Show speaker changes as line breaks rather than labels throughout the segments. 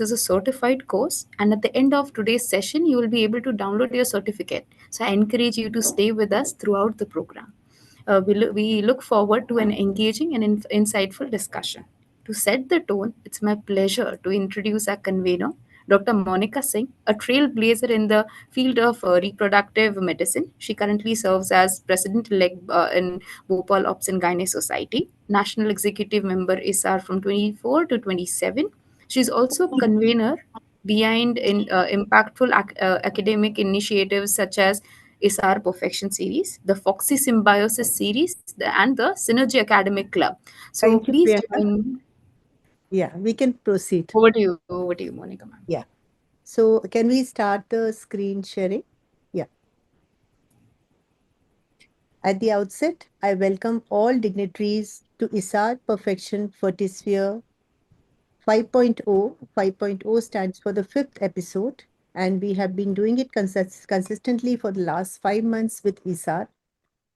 This is a certified course, and at the end of today's session, you will be able to download your certificate. So I encourage you to stay with us throughout the program. We look forward to an engaging and insightful discussion. To set the tone, it's my pleasure to introduce our convener, Dr. Monica Singh, a trailblazer in the field of reproductive medicine. She currently serves as president-elect in Bhopal Ops and Gynae Society, national executive member ISAR from 24 to 27. She's also convener behind impactful academic initiatives such as ISAR Perfection Series, the Foxy Symbiosis Series, and the Synergy Academic Club. So
Thank you,
please
Priyanka.
join.
Yeah, we can proceed.
Over to you, Monica, ma'am.
Yeah. So can we start the screen sharing? Yeah. At the outset, I welcome all dignitaries to ISAR Perfection Fertisphere 5.0. 5.0 stands for the fifth episode, and we have been doing it consistently for the last 5 months with ISAR.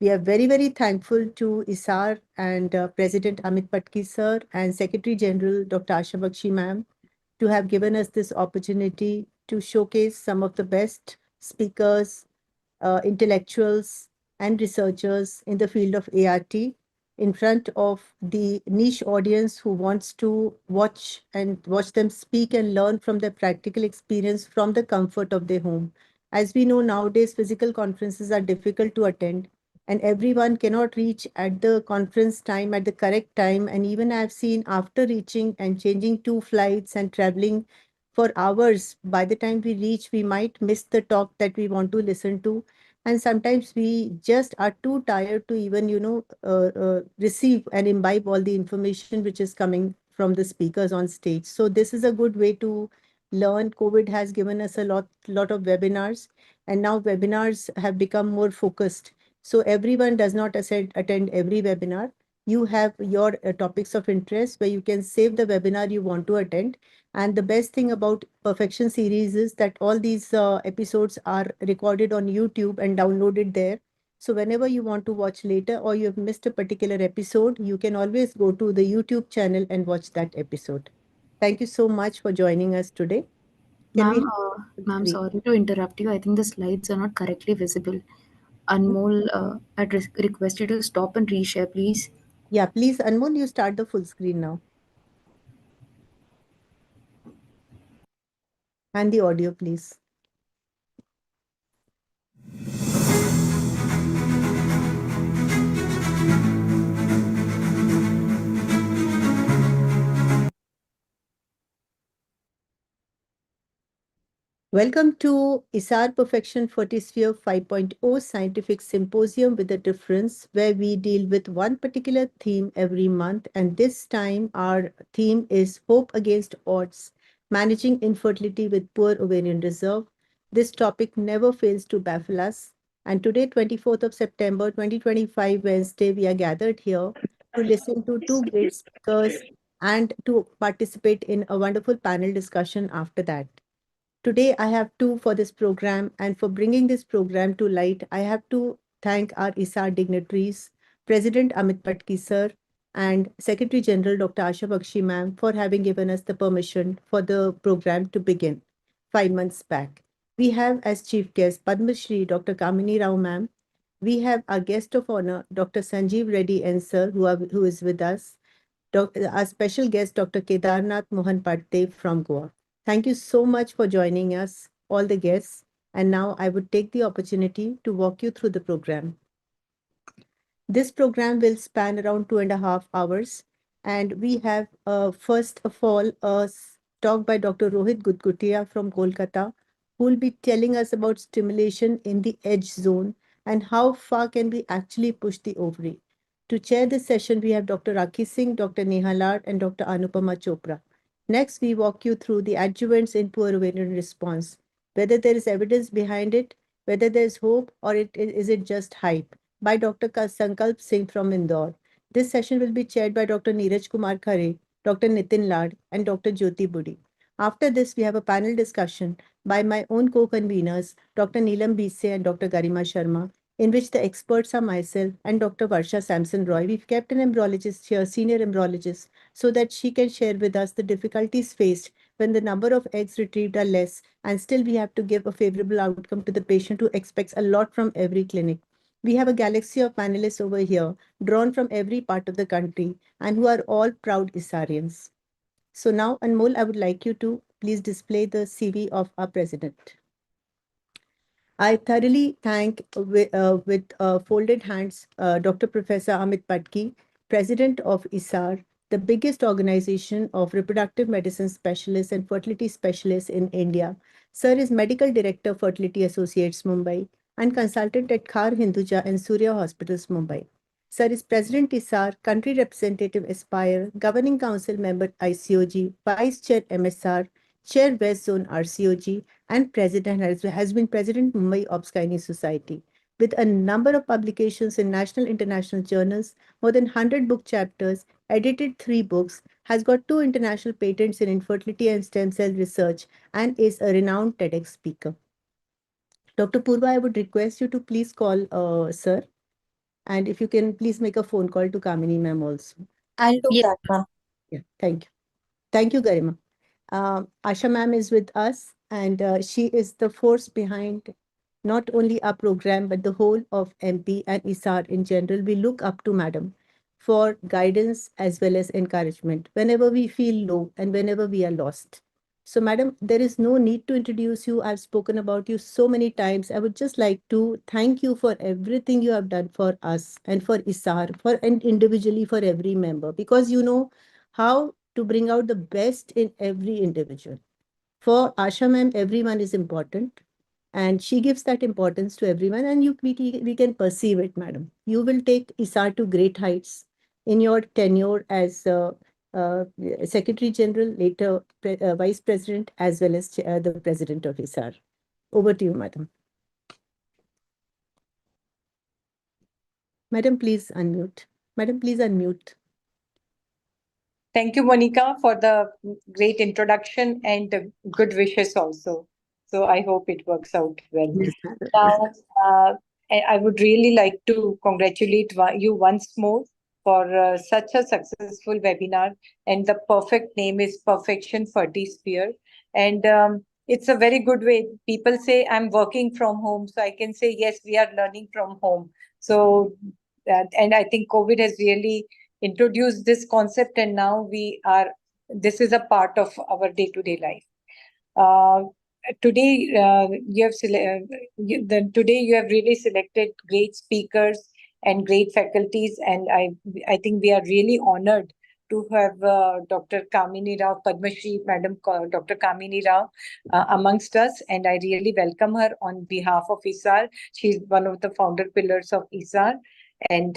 We are very, very thankful to ISAR and President Amit Patki sir and Secretary General Dr. Asha Bakshi ma'am to have given us this opportunity to showcase some of the best speakers, intellectuals, and researchers in the field of ART in front of the niche audience who wants to watch them speak and learn from their practical experience from the comfort of their home. As we know, nowadays physical conferences are difficult to attend, and everyone cannot reach at the conference time at the correct time. And even I've seen after reaching and changing two flights and traveling for hours, by the time we reach, we might miss the talk that we want to listen to. And sometimes we just are too tired to even receive and imbibe all the information which is coming from the speakers on stage. So this is a good way to learn. COVID has given us a lot of webinars, and now webinars have become more focused, so everyone does not attend every webinar. You have your topics of interest where you can save the webinar you want to attend. And the best thing about Perfection series is that all these episodes are recorded on YouTube and downloaded there. So whenever you want to watch later or you have missed a particular episode, you can always go to the YouTube channel and watch that episode. Thank you so much for joining us today. Can we
Ma'am,
have the
ma'am,
screen?
sorry to interrupt you. I think the slides are not correctly visible. Anmol, I'd request you to stop and reshare, please.
Yeah, please, Anmol, you start the full screen now. And the audio, please. Welcome to ISAR Perfection Fertisphere 5.0 Scientific Symposium with a Difference, where we deal with one particular theme every month. And this time, our theme is Hope Against Odds, Managing Infertility with Poor Ovarian Reserve. This topic never fails to baffle us. And today, 24th of September 2025, Wednesday, we are gathered here to listen to two great speakers and to participate in a wonderful panel discussion after that. Today, I have two for this program, and for bringing this program to light, I have to thank our ISAR dignitaries, President Amit Patki sir, and Secretary General Dr. Asha Bakshi ma'am for having given us the permission for the program to begin 5 months back. We have as chief guest Padma Shri Dr. Kamini Rao ma'am. We have our guest of honor, Dr. Sanjeev Reddy and sir, who is with us. Our special guest, Dr. Kedarnath Mohan Patde from Goa. Thank you so much for joining us, all the guests. And now I would take the opportunity to walk you through the program. This program will span around 2.5 hours. And we have, first of all, a talk by Dr. Rohit Gudgutia from Kolkata, who will be telling us about stimulation in the edge zone and how far can we actually push the ovary. To chair this session, we have Dr. Rakhi Singh, Dr. Neha Lad, and Dr. Anupama Chopra. Next, we walk you through the adjuvants in poor ovarian response, whether there is evidence behind it, whether there is hope, or is it just hype, by Dr. Sankalp Singh from Indore. This session will be chaired by Dr. Neeraj Kumar Khare, Dr. Nitin Lad, and Dr. Jyoti Budi. After this, we have a panel discussion by my own co-conveners, Dr. Neelam Bise and Dr. Garima Sharma, in which the experts are myself and Dr. Varsha Samson Roy. We've kept an embryologist here, senior embryologist, so that she can share with us the difficulties faced when the number of eggs retrieved are less, and still we have to give a favorable outcome to the patient who expects a lot from every clinic. We have a galaxy of panelists over here, drawn from every part of the country, and who are all proud Isarians. So now, Anmol, I would like you to please display the CV of our president. I thoroughly thank with folded hands Dr. Professor Amit Patki, President of ISAR, the biggest organization of reproductive medicine specialists and fertility specialists in India. Sir is Medical Director, Fertility Associates, Mumbai, and consultant at Khar Hinduja and Surya Hospitals, Mumbai. Sir is President ISAR, Country Representative Aspire, Governing Council Member ICOG, Vice Chair MSR, Chair West Zone RCOG, and President has been President Mumbai Obsgyne Society. With a number of publications in national international journals, more than 100 book chapters, edited 3 books, has got 2 international patents in infertility and stem cell research, and is a renowned TEDx speaker. Dr. Purva, I would request you to please call Sir, and if you can please make a phone call to Kamini ma'am also.
I'll do
Yes.
that, ma'am.
Yeah, thank you. Thank you, Garima. Asha ma'am is with us, and she is the force behind not only our program but the whole of MP and ISAR in general. We look up to madam for guidance as well as encouragement whenever we feel low and whenever we are lost. So, madam, there is no need to introduce you. I've spoken about you so many times. I would just like to thank you for everything you have done for us and for ISAR, for and individually for every member, because you know how to bring out the best in every individual. For Asha ma'am, everyone is important, and she gives that importance to everyone, and we can perceive it, madam. You will take ISAR to great heights in your tenure as uh, Secretary General, later Vice President, as well as the President of ISAR. Over to you, madam. Madam, please unmute. Madam, please unmute.
Thank you, Monica, for the great introduction and the good wishes also. So I hope it works out well.
Yes, madam.
Now, I would really like to congratulate you once more for such a successful webinar. And the perfect name is Perfection Fertisphere. And it's a very good way. People say, I'm working from home. So I can say, yes, we are learning from home. So, and I think COVID has really introduced this concept, and now this is a part of our day-to-day life. Today today you have really selected great speakers and great faculties, and I think we are really honored to have Dr. Kamini Rao, Padma Shri Madam Dr. Kamini Rao amongst us, and I really welcome her on behalf of ISAR. She's one of the founder pillars of ISAR, and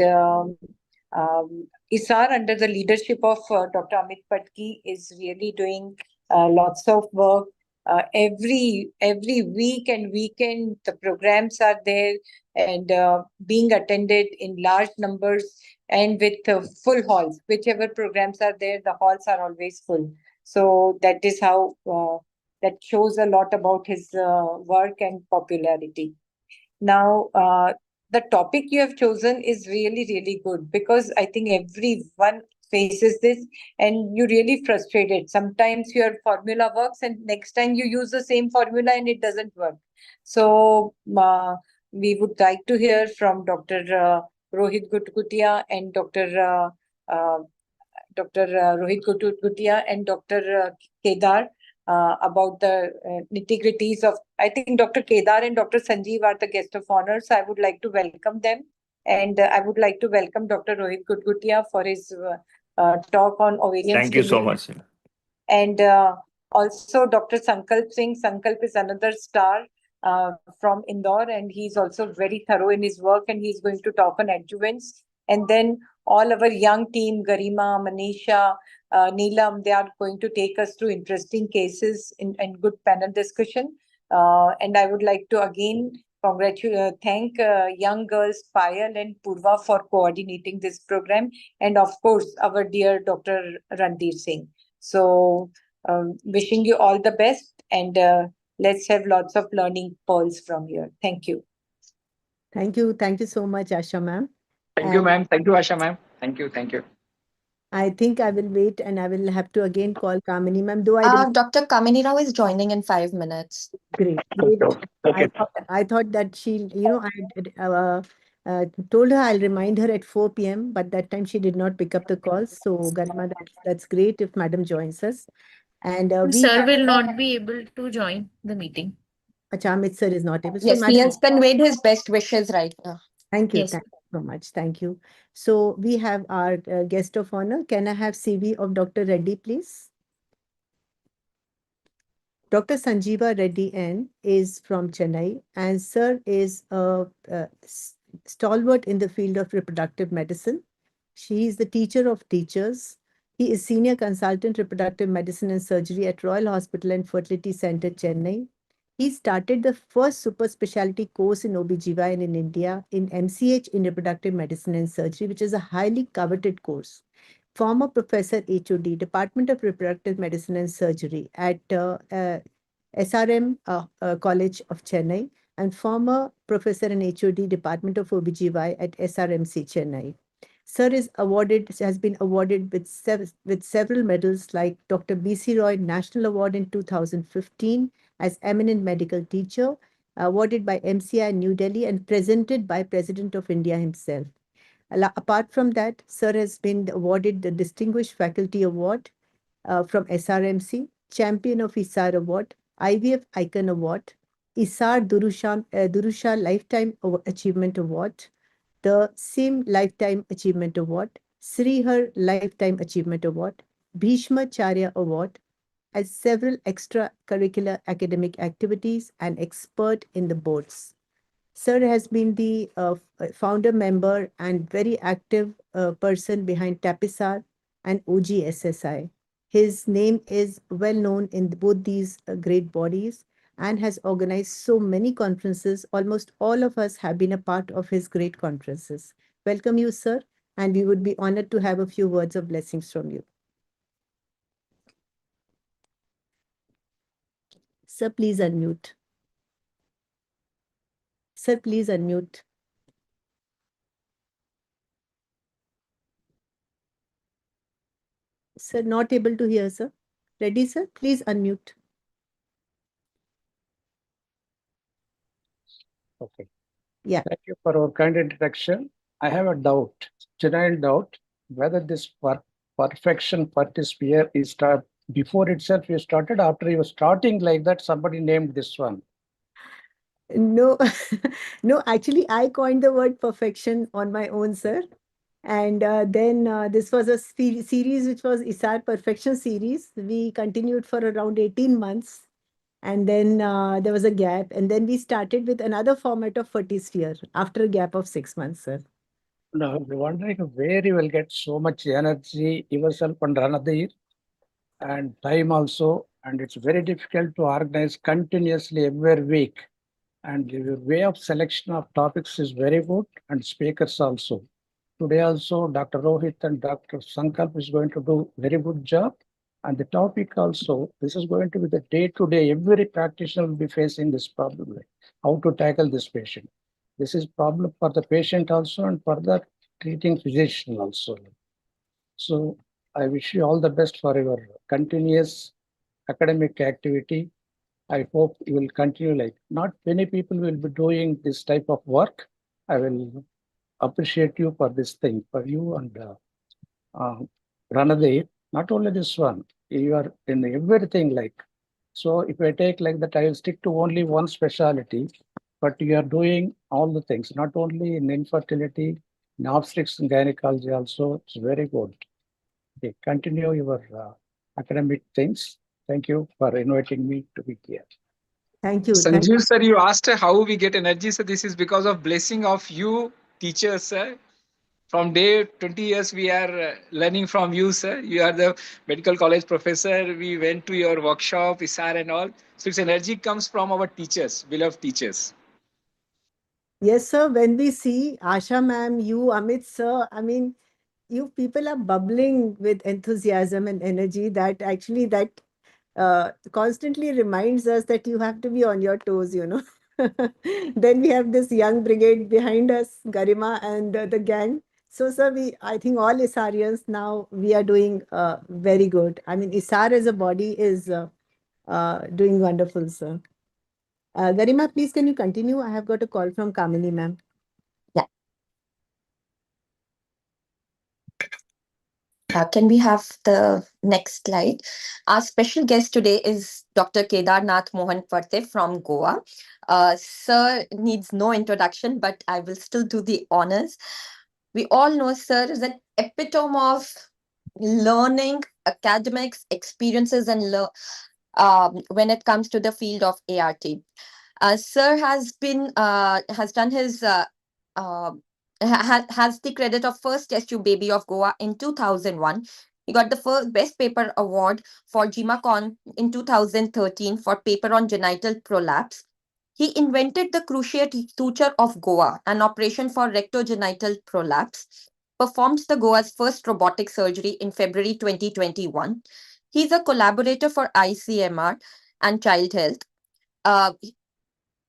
ISAR, under the leadership of Dr. Amit Patki, is really doing lots of work. Every week and weekend, the programs are there and being attended in large numbers and with full halls. Whichever programs are there, the halls are always full. So that is how that shows a lot about his work and popularity. Now, the topic you have chosen is really, really good, because I think everyone faces this and you really frustrated. Sometimes your formula works and next time you use the same formula and it doesn't work. So we would like to hear from Dr. Rohit Gutkutia and Dr. Rohit Gutkutia and Dr. Kedar about the nitty-gritties of, I think Dr. Kedar and Dr. Sanjeev are the guest of honor, so I would like to welcome them. And I would like to welcome Dr. Rohit Gutkutia for his talk on ovarian
Thank you so
stimulation.
much.
And also Dr. Sankalp Singh. Sankalp is another star from Indore, and he's also very thorough in his work, and he's going to talk on adjuvants. And then all our young team, Garima, Manisha, Neelam, they are going to take us through interesting cases and good panel discussion. And I would like to again thank young girls Payal and Purva for coordinating this program, and of course our dear Dr. Randir Singh. So wishing you all the best, and let's have lots of learning pearls from here. Thank you.
Thank you. Thank you so much, Asha ma'am.
Thank you, ma'am. Thank you, Asha, ma'am. Thank you. Thank you.
I think I will wait and I will have to again call Kamini ma'am. Though
Dr. Kamini Rao is joining in 5 minutes.
great,
Okay,
great.
okay.
I thought that she, I told her I'll remind her at 4 p.m., but that time she did not pick up the call. So, Garima, that's great if madam joins us. And we
Sir
have,
will not be able to join the meeting.
Amit sir is not able. So,
Yes, he
madam,
has conveyed his best wishes right now.
thank you.
Yes.
Thank you so much. Thank you. So, we have our guest of honor. Can I have CV of Dr. Reddy, please? Dr. Sanjeeva Reddy N is from Chennai, and sir is a stalwart in the field of reproductive medicine. She is the teacher of teachers. He is senior consultant reproductive medicine and surgery at Royal Hospital and Fertility Center, Chennai. He started the first super specialty course in OBGYN in India in MCH in reproductive medicine and surgery, which is a highly coveted course. Former professor HOD, Department of Reproductive Medicine and Surgery at SRM College of Chennai, and former professor and HOD, Department of OBGY at SRMC Chennai. Sir has been awarded with several medals like Dr. B.C. Roy National Award in 2015 as eminent medical teacher, awarded by MCI New Delhi and presented by President of India himself. Apart from that, Sir has been awarded the Distinguished Faculty Award from SRMC, Champion of ISAR Award, IVF Icon Award, ISAR Durusha Lifetime Achievement Award, the SIM Lifetime Achievement Award, Srihar Lifetime Achievement Award, Bhishma Charya Award, as several extracurricular academic activities and expert in the boards. Sir has been the founder member and very active person behind TAPISAR and OGSSI. His name is well known in both these great bodies and has organized so many conferences. Almost all of us have been a part of his great conferences. Welcome you, sir, and we would be honored to have a few words of blessings from you. Sir, please unmute. Sir, please unmute. Sir, not able to hear, sir. Ready, sir? Please unmute.
Okay.
Yeah.
Thank you for our kind introduction. I have a doubt, genuine doubt, whether this perfection Fertisphere is start before itself you started, after you were starting like that, somebody named this one.
No, no, actually, I coined the word perfection on my own, sir. And then this was a series which was ISAR Perfection series. We continued for around 18 months. And then there was a gap. And then we started with another format of Fertisphere after a gap of 6 months, sir.
Now, I'm wondering where you will get so much energy yourself and another year and time also. And it's very difficult to organize continuously every week. And your way of selection of topics is very good and speakers also. Today also, Dr. Rohit and Dr. Sankalp is going to do very good job. And the topic also, this is going to be the day-to-day, every practitioner will be facing this problem, like how to tackle this patient. This is problem for the patient also and for the treating physician also. So I wish you all the best for your continuous academic activity. I hope you will continue like not many people will be doing this type of work. I will appreciate you for this thing, for you and uh, Ranadev. Not only this one, you are in everything like. So if I take like that, I will stick to only one specialty, but you are doing all the things, not only in infertility, in obstetrics and gynecology also. It's very good. Okay, continue your academic things. Thank you for inviting me to be here.
Thank you. Thank
Sanjeev sir, you asked how we get energy. So this is because of blessing of you, teachers, sir. From day 20 years, we are learning from you, sir. You are the medical college professor. We went to your workshop, ISAR and all. So its energy comes from our teachers, beloved teachers.
Yes, sir. When we see Asha ma'am, you, Amit sir, I mean, you people are bubbling with enthusiasm and energy that actually that constantly reminds us that you have to be on your toes, you know. Then we have this young brigade behind us, Garima and the gang. So, sir, I think all ISARians now we are doing very good. I mean, ISAR as a body is doing wonderful, sir. Garima, please can you continue? I have got a call from Kamini, ma'am.
Can we have the next slide? Our special guest today is Dr. Kedarnath Mohan Parthe from Goa. Sir needs no introduction, but I will still do the honors. We all know Sir is an epitome of learning, academics, experiences, and when it comes to the field of ART. Sir has done his uh, has the credit of first test tube baby of Goa in 2001. He got the first best paper award for GMACon in 2013 for paper on genital prolapse. He invented the cruciate suture of Goa, an operation for rectogenital prolapse. Performed the Goa's first robotic surgery in February 2021. He's a collaborator for ICMR and Child Health. Uh,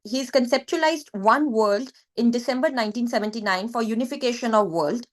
He's conceptualized One World in December 1979 for unification of world.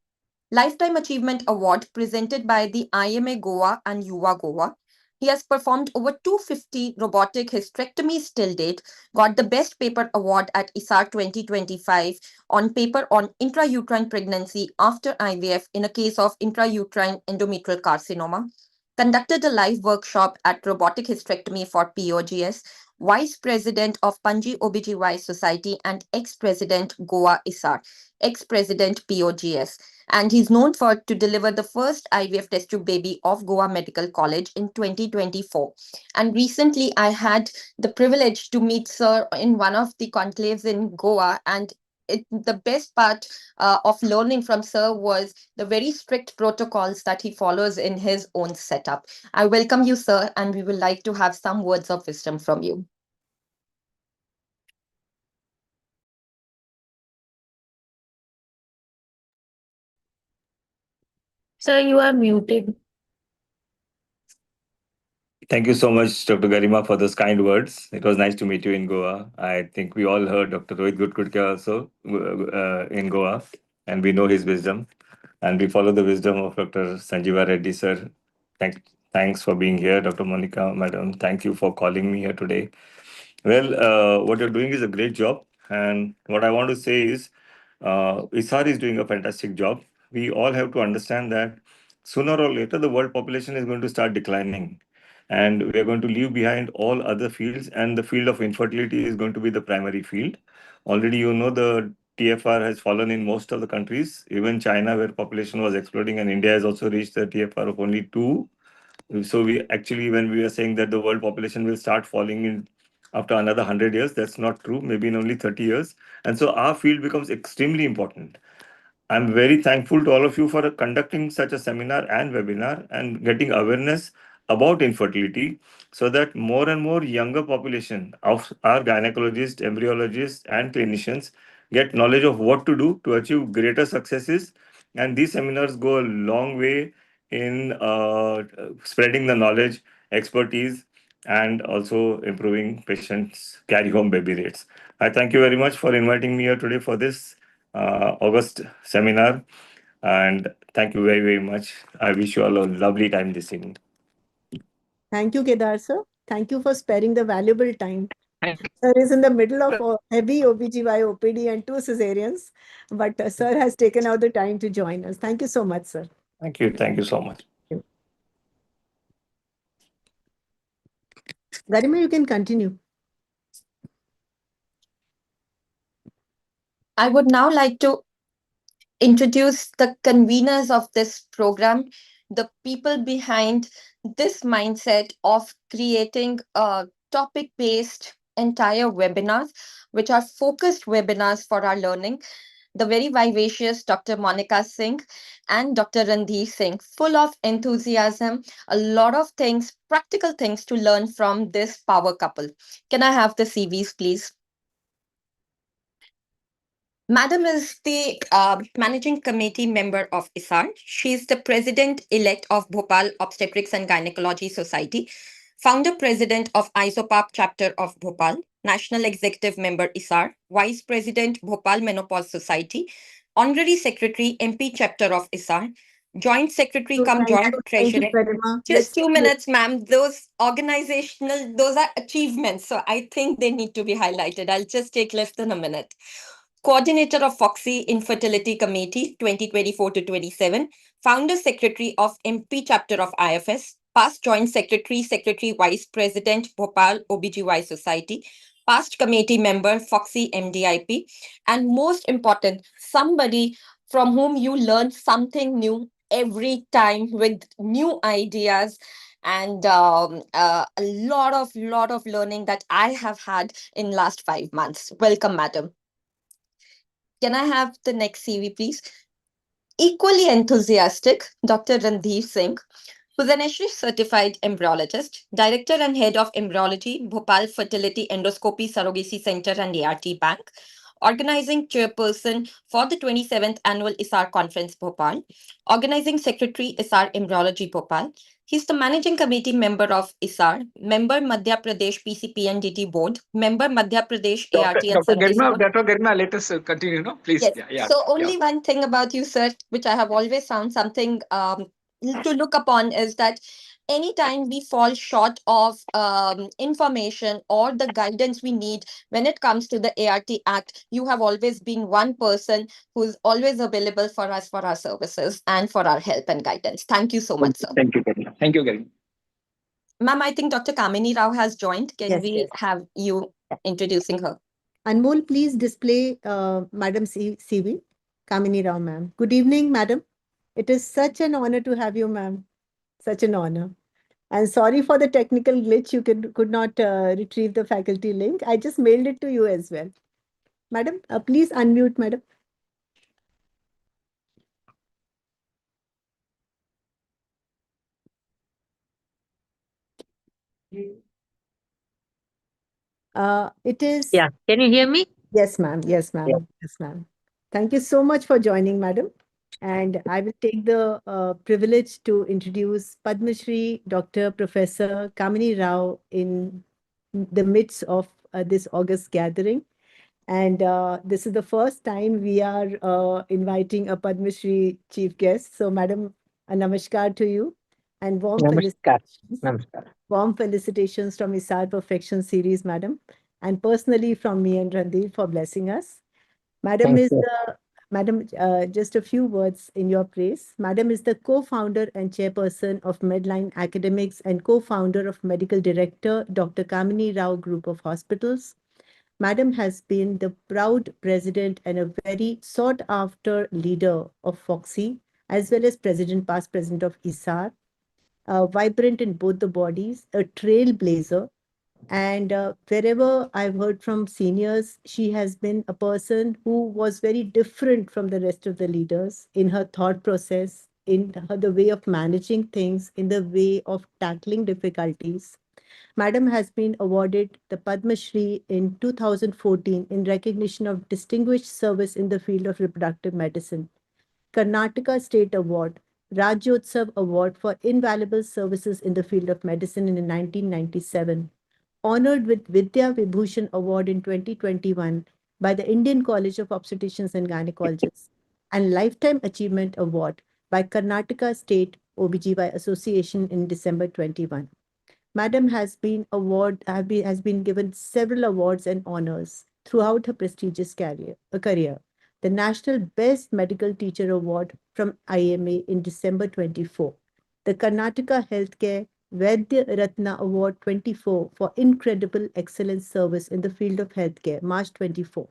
Lifetime Achievement Award presented by the IMA Goa and UVA Goa. He has performed over 250 robotic hysterectomies till date, got the Best Paper Award at ISAR 2025 on paper on intrauterine pregnancy after IVF in a case of intrauterine endometrial carcinoma, conducted a live workshop at Robotic Hysterectomy for POGS, Vice President of Panji OBGY Society and ex-President Goa ISAR, ex-President POGS, and he's known for to deliver the first IVF test tube baby of Goa Medical College in 2024. And recently, I had the privilege to meet Sir in one of the conclaves in Goa, and the best part of learning from Sir was the very strict protocols that he follows in his own setup. I welcome you, Sir, and we would like to have some words of wisdom from you.
Sir, you are muted.
Thank you so much, Dr. Garima, for those kind words. It was nice to meet you in Goa. I think we all heard Dr. Rohit Gudkudke also in Goa, and we know his wisdom. And we follow the wisdom of Dr. Sanjeeva Reddy, sir. Thanks for being here, Dr. Monica, madam. Thank you for calling me here today. Well, what you're doing is a great job. And what I want to say is, ISAR is doing a fantastic job. We all have to understand that sooner or later, the world population is going to start declining. And we are going to leave behind all other fields, and the field of infertility is going to be the primary field. Already, you know, the TFR has fallen in most of the countries, even China, where population was exploding, and India has also reached the TFR of only 2. So we actually, when we are saying that the world population will start falling in after another 100 years, that's not true, maybe in only 30 years. And so our field becomes extremely important. I'm very thankful to all of you for conducting such a seminar and webinar and getting awareness about infertility so that more and more younger population of our gynecologists, embryologists, and clinicians get knowledge of what to do to achieve greater successes. And these seminars go a long way in spreading the knowledge, expertise, and also improving patients' carry home baby rates. I thank you very much for inviting me here today for this August seminar. And thank you very, very much. I wish you all a lovely time this evening.
Thank you, Kedar, sir. Thank you for sparing the valuable time.
Thank you.
Sir is in the middle of a heavy OBGY OPD and 2 cesareans, but sir has taken out the time to join us. Thank you so much, sir.
Thank you. Thank you so much.
Garima, you can continue.
I would now like to introduce the conveners of this program, the people behind this mindset of creating a topic based entire webinars, which are focused webinars for our learning. The very vivacious Dr. Monica Singh and Dr. Randhir Singh, full of enthusiasm, a lot of things, practical things to learn from this power couple. Can I have the CVs, please? Madam is the managing committee member of ISAR. She is the president-elect of Bhopal Obstetrics and Gynecology Society, founder-president of ISOPAP chapter of Bhopal, national executive member ISAR, vice president Bhopal Menopause Society, Honorary Secretary, MP Chapter of ISAR, Joint Secretary
So
cum Joint
thank you,
Treasurer.
Garima.
Just 2 minutes, ma'am. Those organizational, those are achievements. So I think they need to be highlighted. I'll just take less than a minute. Coordinator of Foxy Infertility Committee 2024 to 27, Founder Secretary of MP Chapter of IFS, past Joint Secretary, Secretary Vice President, Bhopal OBGY Society, past committee member, Foxy MDIP, and most important, somebody from whom you learn something new every time with new ideas and a lot of learning that I have had in last 5 months. Welcome, madam. Can I have the next CV, please? Equally enthusiastic, Dr. Randhir Singh, who's an SRI certified embryologist, director and head of embryology, Bhopal Fertility Endoscopy Surrogacy Center and ART Bank, organizing chairperson for the 27th annual ISAR conference, Bhopal, organizing secretary, ISAR Embryology, Bhopal. He's the managing committee member of ISAR, member Madhya Pradesh PCPNDT board, member Madhya Pradesh ART and
Dr.
Surrogacy
Garima,
board.
Dr. Garima, let us continue, no? Please.
Yes. So only one thing about you, sir, which I have always found something to look upon is that anytime we fall short of information or the guidance we need when it comes to the ART Act, you have always been one person who's always available for us for our services and for our help and guidance. Thank you so much, sir.
Thank you, Garima. Thank you, Garima.
Ma'am, I think Dr. Kamini Rao has joined. Can
Yes,
we
yes.
have you introducing her?
Anmol, please display Madam CV, Kamini Rao, ma'am. Good evening, madam. It is such an honor to have you, ma'am. Such an honor. And sorry for the technical glitch. You could not retrieve the faculty link. I just mailed it to you as well. Madam, please unmute, madam. It is.
Yeah. Can you hear me?
Yes, ma'am. Yes, ma'am.
Yeah.
Yes, ma'am. Thank you so much for joining, madam. And I will take the privilege to introduce Padma Shri Dr. Professor Kamini Rao in the midst of this August gathering. And this is the first time we are inviting a Padma Shri chief guest. So, madam, a namaskar to you and
Namaskar. Namaskar.
warm felicitations from ISAR Perfection series, madam, and personally from me and Randhir for blessing us. Madam
Thank
is
you.
the Madam, just a few words in your praise. Madam is the co-founder and chairperson of Medline Academics and co-founder of Medical Director, Dr. Kamini Rao Group of Hospitals. Madam has been the proud president and a very sought-after leader of Foxy, as well as president, past president of ISAR, vibrant in both the bodies, a trailblazer, and wherever I've heard from seniors, she has been a person who was very different from the rest of the leaders in her thought process, in the way of managing things, in the way of tackling difficulties. Madam has been awarded the Padma Shri in 2014 in recognition of distinguished service in the field of reproductive medicine. Karnataka State Award, Rajyotsav Award for invaluable services in the field of medicine in 1997, honored with Vidya Vibhushan Award in 2021 by the Indian College of Obstetricians and Gynecologists, and Lifetime Achievement Award by Karnataka State OBGY Association in December 21. Madam has been given several awards and honors throughout her prestigious career. The National Best Medical Teacher Award from IMA in December 24. The Karnataka Healthcare Vaidya Ratna Award 24 for incredible excellent service in the field of healthcare, March 24.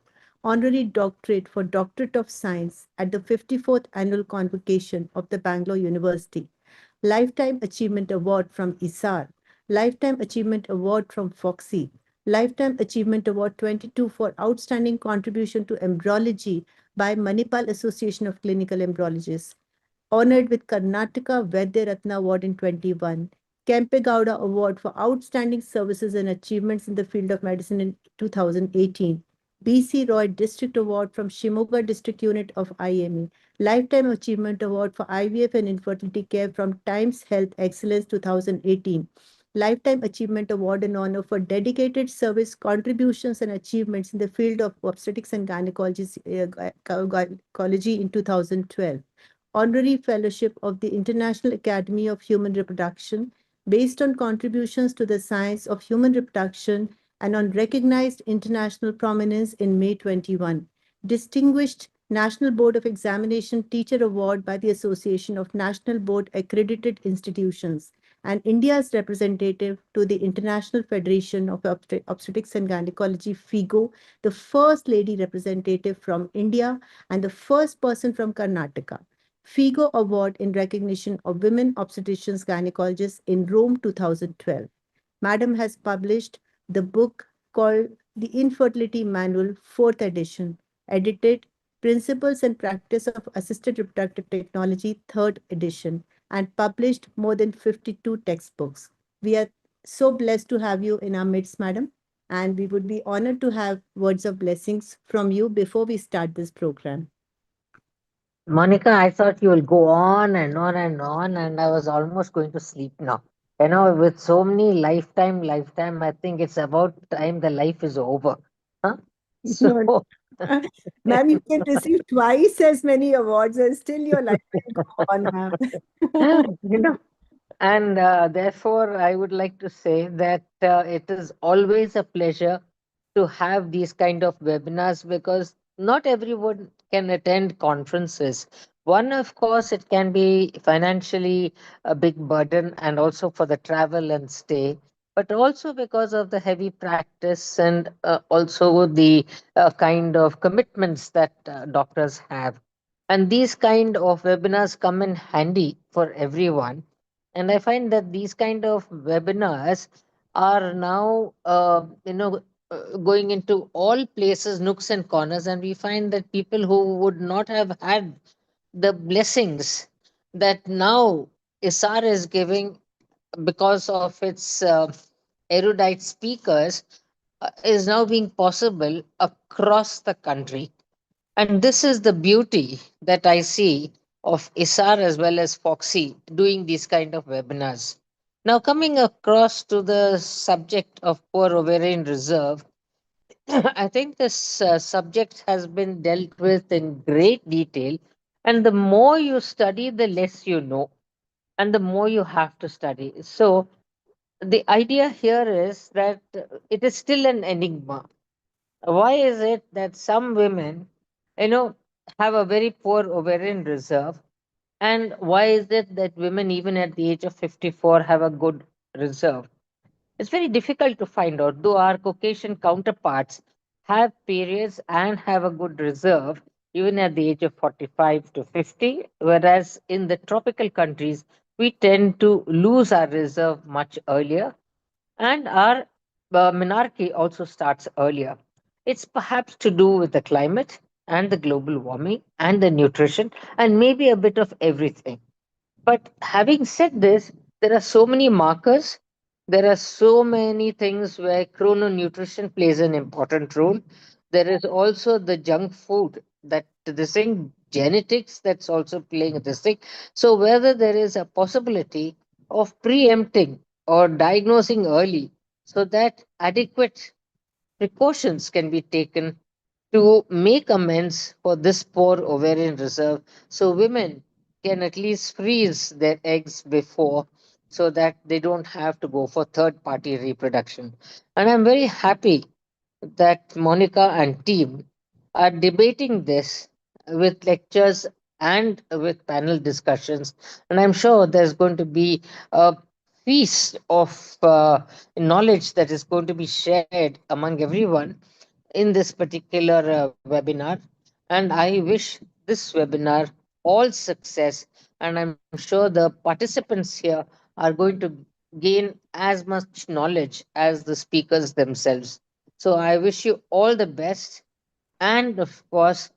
Honorary Doctorate for Doctorate of Science at the 54th Annual Convocation of the Bangalore University. Lifetime Achievement Award from ISAR. Lifetime Achievement Award from Foxy. Lifetime Achievement Award 22 for Outstanding Contribution to Embryology by Manipal Association of Clinical Embryologists. Honored with Karnataka Vaidya Ratna Award in 21. Kempegowda Award for Outstanding Services and Achievements in the Field of Medicine in 2018. BC Roy District Award from Shimoga District Unit of IME. Lifetime Achievement Award for IVF and Infertility Care from Times Health Excellence 2018. Lifetime Achievement Award in honor for dedicated service, contributions, and achievements in the field of obstetrics and gynecology in 2012. Honorary Fellowship of the International Academy of Human Reproduction based on contributions to the science of human reproduction and on recognized international prominence in May 21. Distinguished National Board of Examination Teacher Award by the Association of National Board Accredited Institutions and India's representative to the International Federation of Obstetrics and Gynecology, FIGO, the first lady representative from India and the first person from Karnataka. FIGO Award in recognition of women obstetricians gynecologists in Rome 2012. Madam has published the book called The Infertility Manual, 4th edition, edited Principles and Practice of Assisted Reproductive Technology, 3rd edition, and published more than 52 textbooks. We are so blessed to have you in our midst, Madam, and we would be honored to have words of blessings from you before we start this program.
Monica, I thought you will go on and on and on, and I was almost going to sleep now. You know, with so many lifetime, I think it's about time the life is over. Huh? So,
No, ma'am, you can receive twice as many awards and still your life will go on, ma'am.
you know, and therefore, I would like to say that it is always a pleasure to have these kind of webinars because not everyone can attend conferences. One, of course, it can be financially a big burden and also for the travel and stay, but also because of the heavy practice and also the kind of commitments that doctors have. And these kind of webinars come in handy for everyone, and I find that these kind of webinars are now going into all places, nooks and corners, and we find that people who would not have had the blessings that now isar is giving because of its erudite speakers is now being possible across the country. And this is the beauty that I see of ISAR as well as Foxy doing these kind of webinars. Now, coming across to the subject of poor ovarian reserve, I think this subject has been dealt with in great detail. And the more you study, the less you know, and the more you have to study. So, the idea here is that it is still an enigma. Why is it that some women, you know, have a very poor ovarian reserve? And why is it that women, even at the age of 54, have a good reserve? It's very difficult to find out, though our Caucasian counterparts have periods and have a good reserve even at the age of 45 to 50, whereas in the tropical countries, we tend to lose our reserve much earlier and our monarchy also starts earlier. It's perhaps to do with the climate and the global warming and the nutrition and maybe a bit of everything. But having said this, there are so many markers. There are so many things where chrononutrition plays an important role. There is also the junk food that the same genetics that's also playing this thing. So whether there is a possibility of preempting or diagnosing early so that adequate precautions can be taken to make amends for this poor ovarian reserve so women can at least freeze their eggs before so that they don't have to go for third party reproduction. And I'm very happy that Monica and team are debating this with lectures and with panel discussions. And I'm sure there's going to be a feast of knowledge that is going to be shared among everyone in this particular webinar. And I wish this webinar all success. And I'm sure the participants here are going to gain as much knowledge as the speakers themselves. So I wish you all the best. And of course,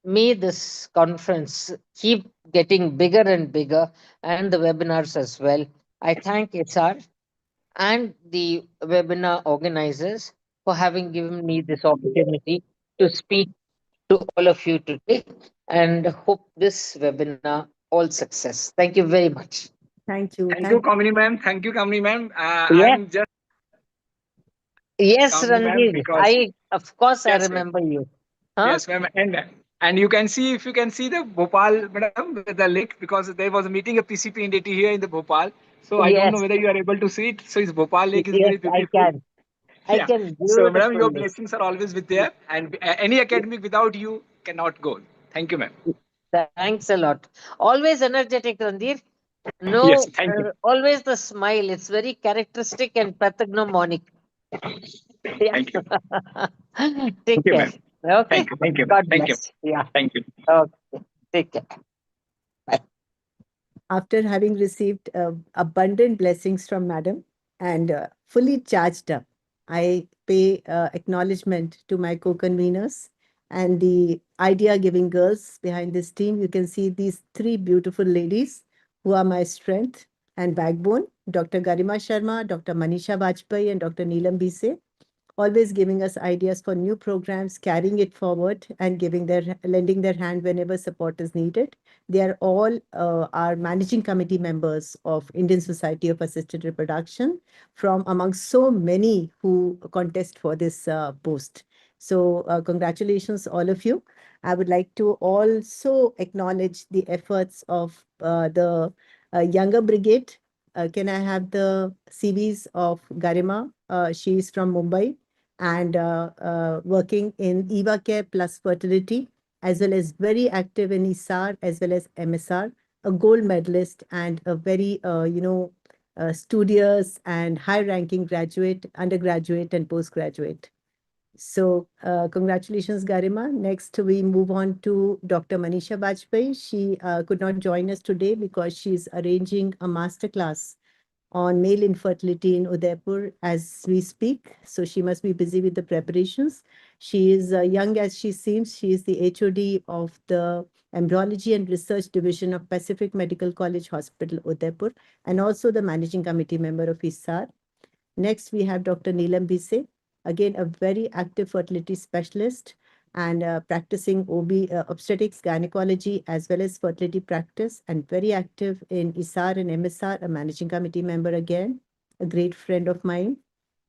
may this conference keep getting bigger and bigger and the webinars as well. I thank HR and the webinar organizers for having given me this opportunity to speak to all of you today and hope this webinar all success. Thank you very much.
Thank you.
Thank you, Kamini ma'am. Thank you, Kamini ma'am.
Yes,
I'm just
yes,
Kamini ma'am
Ranveer.
because
Of course, I
yes, ma'am.
remember you. Huh?
Yes, ma'am. And you can see, if you can see the Bhopal, madam, the lake, because there was a meeting of PCP and DT here in the Bhopal. So I don't know
Yes,
whether you are able to see it. So it's Bhopal lake is
yes,
very
I
beautiful.
can. I
Yeah.
can
So, madam, your
beautifully.
blessings are always with there, and any academic without you cannot go. Thank you, ma'am.
Thanks a lot. Always energetic, Ranveer.
Yes,
No,
thank you.
always the smile. It's very characteristic and pathognomonic. Yeah.
Thank you.
Take
Thank you,
care.
ma'am.
Okay.
Thank you. Thank you, ma'am.
God
Thank you.
bless. Yeah.
Thank you.
Okay. Take care. Bye.
After having received abundant blessings from Madam and fully charged up, I pay acknowledgement to my co-conveners and the idea-giving girls behind this team. You can see these three beautiful ladies who are my strength and backbone, Dr. Garima Sharma, Dr. Manisha Vajpayee, and Dr. Neelam Bise, always giving us ideas for new programs, carrying it forward, and lending their hand whenever support is needed. They are all our managing committee members of Indian Society of Assisted Reproduction, from among so many who contest for this post. So congratulations, all of you. I would like to also acknowledge the efforts of the younger brigade. Can I have the CVs of Garima? She is from Mumbai and working in Eva Care plus fertility, as well as very active in ISAR as well as MSR, a gold medalist and a very, studious and high-ranking graduate, undergraduate, and postgraduate. So congratulations, Garima. Next, we move on to Dr. Manisha Bajpayee. She could not join us today because she's arranging a masterclass on male infertility in Udaipur as we speak. So she must be busy with the preparations. She is young as she seems. She is the HOD of the Embryology and Research Division of Pacific Medical College Hospital, Udaipur, and also the managing committee member of ISAR. Next, we have Dr. Neelam Bise, again, a very active fertility specialist and practicing obstetrics, gynecology, as well as fertility practice, and very active in ISAR and MSR, a managing committee member again, a great friend of mine.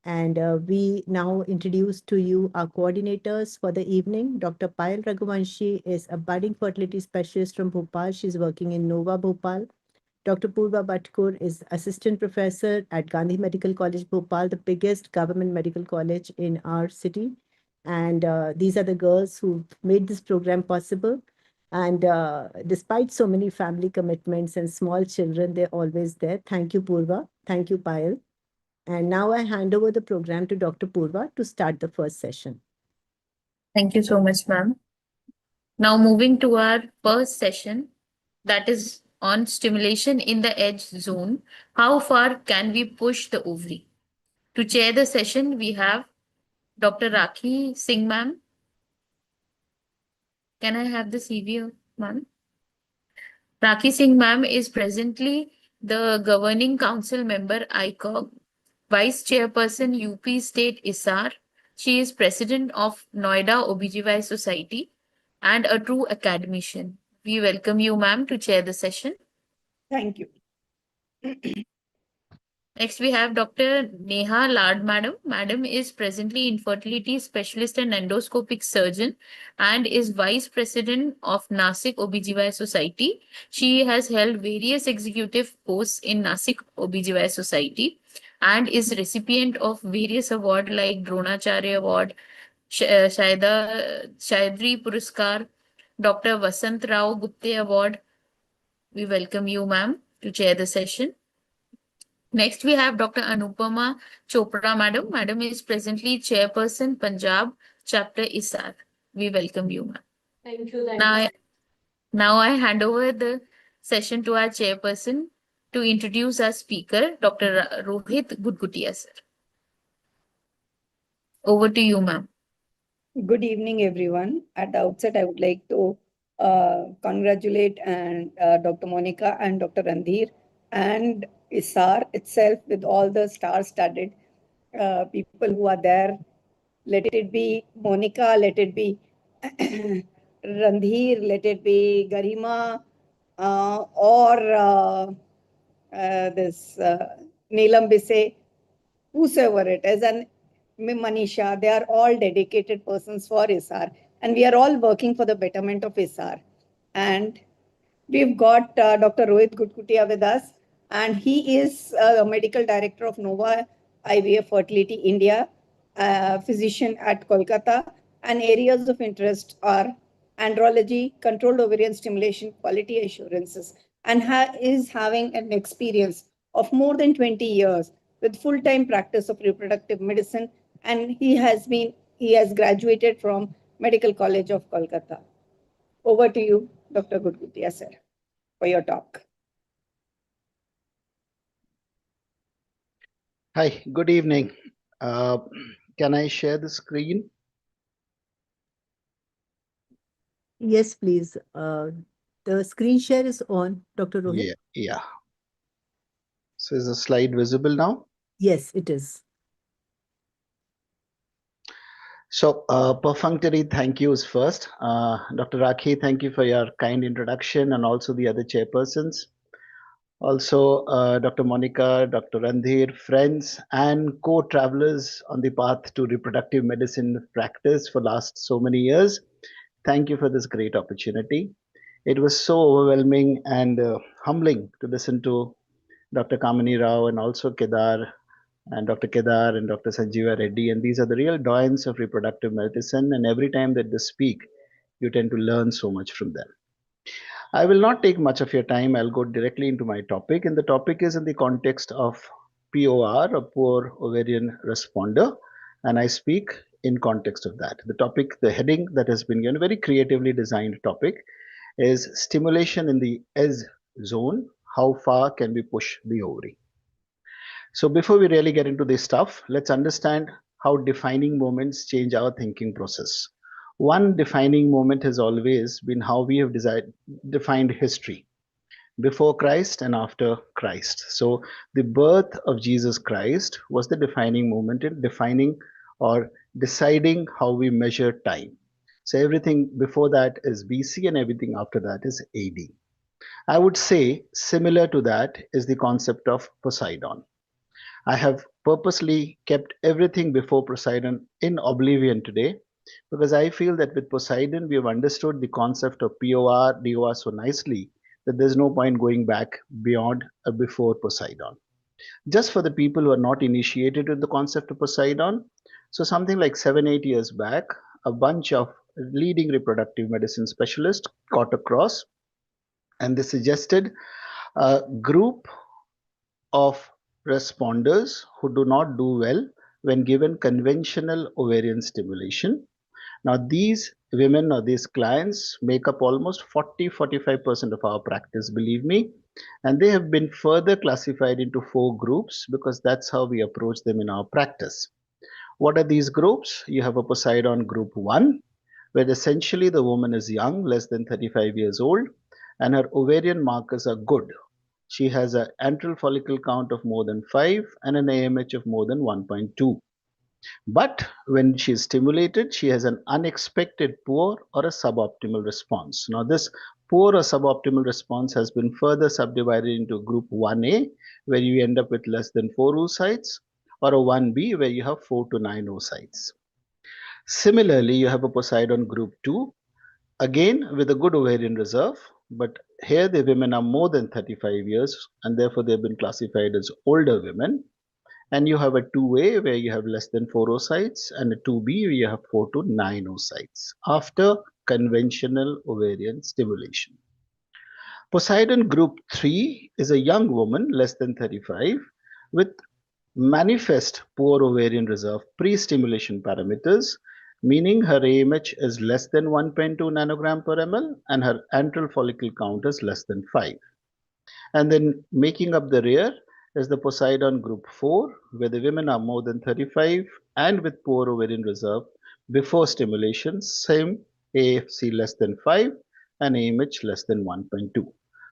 And we now introduce to you our coordinators for the evening. Dr. Payal Raghuvanshi is a budding fertility specialist from Bhopal. She's working in Nova Bhopal. Dr. Purva Bhatkur is assistant professor at Gandhi Medical College, Bhopal, the biggest government medical college in our city. And these are the girls who made this program possible. And despite so many family commitments and small children, they're always there. Thank you, Purva. Thank you, Payal. And now I hand over the program to Dr. Purva to start the first session.
Thank you so much, ma'am. Now moving to our first session, that is on stimulation in the edge zone. How far can we push the ovary? To chair the session, we have Dr. Rakhi Singh, ma'am. Can I have the CV, ma'am? Rakhi Singh, ma'am, is presently the governing council member ICOG, vice chairperson UP State ISAR. She is president of Noida OBGY Society and a true academician. We welcome you, ma'am, to chair the session.
Thank you.
Next, we have Dr. Neha Lad, madam. Madam is presently infertility specialist and endoscopic surgeon and is vice president of Nasik OBGY Society. She has held various executive posts in Nasik OBGY Society and is recipient of various awards like Dronacharya Award, Shayadri Puraskar, Dr. Vasant Rao Gupte Award. We welcome you, ma'am, to chair the session. Next, we have Dr. Anupama Chopra, madam. Madam is presently chairperson Punjab chapter ISAR. We welcome you, ma'am.
Thank you.
Now I hand over the session to our chairperson to introduce our speaker, Dr. Rohit Gudgutia, sir. Over to you, ma'am.
Good evening, everyone. At the outset, I would like to congratulate Dr. Monica and Dr. Randhir and ISAR itself with all the star-studded people who are there. Let it be Monica, let it be Randhir, let it be Garima, or this Neelam Bise, whosoever it is, and Manisha, they are all dedicated persons for ISAR, and we are all working for the betterment of ISAR. And we've got Dr. Rohit Gudkutia with us, and he is a medical director of Nova IVF Fertility India, a physician at Kolkata, and areas of interest are andrology, controlled ovarian stimulation, quality assurances, and is having an experience of more than 20 years with full-time practice of reproductive medicine, and he has graduated from Medical College of Kolkata. Over to you, Dr. Gudkutia, sir, for your talk.
Hi, good evening. Can I share the screen?
Yes, please. The screen share is on, Dr. Rohit.
Yeah. So is the slide visible now?
Yes, it is.
So perfunctory thank yous first. Dr. Rakhi, thank you for your kind introduction and also the other chairpersons. Also, Dr. Monica, Dr. Randhir, friends and co-travelers on the path to reproductive medicine practice for last so many years. Thank you for this great opportunity. It was so overwhelming and humbling to listen to Dr. Kamini Rao and also Kedar and Dr. Kedar and Dr. Sanjeeva Reddy. And these are the real doyens of reproductive medicine. And every time that they speak, you tend to learn so much from them. I will not take much of your time. I'll go directly into my topic. And the topic is in the context of POR, a poor ovarian responder. And I speak in context of that. The topic, the heading that has been given, a very creatively designed topic, is stimulation in the S zone. How far can we push the ovary? So before we really get into this stuff, let's understand how defining moments change our thinking process. One defining moment has always been how we have defined history before Christ and after Christ. So the birth of Jesus Christ was the defining moment in defining or deciding how we measure time. So everything before that is BC and everything after that is AD. I would say similar to that is the concept of Poseidon. I have purposely kept everything before Poseidon in oblivion today because I feel that with Poseidon we have understood the concept of POR, DOR so nicely that there's no point going back beyond or before Poseidon. Just for the people who are not initiated with the concept of Poseidon, so something like 7-8 years back, a bunch of leading reproductive medicine specialists got across and they suggested a group of responders who do not do well when given conventional ovarian stimulation. Now, these women or these clients make up almost 40-45% of our practice, believe me, and they have been further classified into 4 groups because that's how we approach them in our practice. What are these groups? You have a Poseidon group 1, where essentially the woman is young, less than 35 years old, and her ovarian markers are good. She has an antral follicle count of more than 5 and an AMH of more than 1.2. But when she is stimulated, she has an unexpected poor or a suboptimal response. Now, this poor or suboptimal response has been further subdivided into group 1A, where you end up with less than 4 oocytes, or a 1B, where you have 4 to 9 oocytes. Similarly, you have a Poseidon group 2, again with a good ovarian reserve, but here the women are more than 35 years and therefore they've been classified as older women. And you have a 2A where you have less than 4 oocytes and a 2B where you have 4 to 9 oocytes after conventional ovarian stimulation. Poseidon group 3 is a young woman less than 35 with manifest poor ovarian reserve pre-stimulation parameters, meaning her AMH is less than 1.2 nanogram per ml and her antral follicle count is less than 5. And then making up the rear is the Poseidon group 4, where the women are more than 35 and with poor ovarian reserve before stimulation, same AFC less than 5 and AMH less than 1.2.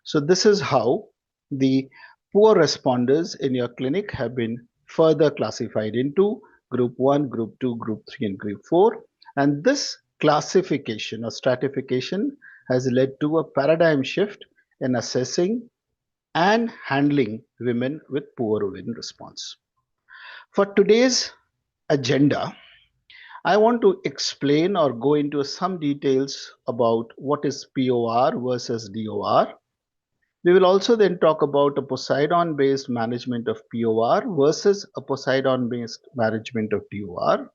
So this is how the poor responders in your clinic have been further classified into group 1, group 2, group 3 and group 4. And this classification or stratification has led to a paradigm shift in assessing and handling women with poor ovarian response. For today's agenda, I want to explain or go into some details about what is POR versus DOR. We will also then talk about a Poseidon-based management of POR versus a Poseidon-based management of DOR.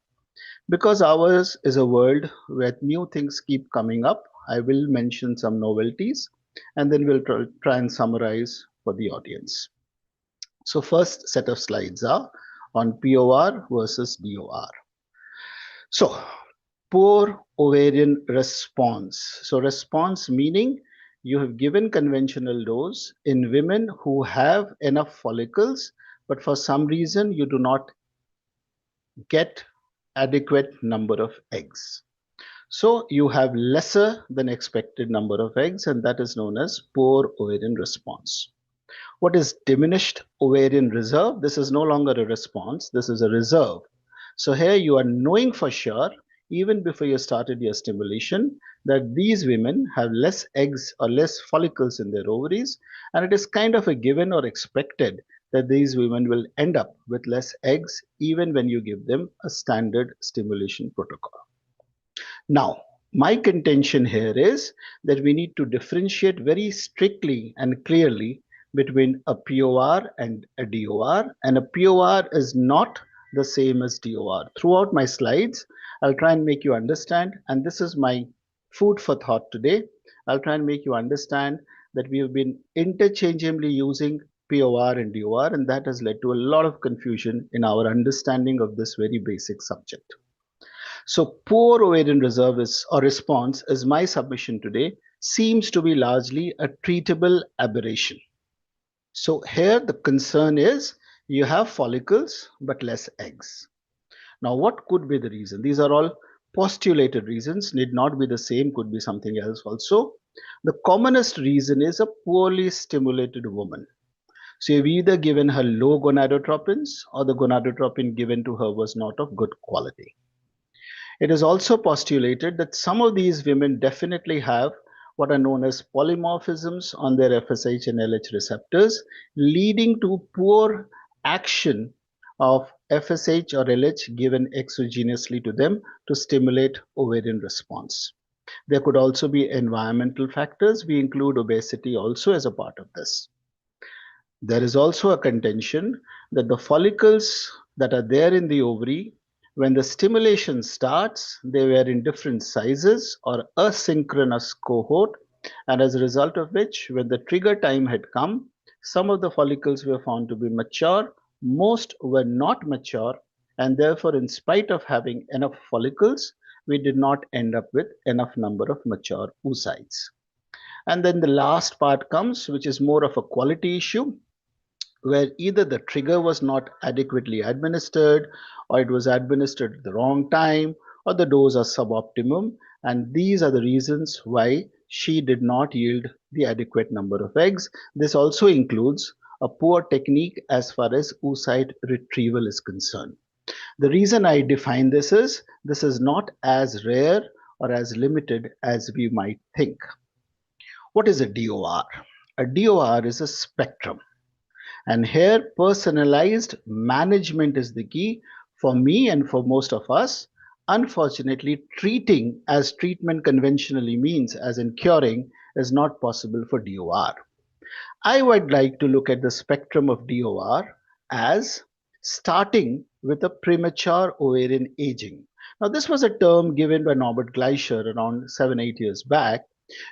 Because ours is a world where new things keep coming up, I will mention some novelties and then we'll try and summarize for the audience. So first set of slides are on POR versus DOR. So poor ovarian response. So response meaning you have given conventional dose in women who have enough follicles, but for some reason you do not get adequate number of eggs. So you have lesser than expected number of eggs, and that is known as poor ovarian response. What is diminished ovarian reserve? This is no longer a response, this is a reserve. So here you are knowing for sure, even before you started your stimulation, that these women have less eggs or less follicles in their ovaries, and it is kind of a given or expected that these women will end up with less eggs even when you give them a standard stimulation protocol. Now, my contention here is that we need to differentiate very strictly and clearly between a POR and a DOR, and a POR is not the same as DOR. Throughout my slides, I'll try and make you understand, and this is my food for thought today. I'll try and make you understand that we have been interchangeably using POR and DOR, and that has led to a lot of confusion in our understanding of this very basic subject. So poor ovarian reserve is, or response is my submission today, seems to be largely a treatable aberration. So here the concern is you have follicles but less eggs. Now what could be the reason? These are all postulated reasons, need not be the same, could be something else also. The commonest reason is a poorly stimulated woman. So you've either given her low gonadotropins or the gonadotropin given to her was not of good quality. It is also postulated that some of these women definitely have what are known as polymorphisms on their FSH and LH receptors, leading to poor action of FSH or LH given exogenously to them to stimulate ovarian response. There could also be environmental factors. We include obesity also as a part of this. There is also a contention that the follicles that are there in the ovary, when the stimulation starts, they were in different sizes or asynchronous cohort, and as a result of which, when the trigger time had come, some of the follicles were found to be mature, most were not mature, and therefore, in spite of having enough follicles, we did not end up with enough number of mature oocytes. And then the last part comes, which is more of a quality issue, where either the trigger was not adequately administered, or it was administered at the wrong time, or the dose are suboptimum, and these are the reasons why she did not yield the adequate number of eggs. This also includes a poor technique as far as oocyte retrieval is concerned. The reason I define this is not as rare or as limited as we might think. What is a DOR? A DOR is a spectrum. And here, personalized management is the key for me and for most of us. Unfortunately, treating as treatment conventionally means, as in curing, is not possible for DOR. I would like to look at the spectrum of DOR as starting with a premature ovarian aging. Now, this was a term given by Norbert Gleicher around 7-8 years back,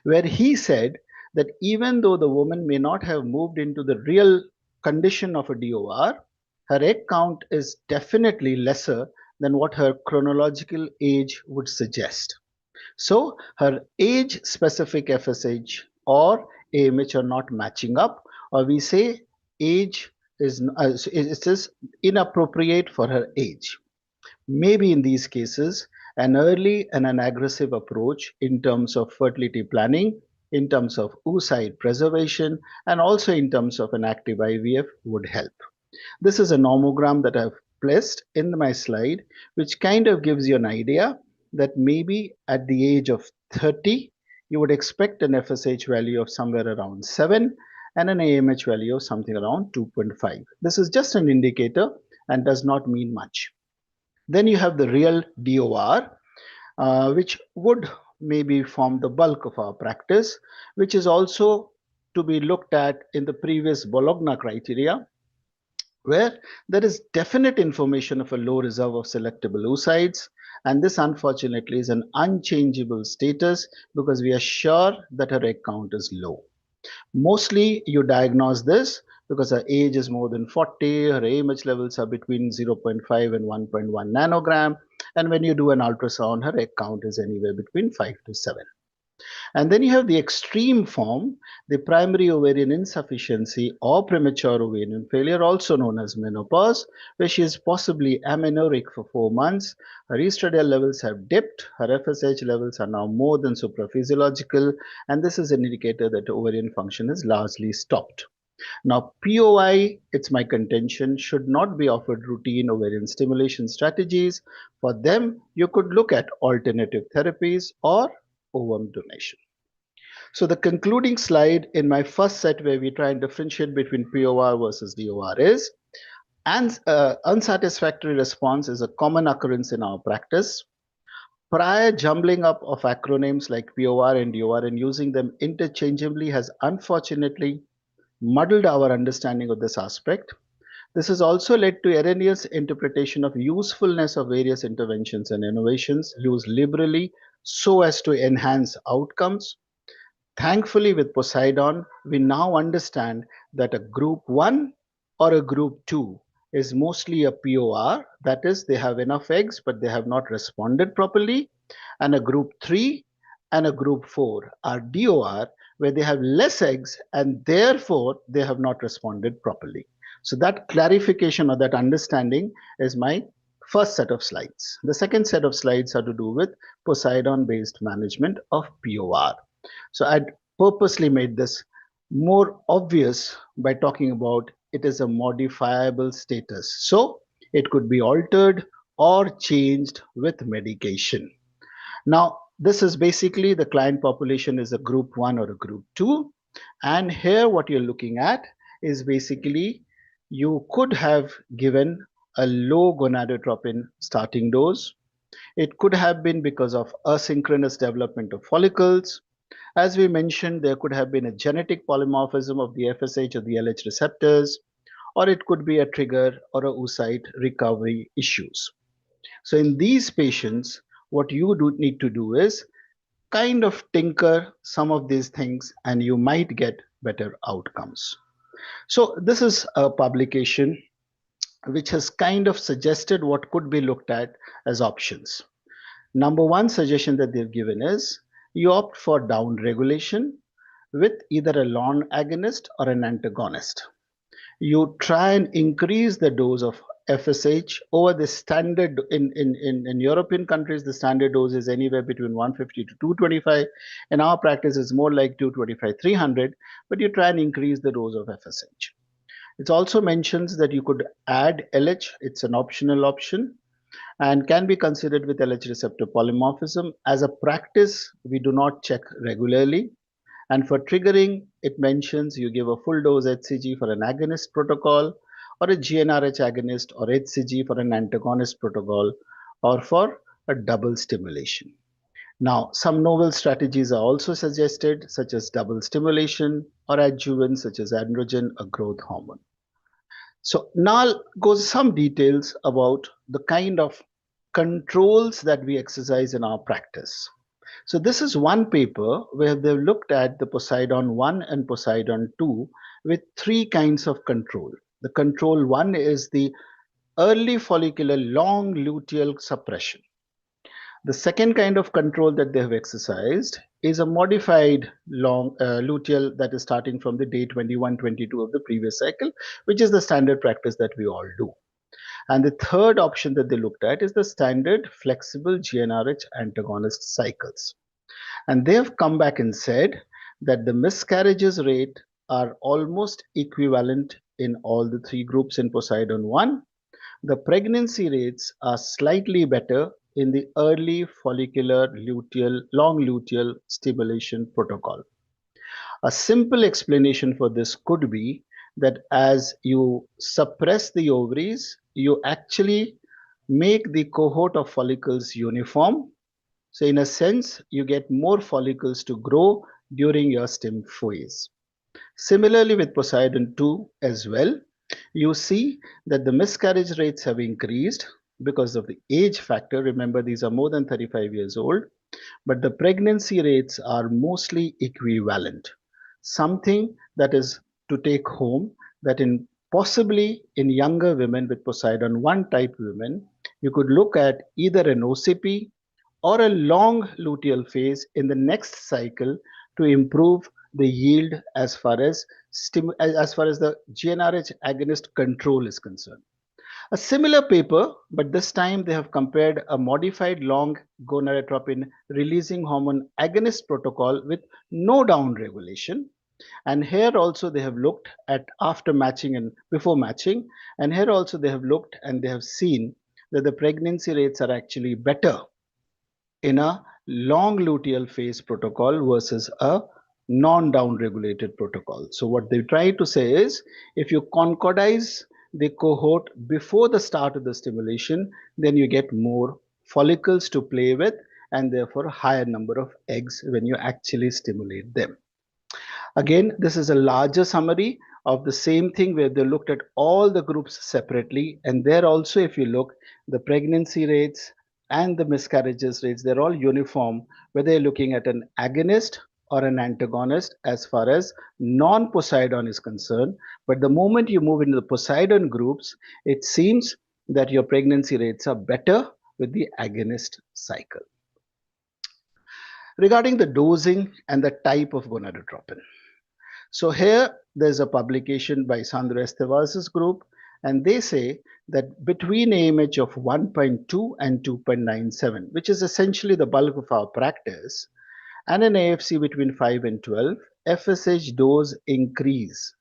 where he said that even though the woman may not have moved into the real condition of a DOR, her egg count is definitely lesser than what her chronological age would suggest. So her age specific FSH or AMH are not matching up, or we say age is it is inappropriate for her age. Maybe in these cases, an early and an aggressive approach in terms of fertility planning, in terms of oocyte preservation, and also in terms of an active IVF would help. This is a nomogram that I've placed in my slide, which kind of gives you an idea that maybe at the age of 30, you would expect an FSH value of somewhere around 7, and an AMH value of something around 2.5. This is just an indicator and does not mean much. Then you have the real DOR, which would maybe form the bulk of our practice, which is also to be looked at in the previous Bologna criteria, where there is definite information of a low reserve of selectable oocytes, and this unfortunately is an unchangeable status because we are sure that her egg count is low. Mostly you diagnose this because her age is more than 40, her AMH levels are between 0.5 and 1.1 nanogram, and when you do an ultrasound, her egg count is anywhere between 5 to 7. And then you have the extreme form, the primary ovarian insufficiency or premature ovarian failure, also known as menopause, where she is possibly amenorrheic for 4 months. Her estradiol levels have dipped, her FSH levels are now more than supraphysiological, and this is an indicator that ovarian function is largely stopped. Now, POI, it's my contention, should not be offered routine ovarian stimulation strategies. For them, you could look at alternative therapies or ovum donation. So the concluding slide in my first set where we try and differentiate between POR versus DOR is, and unsatisfactory response is a common occurrence in our practice. Prior jumbling up of acronyms like POR and DOR and using them interchangeably has unfortunately muddled our understanding of this aspect. This has also led to erroneous interpretation of usefulness of various interventions and innovations used liberally so as to enhance outcomes. Thankfully, with Poseidon, we now understand that a group 1 or a group 2 is mostly a POR, that is, they have enough eggs but they have not responded properly, and a group 3 and a group 4 are DOR, where they have less eggs and therefore they have not responded properly. So that clarification or that understanding is my first set of slides. The second set of slides are to do with Poseidon-based management of POR. So I purposely made this more obvious by talking about it is a modifiable status. So it could be altered or changed with medication. Now, this is basically the client population is a group 1 or a group 2. And here what you're looking at is basically you could have given a low gonadotropin starting dose. It could have been because of asynchronous development of follicles. As we mentioned, there could have been a genetic polymorphism of the FSH or the LH receptors, or it could be a trigger or a oocyte recovery issues. So in these patients, what you need to do is kind of tinker some of these things and you might get better outcomes. So this is a publication which has kind of suggested what could be looked at as options. Number one suggestion that they've given is you opt for down regulation with either a lon agonist or an antagonist. You try and increase the dose of FSH over the standard in European countries, the standard dose is anywhere between 150 to 225. In our practice, it's more like 225, 300, but you try and increase the dose of FSH. It also mentions that you could add LH, it's an optional option, and can be considered with LH receptor polymorphism. As a practice, we do not check regularly. And for triggering, it mentions you give a full dose HCG for an agonist protocol, or a GnRH agonist or HCG for an antagonist protocol, or for a double stimulation. Now, some novel strategies are also suggested, such as double stimulation or adjuvant, such as androgen, a growth hormone. So now goes some details about the kind of controls that we exercise in our practice. So this is one paper where they've looked at the Poseidon 1 and Poseidon 2 with 3 kinds of control. The control 1 is the early follicular long luteal suppression. The second kind of control that they have exercised is a modified long luteal that is starting from the day 21, 22 of the previous cycle, which is the standard practice that we all do. And the third option that they looked at is the standard flexible GnRH antagonist cycles. And they have come back and said that the miscarriages rate are almost equivalent in all the 3 groups in Poseidon 1. The pregnancy rates are slightly better in the early follicular luteal, long luteal stimulation protocol. A simple explanation for this could be that as you suppress the ovaries, you actually make the cohort of follicles uniform. So in a sense, you get more follicles to grow during your stem phase. Similarly with Poseidon 2 as well, you see that the miscarriage rates have increased because of the age factor. Remember, these are more than 35 years old, but the pregnancy rates are mostly equivalent. Something that is to take home, that in possibly in younger women with Poseidon 1 type women, you could look at either an OCP or a long luteal phase in the next cycle to improve the yield as far as the GnRH agonist control is concerned. A similar paper, but this time they have compared a modified long gonadotropin releasing hormone agonist protocol with no down regulation. And here also they have looked at after matching and before matching. And here also they have looked and they have seen that the pregnancy rates are actually better in a long luteal phase protocol versus a non-down regulated protocol. So what they try to say is if you concordize the cohort before the start of the stimulation, then you get more follicles to play with and therefore a higher number of eggs when you actually stimulate them. Again, this is a larger summary of the same thing where they looked at all the groups separately. And there also, if you look, the pregnancy rates and the miscarriages rates, they're all uniform, whether you're looking at an agonist or an antagonist as far as non-Poseidon is concerned. But the moment you move into the Poseidon groups, it seems that your pregnancy rates are better with the agonist cycle. Regarding the dosing and the type of gonadotropin. So here there's a publication by Sandro Estevas's group, and they say that between AMH of 1.2 and 2.97, which is essentially the bulk of our practice, and an AFC between 5 and 12, FSH dose increase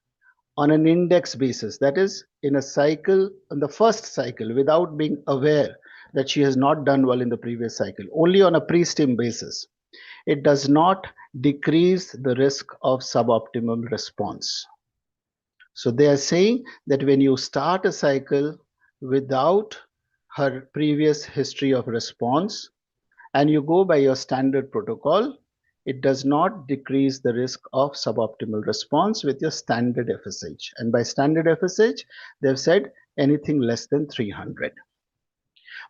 on an index basis. That is, in a cycle, in the first cycle, without being aware that she has not done well in the previous cycle, only on a pre-stim basis. It does not decrease the risk of suboptimal response. So they are saying that when you start a cycle without her previous history of response and you go by your standard protocol, it does not decrease the risk of suboptimal response with your standard FSH. And by standard FSH, they've said anything less than 300.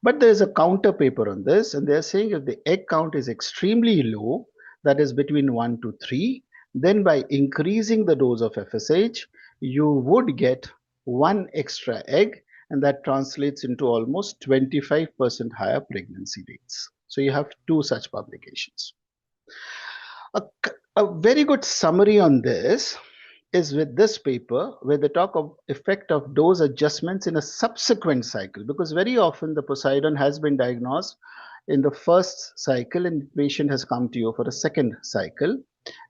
But there is a counter paper on this, and they're saying if the egg count is extremely low, that is between 1 to 3, then by increasing the dose of FSH, you would get one extra egg, and that translates into almost 25% higher pregnancy rates. So you have two such publications. A very good summary on this is with this paper where they talk of effect of dose adjustments in a subsequent cycle, because very often the Poseidon has been diagnosed in the first cycle and the patient has come to you for a second cycle.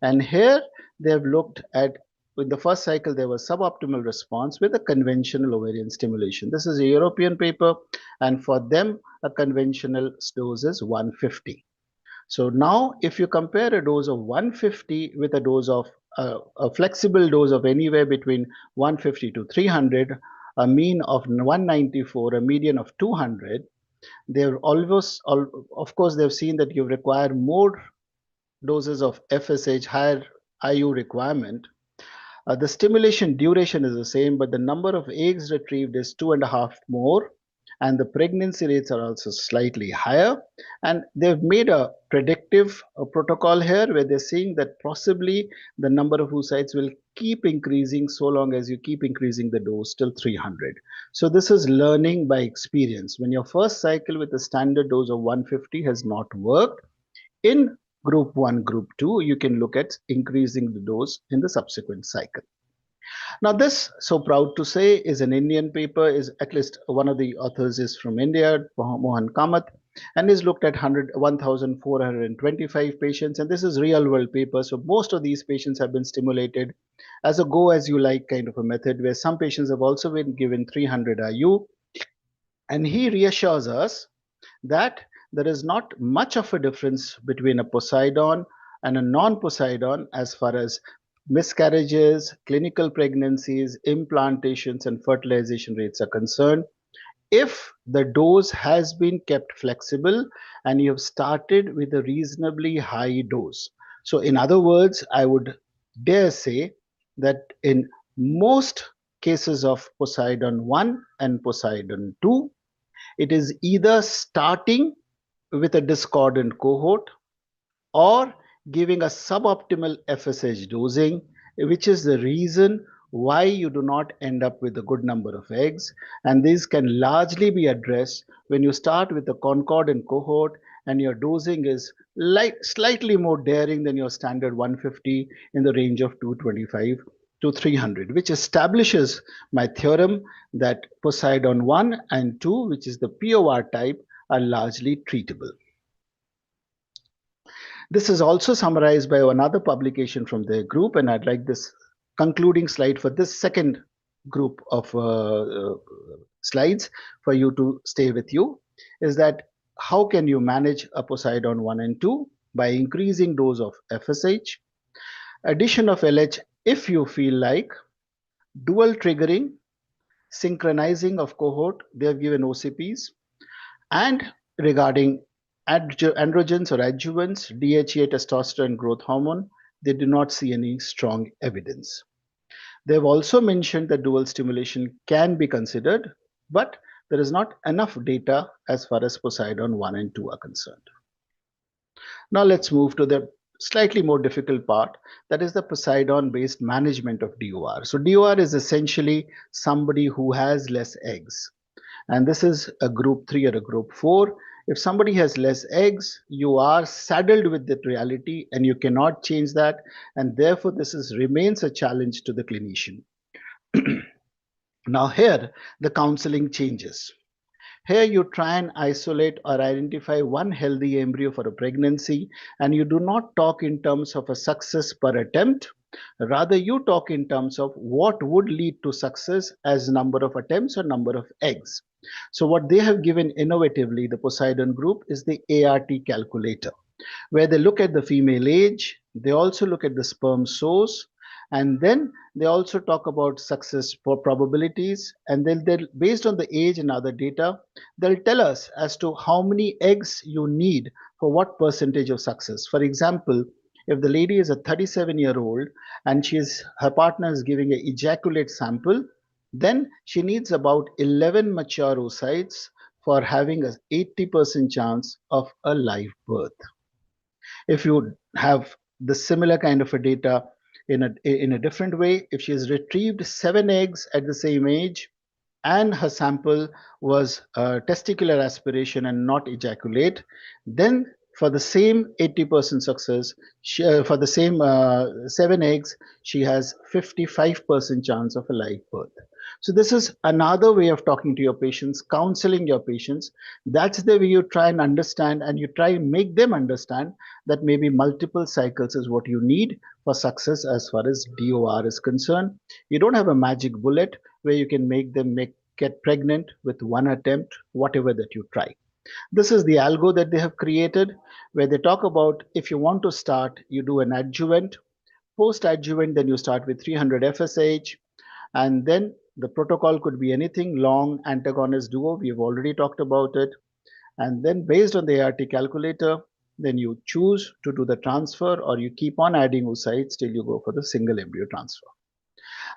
And here they have looked at, with the first cycle there was suboptimal response with a conventional ovarian stimulation. This is a European paper, and for them a conventional dose is 150. So now if you compare a dose of 150 with a dose of a flexible dose of anywhere between 150 to 300, a mean of 194, a median of 200, they've almost, of course, they've seen that you require more doses of FSH, higher IU requirement. The stimulation duration is the same, but the number of eggs retrieved is 2.5 more, and the pregnancy rates are also slightly higher. And they've made a predictive protocol here where they're saying that possibly the number of oocytes will keep increasing so long as you keep increasing the dose till 300. So this is learning by experience. When your first cycle with a standard dose of 150 has not worked, in group 1, group 2, you can look at increasing the dose in the subsequent cycle. Now this, so proud to say, is an Indian paper, is at least one of the authors is from India, Mohan Kamath, and is looked at 1,425 patients, and this is real world paper. So most of these patients have been stimulated as a go as you like kind of a method, where some patients have also been given 300 IU, and he reassures us that there is not much of a difference between a Poseidon and a non-Poseidon as far as miscarriages, clinical pregnancies, implantations, and fertilization rates are concerned, if the dose has been kept flexible and you have started with a reasonably high dose. So, in other words, I would dare say that in most cases of Poseidon 1 and Poseidon 2, it is either starting with a discordant cohort or giving a suboptimal FSH dosing, which is the reason why you do not end up with a good number of eggs. And these can largely be addressed when you start with a concordant cohort and your dosing is slightly more daring than your standard 150 in the range of 225 to 300, which establishes my theorem that Poseidon 1 and 2, which is the POR type, are largely treatable. This is also summarized by another publication from their group, and I'd like this concluding slide for this second group of slides for you to stay with you, is that how can you manage a Poseidon 1 and 2 by increasing dose of FSH, addition of LH if you feel like, dual triggering, synchronizing of cohort, they have given OCPs, and regarding androgens or adjuvants, DHEA, testosterone, growth hormone, they do not see any strong evidence. They have also mentioned that dual stimulation can be considered, but there is not enough data as far as Poseidon 1 and 2 are concerned. Now let's move to the slightly more difficult part, that is the Poseidon based management of DOR. So DOR is essentially somebody who has less eggs. And this is a group 3 or a group 4. If somebody has less eggs, you are saddled with that reality and you cannot change that. And therefore, remains a challenge to the clinician. Now here, the counseling changes. Here you try and isolate or identify one healthy embryo for a pregnancy, and you do not talk in terms of a success per attempt. Rather, you talk in terms of what would lead to success as number of attempts or number of eggs. So what they have given innovatively, the Poseidon group, is the ART calculator, where they look at the female age, they also look at the sperm source, and then they also talk about success for probabilities, and then they'll, based on the age and other data, they'll tell us as to how many eggs you need for what percentage of success. For example, if the lady is a 37-year-old and her partner is giving an ejaculate sample, then she needs about 11 mature oocytes for having an 80% chance of a live birth. If you have the similar kind of a data in a different way, if she has retrieved 7 eggs at the same age and her sample was testicular aspiration and not ejaculate, then for the same 80% success, for the same 7 eggs, she has 55% chance of a live birth. So this is another way of talking to your patients, counseling your patients. That's the way you try and understand, and you try and make them understand that maybe multiple cycles is what you need for success as far as DOR is concerned. You don't have a magic bullet where you can make them get pregnant with one attempt, whatever that you try. This is the algo that they have created, where they talk about if you want to start, you do an adjuvant. Post-adjuvant, then you start with 300 FSH, and then the protocol could be anything, long, antagonist, duo, we've already talked about it. And then based on the ART calculator, then you choose to do the transfer, or you keep on adding oocytes till you go for the single embryo transfer.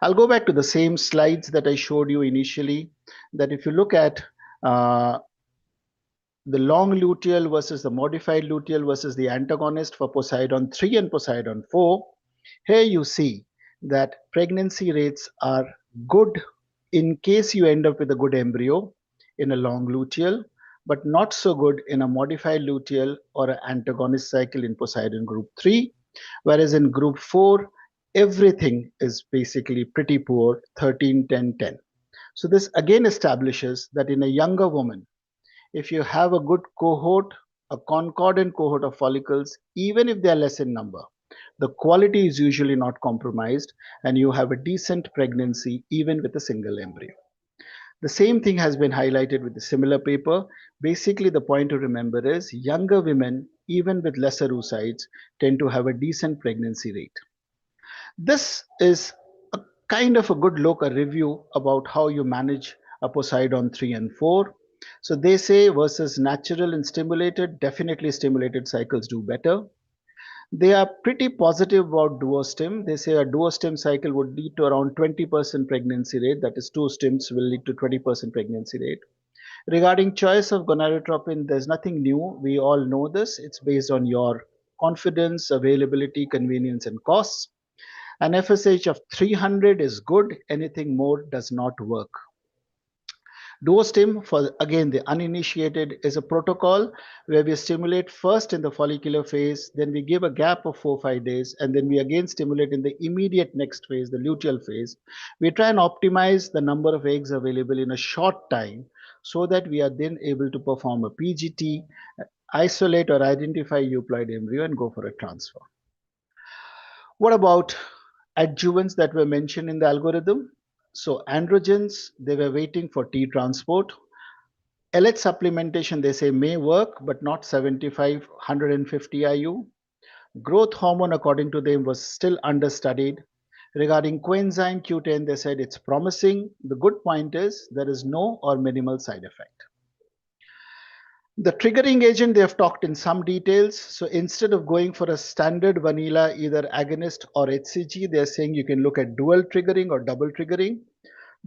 I'll go back to the same slides that I showed you initially, that if you look at the long luteal versus the modified luteal versus the antagonist for Poseidon 3 and Poseidon 4, here you see that pregnancy rates are good in case you end up with a good embryo in a long luteal, but not so good in a modified luteal or an antagonist cycle in Poseidon group 3, whereas in group 4, everything is basically pretty poor, 13, 10, 10. So this again establishes that in a younger woman, if you have a good cohort, a concordant cohort of follicles, even if they are less in number, the quality is usually not compromised, and you have a decent pregnancy even with a single embryo. The same thing has been highlighted with a similar paper. Basically, the point to remember is younger women, even with lesser oocytes, tend to have a decent pregnancy rate. This is a kind of a good look, a review about how you manage a Poseidon 3 and 4. So they say versus natural and stimulated, definitely stimulated cycles do better. They are pretty positive about duostim. They say a duostim cycle would lead to around 20% pregnancy rate. That is, two stims will lead to 20% pregnancy rate. Regarding choice of gonadotropin, there's nothing new. We all know this. It's based on your confidence, availability, convenience, and costs. An FSH of 300 is good. Anything more does not work. Duostim, for again the uninitiated, is a protocol where we stimulate first in the follicular phase, then we give a gap of 4-5 days, and then we again stimulate in the immediate next phase, the luteal phase. We try and optimize the number of eggs available in a short time so that we are then able to perform a PGT, isolate or identify euploid embryo, and go for a transfer. What about adjuvants that were mentioned in the algorithm? So androgens, they were waiting for T transport. LH supplementation, they say may work, but not 75, 150 IU. Growth hormone, according to them, was still understudied. Regarding coenzyme Q10, they said it's promising. The good point is there is no or minimal side effect. The triggering agent, they have talked in some details. So instead of going for a standard vanilla, either agonist or HCG, they're saying you can look at dual triggering or double triggering.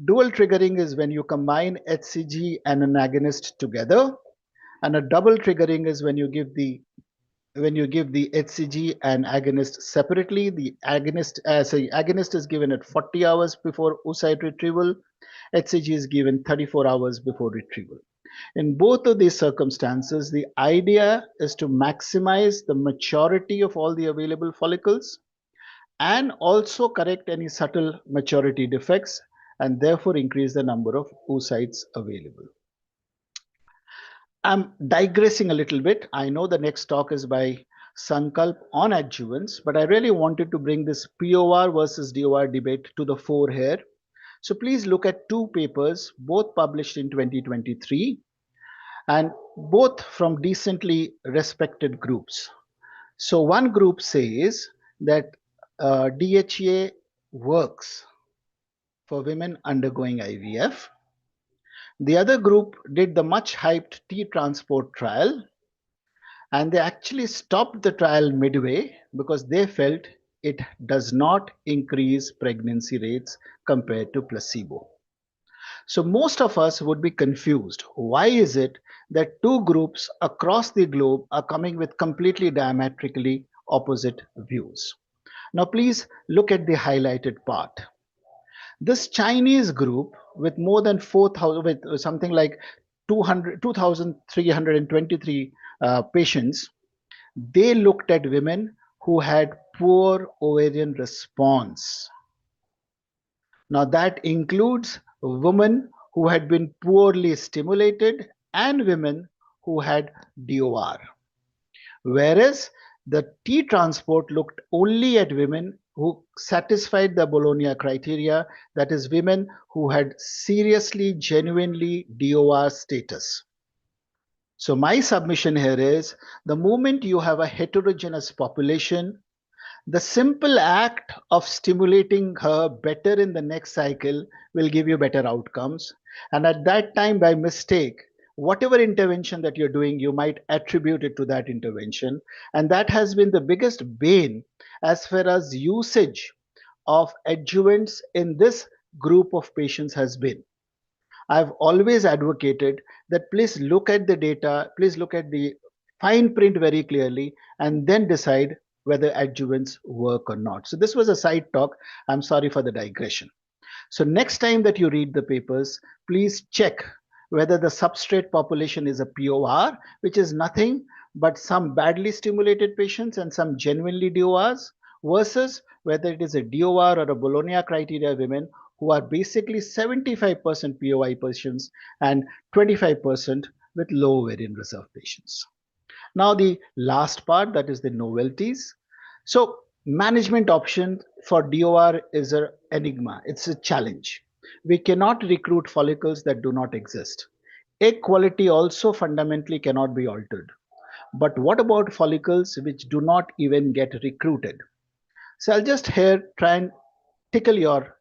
Dual triggering is when you combine HCG and an agonist together, and a double triggering is when you give the HCG and agonist separately. The agonist is given at 40 hours before oocyte retrieval. HCG is given 34 hours before retrieval. In both of these circumstances, the idea is to maximize the maturity of all the available follicles and also correct any subtle maturity defects and therefore increase the number of oocytes available. I'm digressing a little bit. I know the next talk is by Sankalp on adjuvants, but I really wanted to bring this POR versus DOR debate to the fore here. So please look at two papers, both published in 2023 and both from decently respected groups. So one group says that DHEA works for women undergoing IVF. The other group did the much hyped T transport trial, and they actually stopped the trial midway because they felt it does not increase pregnancy rates compared to placebo. So most of us would be confused. Why is it that two groups across the globe are coming with completely diametrically opposite views? Now please look at the highlighted part. This Chinese group with more than 4,000, with something like 2,323 patients, they looked at women who had poor ovarian response. Now that includes women who had been poorly stimulated and women who had DOR. Whereas the T transport looked only at women who satisfied the Bologna criteria, that is, women who had seriously, genuinely DOR status. So my submission here is the moment you have a heterogeneous population, the simple act of stimulating her better in the next cycle will give you better outcomes. And at that time, by mistake, whatever intervention that you're doing, you might attribute it to that intervention. And that has been the biggest bane as far as usage of adjuvants in this group of patients has been. I've always advocated that please look at the data, please look at the fine print very clearly, and then decide whether adjuvants work or not. So this was a side talk. I'm sorry for the digression. So next time that you read the papers, please check whether the substrate population is a POR, which is nothing but some badly stimulated patients and some genuinely DORs, versus whether it is a DOR or a Bologna criteria women who are basically 75% POI patients and 25% with low ovarian reserve patients. Now the last part, that is the novelties. So management option for DOR is an enigma. It's a challenge. We cannot recruit follicles that do not exist. Egg quality also fundamentally cannot be altered. But what about follicles which do not even get recruited? So I'll just here try and tickle your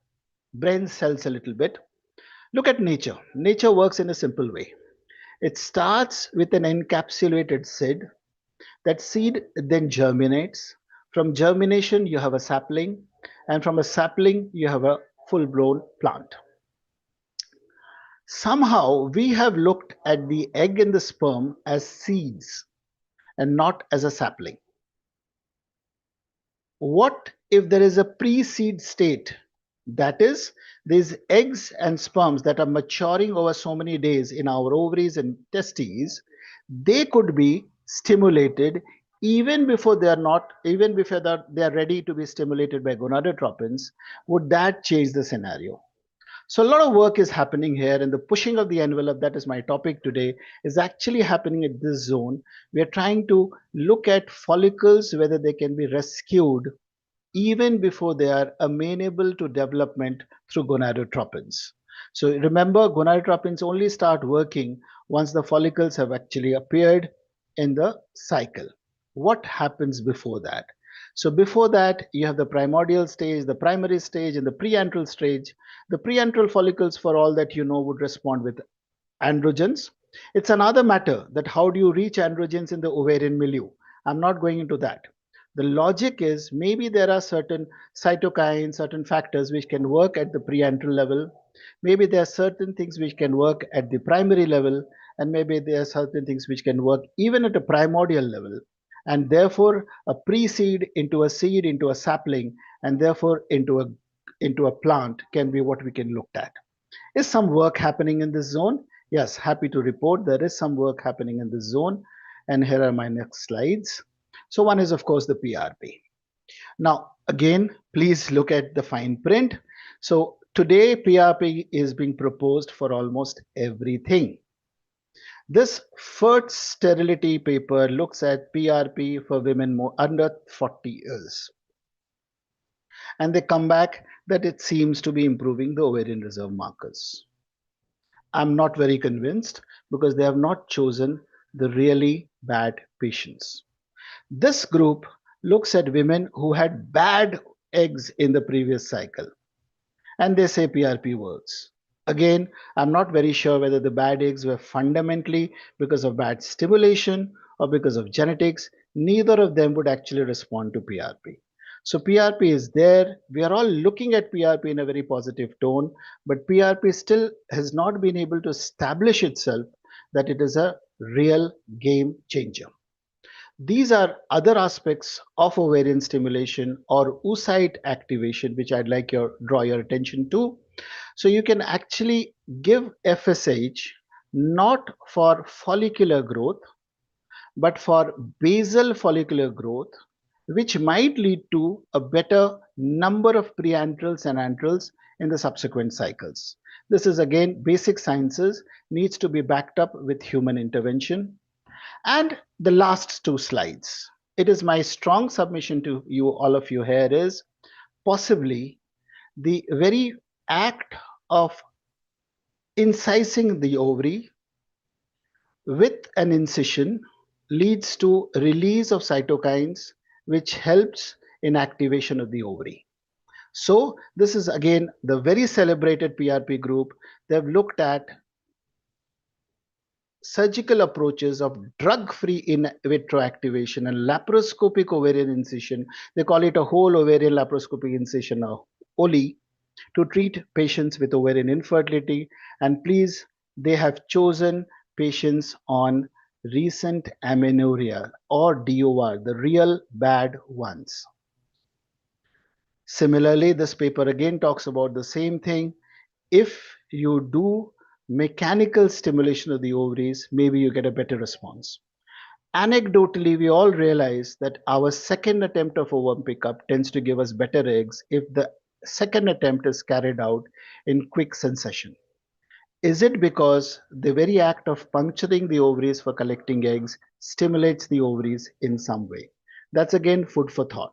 brain cells a little bit. Look at nature. Nature works in a simple way. It starts with an encapsulated seed. That seed then germinates. From germination, you have a sapling, and from a sapling, you have a full blown plant. Somehow, we have looked at the egg and the sperm as seeds and not as a sapling. What if there is a pre-seed state? That is, these eggs and sperms that are maturing over so many days in our ovaries and testes, they could be stimulated even before they are not, even before they are ready to be stimulated by gonadotropins. Would that change the scenario? So a lot of work is happening here, and the pushing of the envelope, that is my topic today, is actually happening at this zone. We are trying to look at follicles, whether they can be rescued even before they are amenable to development through gonadotropins. So remember, gonadotropins only start working once the follicles have actually appeared in the cycle. What happens before that? So before that, you have the primordial stage, the primary stage, and the preantral stage. The preantral follicles, for all that you know, would respond with androgens. It's another matter that how do you reach androgens in the ovarian milieu? I'm not going into that. The logic is maybe there are certain cytokines, certain factors which can work at the preantral level. Maybe there are certain things which can work at the primary level, and maybe there are certain things which can work even at a primordial level. And therefore, a pre-seed into a seed into a sapling, and therefore into a plant can be what we can look at. Is some work happening in this zone? Yes, happy to report there is some work happening in this zone. And here are my next slides. So one is, of course, the PRP. Now, again, please look at the fine print. So today, PRP is being proposed for almost everything. This Fertisphere paper looks at PRP for women under 40 years. And they come back that it seems to be improving the ovarian reserve markers. I'm not very convinced because they have not chosen the really bad patients. This group looks at women who had bad eggs in the previous cycle and they say PRP works. Again, I'm not very sure whether the bad eggs were fundamentally because of bad stimulation or because of genetics. Neither of them would actually respond to PRP. So PRP is there. We are all looking at PRP in a very positive tone, but PRP still has not been able to establish itself that it is a real game changer. These are other aspects of ovarian stimulation or oocyte activation, which I'd like to draw your attention to. So you can actually give FSH not for follicular growth, but for basal follicular growth, which might lead to a better number of preantrals and antrals in the subsequent cycles. This is again basic sciences, needs to be backed up with human intervention. And the last two slides. It is my strong submission to you, all of you here, is possibly the very act of incising the ovary with an incision leads to release of cytokines, which helps in activation of the ovary. So this is again the very celebrated PRP group. They've looked at surgical approaches of drug-free in vitro activation and laparoscopic ovarian incision. They call it a whole ovarian laparoscopic incision, or OLI, to treat patients with ovarian infertility. And please, they have chosen patients on recent amenorrhea or DOR, the real bad ones. Similarly, this paper again talks about the same thing. If you do mechanical stimulation of the ovaries, maybe you get a better response. Anecdotally, we all realize that our second attempt of ovum pickup tends to give us better eggs if the second attempt is carried out in quick succession. Is it because the very act of puncturing the ovaries for collecting eggs stimulates the ovaries in some way? That's again food for thought.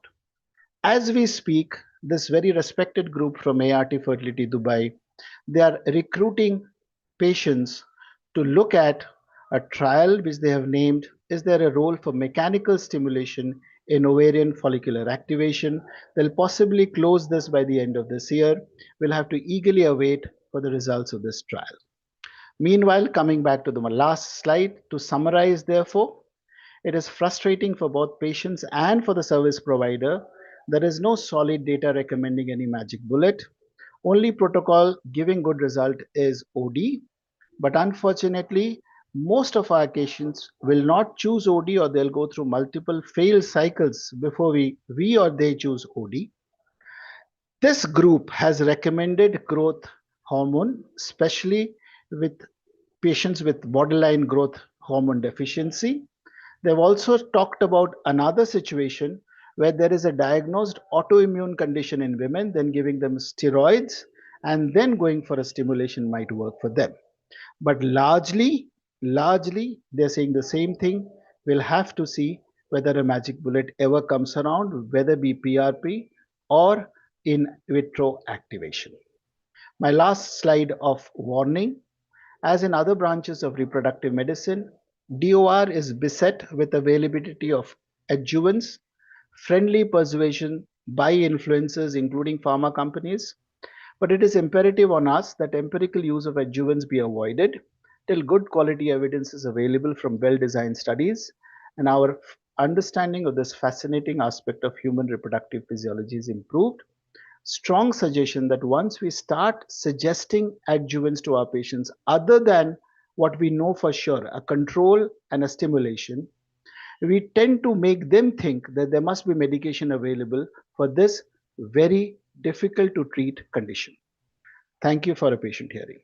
As we speak, this very respected group from ART Fertility Dubai, they are recruiting patients to look at a trial which they have named, is there a role for mechanical stimulation in ovarian follicular activation. They'll possibly close this by the end of this year. We'll have to eagerly await for the results of this trial. Meanwhile, coming back to the last slide, to summarize, therefore, it is frustrating for both patients and for the service provider. There is no solid data recommending any magic bullet. Only protocol giving good result is OD. But unfortunately, most of our patients will not choose OD, or they'll go through multiple failed cycles before we or they choose OD. This group has recommended growth hormone, especially with patients with borderline growth hormone deficiency. They've also talked about another situation where there is a diagnosed autoimmune condition in women, then giving them steroids and then going for a stimulation might work for them. But largely, they're saying the same thing. We'll have to see whether a magic bullet ever comes around, whether be PRP or in vitro activation. My last slide of warning. As in other branches of reproductive medicine, DOR is beset with availability of adjuvants, friendly persuasion by influencers, including pharma companies. But it is imperative on us that empirical use of adjuvants be avoided till good quality evidence is available from well-designed studies, and our understanding of this fascinating aspect of human reproductive physiology is improved. Strong suggestion that once we start suggesting adjuvants to our patients other than what we know for sure, a control and a stimulation, we tend to make them think that there must be medication available for this very difficult to treat condition. Thank you for a patient hearing.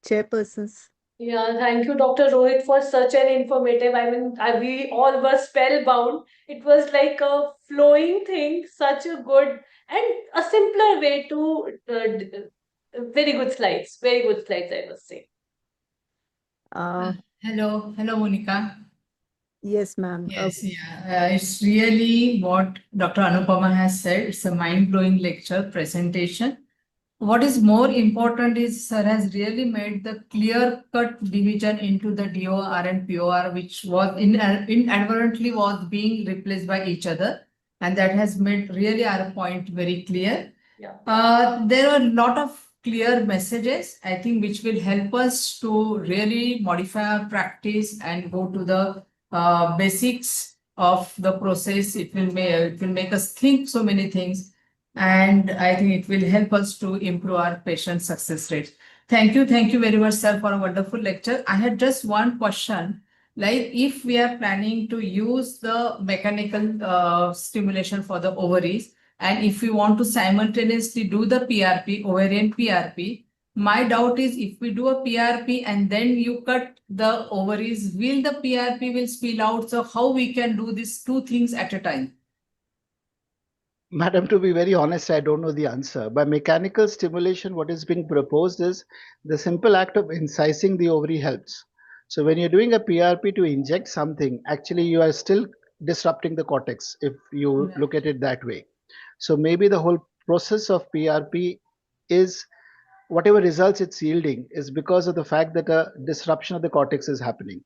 Chairpersons.
Yeah, thank you, Dr. Rohit, for such an informative. I mean, we all were spellbound. It was like a flowing thing, such a good and a simpler way to very good slides. Very good slides, I must say.
Hello, Monica.
Yes, ma'am.
Yes, yeah. It's really what Dr. Anupama has said. It's a mind-blowing lecture presentation. What is more important is sir has really made the clear-cut division into the DOR and POR, which was inadvertently was being replaced by each other, and that has made really our point very clear.
Yeah.
There are a lot of clear messages, I think, which will help us to really modify our practice and go to the basics of the process. It will make us think so many things. And I think it will help us to improve our patient success rate. Thank you very much, sir, for a wonderful lecture. I had just one question. Like, if we are planning to use the mechanical stimulation for the ovaries, and if we want to simultaneously do the PRP, ovarian PRP, my doubt is if we do a PRP and then you cut the ovaries, will the PRP will spill out? So how we can do these two things at a time?
Madam, to be very honest, I don't know the answer. By mechanical stimulation, what is being proposed is the simple act of incising the ovary helps. So when you're doing a PRP to inject something, actually you are still disrupting the cortex if you look at it that way. So maybe the whole process of PRP is whatever results it's yielding is because of the fact that a disruption of the cortex is happening.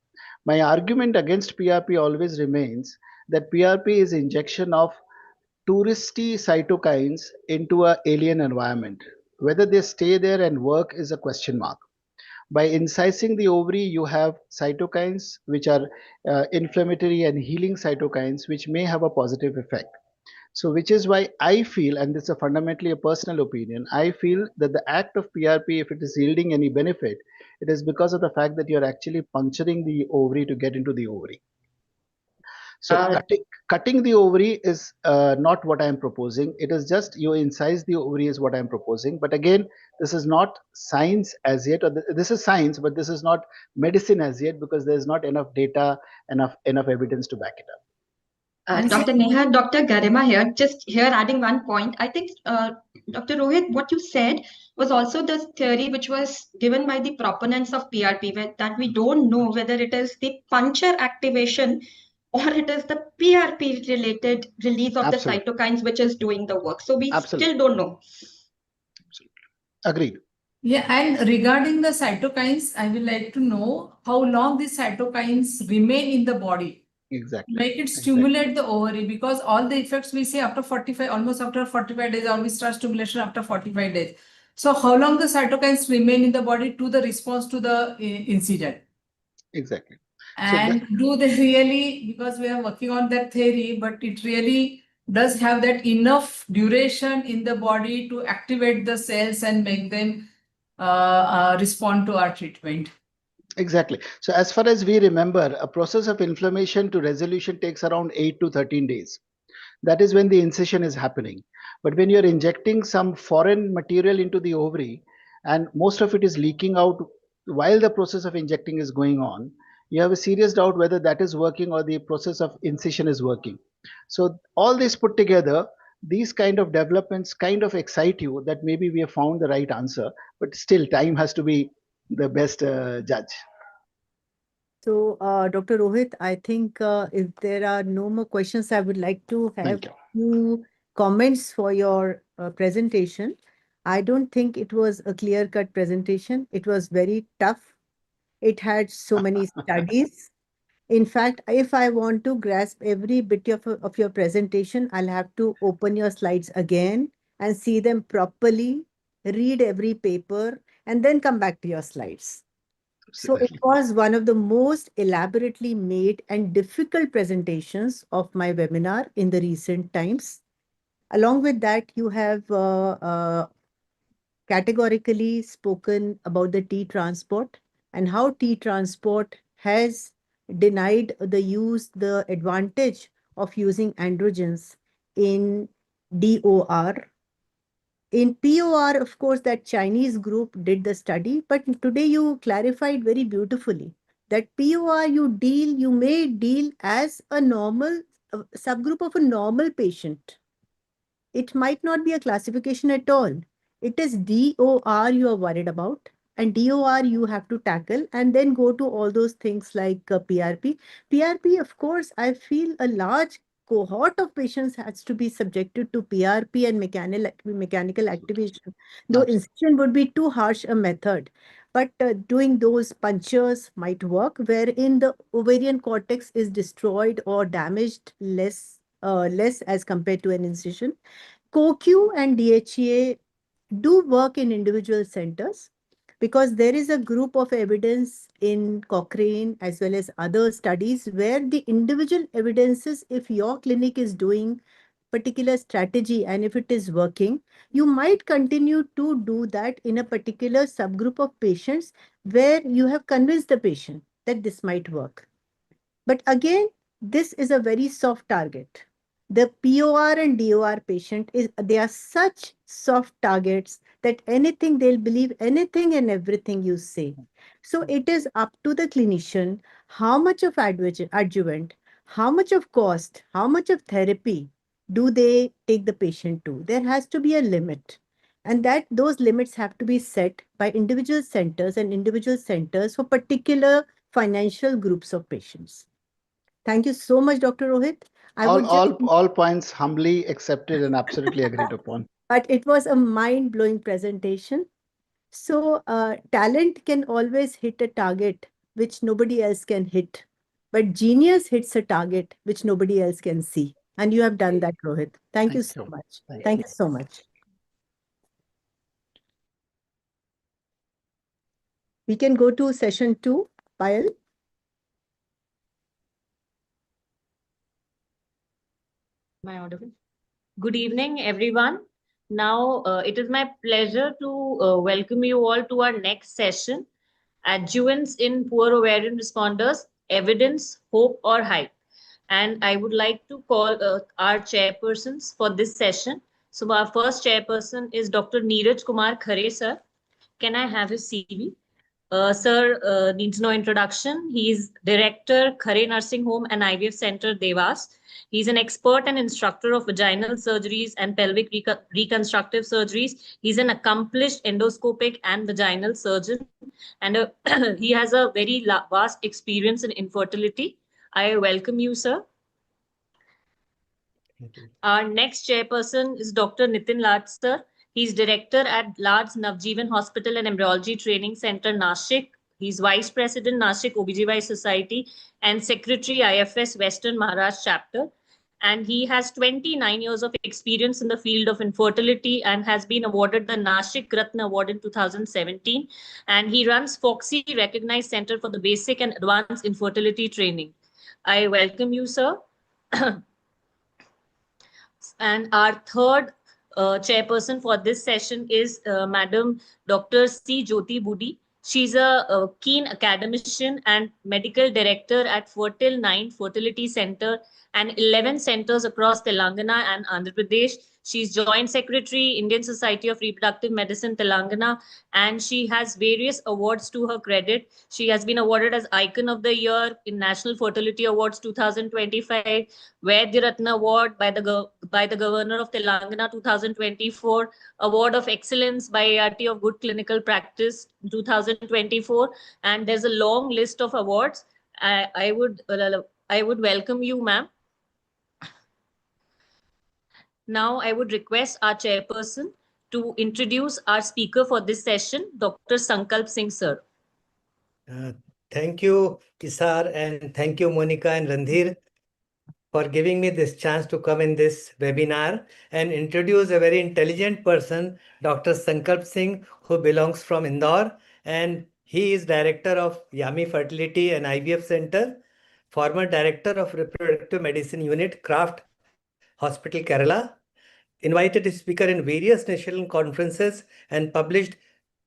My argument against PRP always remains that PRP is injection of touristy cytokines into an alien environment. Whether they stay there and work is a question mark. By incising the ovary, you have cytokines which are inflammatory and healing cytokines, which may have a positive effect. So, which is why I feel, and this is fundamentally a personal opinion, I feel that the act of PRP, if it is yielding any benefit, it is because of the fact that you're actually puncturing the ovary to get into the ovary. So cutting the ovary is not what I am proposing. It is just you incise the ovary is what I am proposing. But again, this is not science as yet. Or this is science, but this is not medicine as yet because there is not enough data, enough evidence to back it up.
Dr. Neha, Dr. Garima here, just here adding one point. I think, Dr. Rohit, what you said was also the theory which was given by the proponents of PRP, that we don't know whether it is the puncture activation or it is the PRP related release of
Absolutely.
the cytokines which is doing the work. So we
Absolutely.
still don't know.
Agreed.
Yeah, and regarding the cytokines, I would like to know how long these cytokines remain in the body.
Exactly.
Make it stimulate the ovary, because all the effects we say after 45, almost after 45 days, or we start stimulation after 45 days. So how long the cytokines remain in the body to the response to the incident?
Exactly.
And do they really, because we are working on that theory, but it really does have that enough duration in the body to activate the cells and make them respond to our treatment?
Exactly. So as far as we remember, a process of inflammation to resolution takes around 8 to 13 days. That is when the incision is happening. But when you're injecting some foreign material into the ovary and most of it is leaking out while the process of injecting is going on, you have a serious doubt whether that is working or the process of incision is working. So all this put together, these kind of developments kind of excite you that maybe we have found the right answer, but still time has to be the best judge.
So, Dr. Rohit, I think if there are no more questions, I would like to have
Thank you.
few comments for your presentation. I don't think it was a clear-cut presentation. It was very tough. It had so many studies. In fact, if I want to grasp every bit of your presentation, I'll have to open your slides again and see them properly, read every paper, and then come back to your slides. So it
Absolutely.
was one of the most elaborately made and difficult presentations of my webinar in the recent times. Along with that, you have categorically spoken about the T transport and how T transport has denied the advantage of using androgens in DOR. In POR, of course, that Chinese group did the study, but today you clarified very beautifully that POR you may deal as a normal subgroup of a normal patient. It might not be a classification at all. It is DOR you are worried about, and DOR you have to tackle, and then go to all those things like PRP. PRP, of course, I feel a large cohort of patients has to be subjected to PRP and mechanical activation, though incision would be too harsh a method. But doing those punctures might work, wherein the ovarian cortex is destroyed or damaged less as compared to an incision. CoQ and DHEA do work in individual centers because there is a group of evidence in Cochrane as well as other studies where the individual evidences, if your clinic is doing particular strategy and if it is working, you might continue to do that in a particular subgroup of patients where you have convinced the patient that this might work. But again, this is a very soft target. The POR and DOR patient they are such soft targets that anything they'll believe anything and everything you say. So it is up to the clinician how much of adjuvant, how much of cost, how much of therapy do they take the patient to. There has to be a limit. And that those limits have to be set by individual centers for particular financial groups of patients. Thank you so much, Dr. Rohit. I would just,
All points humbly accepted and absolutely agreed upon.
but it was a mind-blowing presentation. So, talent can always hit a target which nobody else can hit, but genius hits a target which nobody else can see. And you have done that, Rohit. Thank you
Thank
so
you.
much.
Thank
Thank
you.
you so much. We can go to session 2, Payal.
Am I audible? Good evening, everyone. Now, it is my pleasure to welcome you all to our next session, Adjuvants in Poor Ovarian Responders, Evidence, Hope or Hype. And I would like to call our chairpersons for this session. So our first chairperson is Dr. Neeraj Kumar Khare, sir. Can I have his CV? Sir needs no introduction. He is director, Khare Nursing Home and IVF Center, Devas. He's an expert and instructor of vaginal surgeries and pelvic reconstructive surgeries. He's an accomplished endoscopic and vaginal surgeon, and he has a very vast experience in infertility. I welcome you, sir. Our next chairperson is Dr. Nitin Lat, sir. He's director at Large Navjeevan Hospital and Embryology Training Center, Nashik. He's vice president, Nashik OBGY Society, and secretary, IFS Western Maharashtra chapter. And he has 29 years of experience in the field of infertility and has been awarded the Nashik Ratna Award in 2017. And he runs Foxy Recognized Center for the Basic and Advanced Infertility Training. I welcome you, sir. And our third chairperson for this session is Madam Dr. C. Jyoti Budi. She's a keen academician and medical director at Fertile 9 Fertility Center and 11 centers across Telangana and Andhra Pradesh. She's Joint Secretary, Indian Society of Reproductive Medicine, Telangana, and she has various awards to her credit. She has been awarded as Icon of the Year in National Fertility Awards 2025, Vaidya Ratna Award by the Governor of Telangana 2024, Award of Excellence by ART of Good Clinical Practice 2024, and there's a long list of awards. I would welcome you, ma'am. Now I would request our chairperson to introduce our speaker for this session, Dr. Sankalp Singh, sir.
Thank you, Isar, and thank you, Monica and Randhir, for giving me this chance to come in this webinar and introduce a very intelligent person, Dr. Sankalp Singh, who belongs from Indore, and he is director of Yami Fertility and IVF Center, former director of Reproductive Medicine Unit, Kraft Hospital, Kerala, invited speaker in various national conferences, and published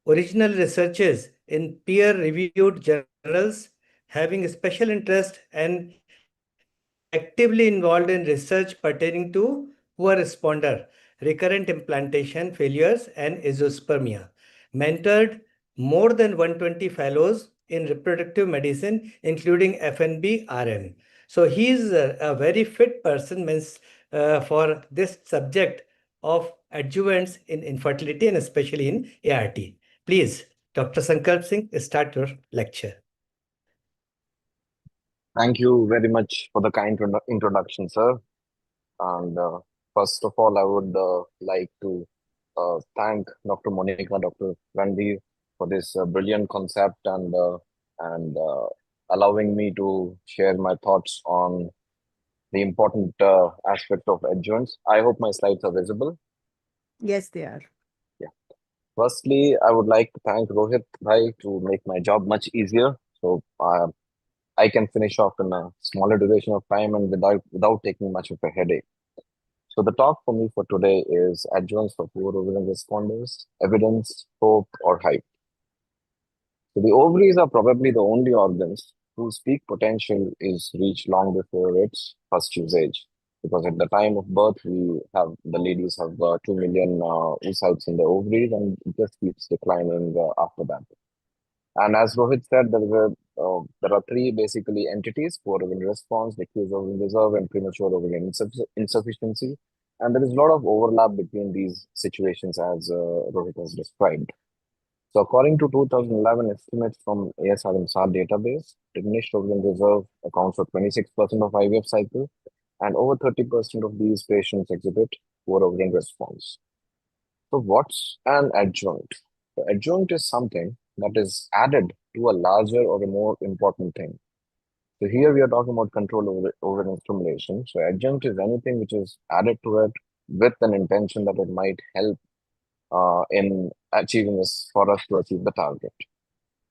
original researches in peer-reviewed journals, having a special interest and actively involved in research pertaining to poor responder, recurrent implantation failures, and azoospermia. Mentored more than 120 fellows in reproductive medicine, including FNB RN. So he is a very fit person for this subject of adjuvants in infertility and especially in ART. Please, Dr. Sankalp Singh, start your lecture.
Thank you very much for the kind introduction, sir. And first of all, I would like to thank Dr. Monica, Dr. Randy for this brilliant concept and allowing me to share my thoughts on the important aspect of adjuvants. I hope my slides are visible.
Yes, they are.
Yeah. Firstly, I would like to thank Rohit Bhai to make my job much easier. So I can finish off in a smaller duration of time and without taking much of a headache. So the talk for me for today is adjuvants for poor ovarian responders, evidence, hope, or hype. So the ovaries are probably the only organs whose peak potential is reached long before its first usage. Because at the time of birth, the ladies have 2 million oocytes in the ovaries, and it just keeps declining after that. And as Rohit said, there are three basically entities: poor ovarian response, diffuse ovarian reserve, and premature ovarian insufficiency. And there is a lot of overlap between these situations as Rohit has described. So according to 2011 estimates from ASR and SAR database, diminished ovarian reserve accounts for 26% of IVF cycle, and over 30% of these patients exhibit poor ovarian response. So what's an adjunct? The adjunct is something that is added to a larger or a more important thing. So here we are talking about control over ovarian stimulation. So adjunct is anything which is added to it with an intention that it might help in achieving this, for us to achieve the target.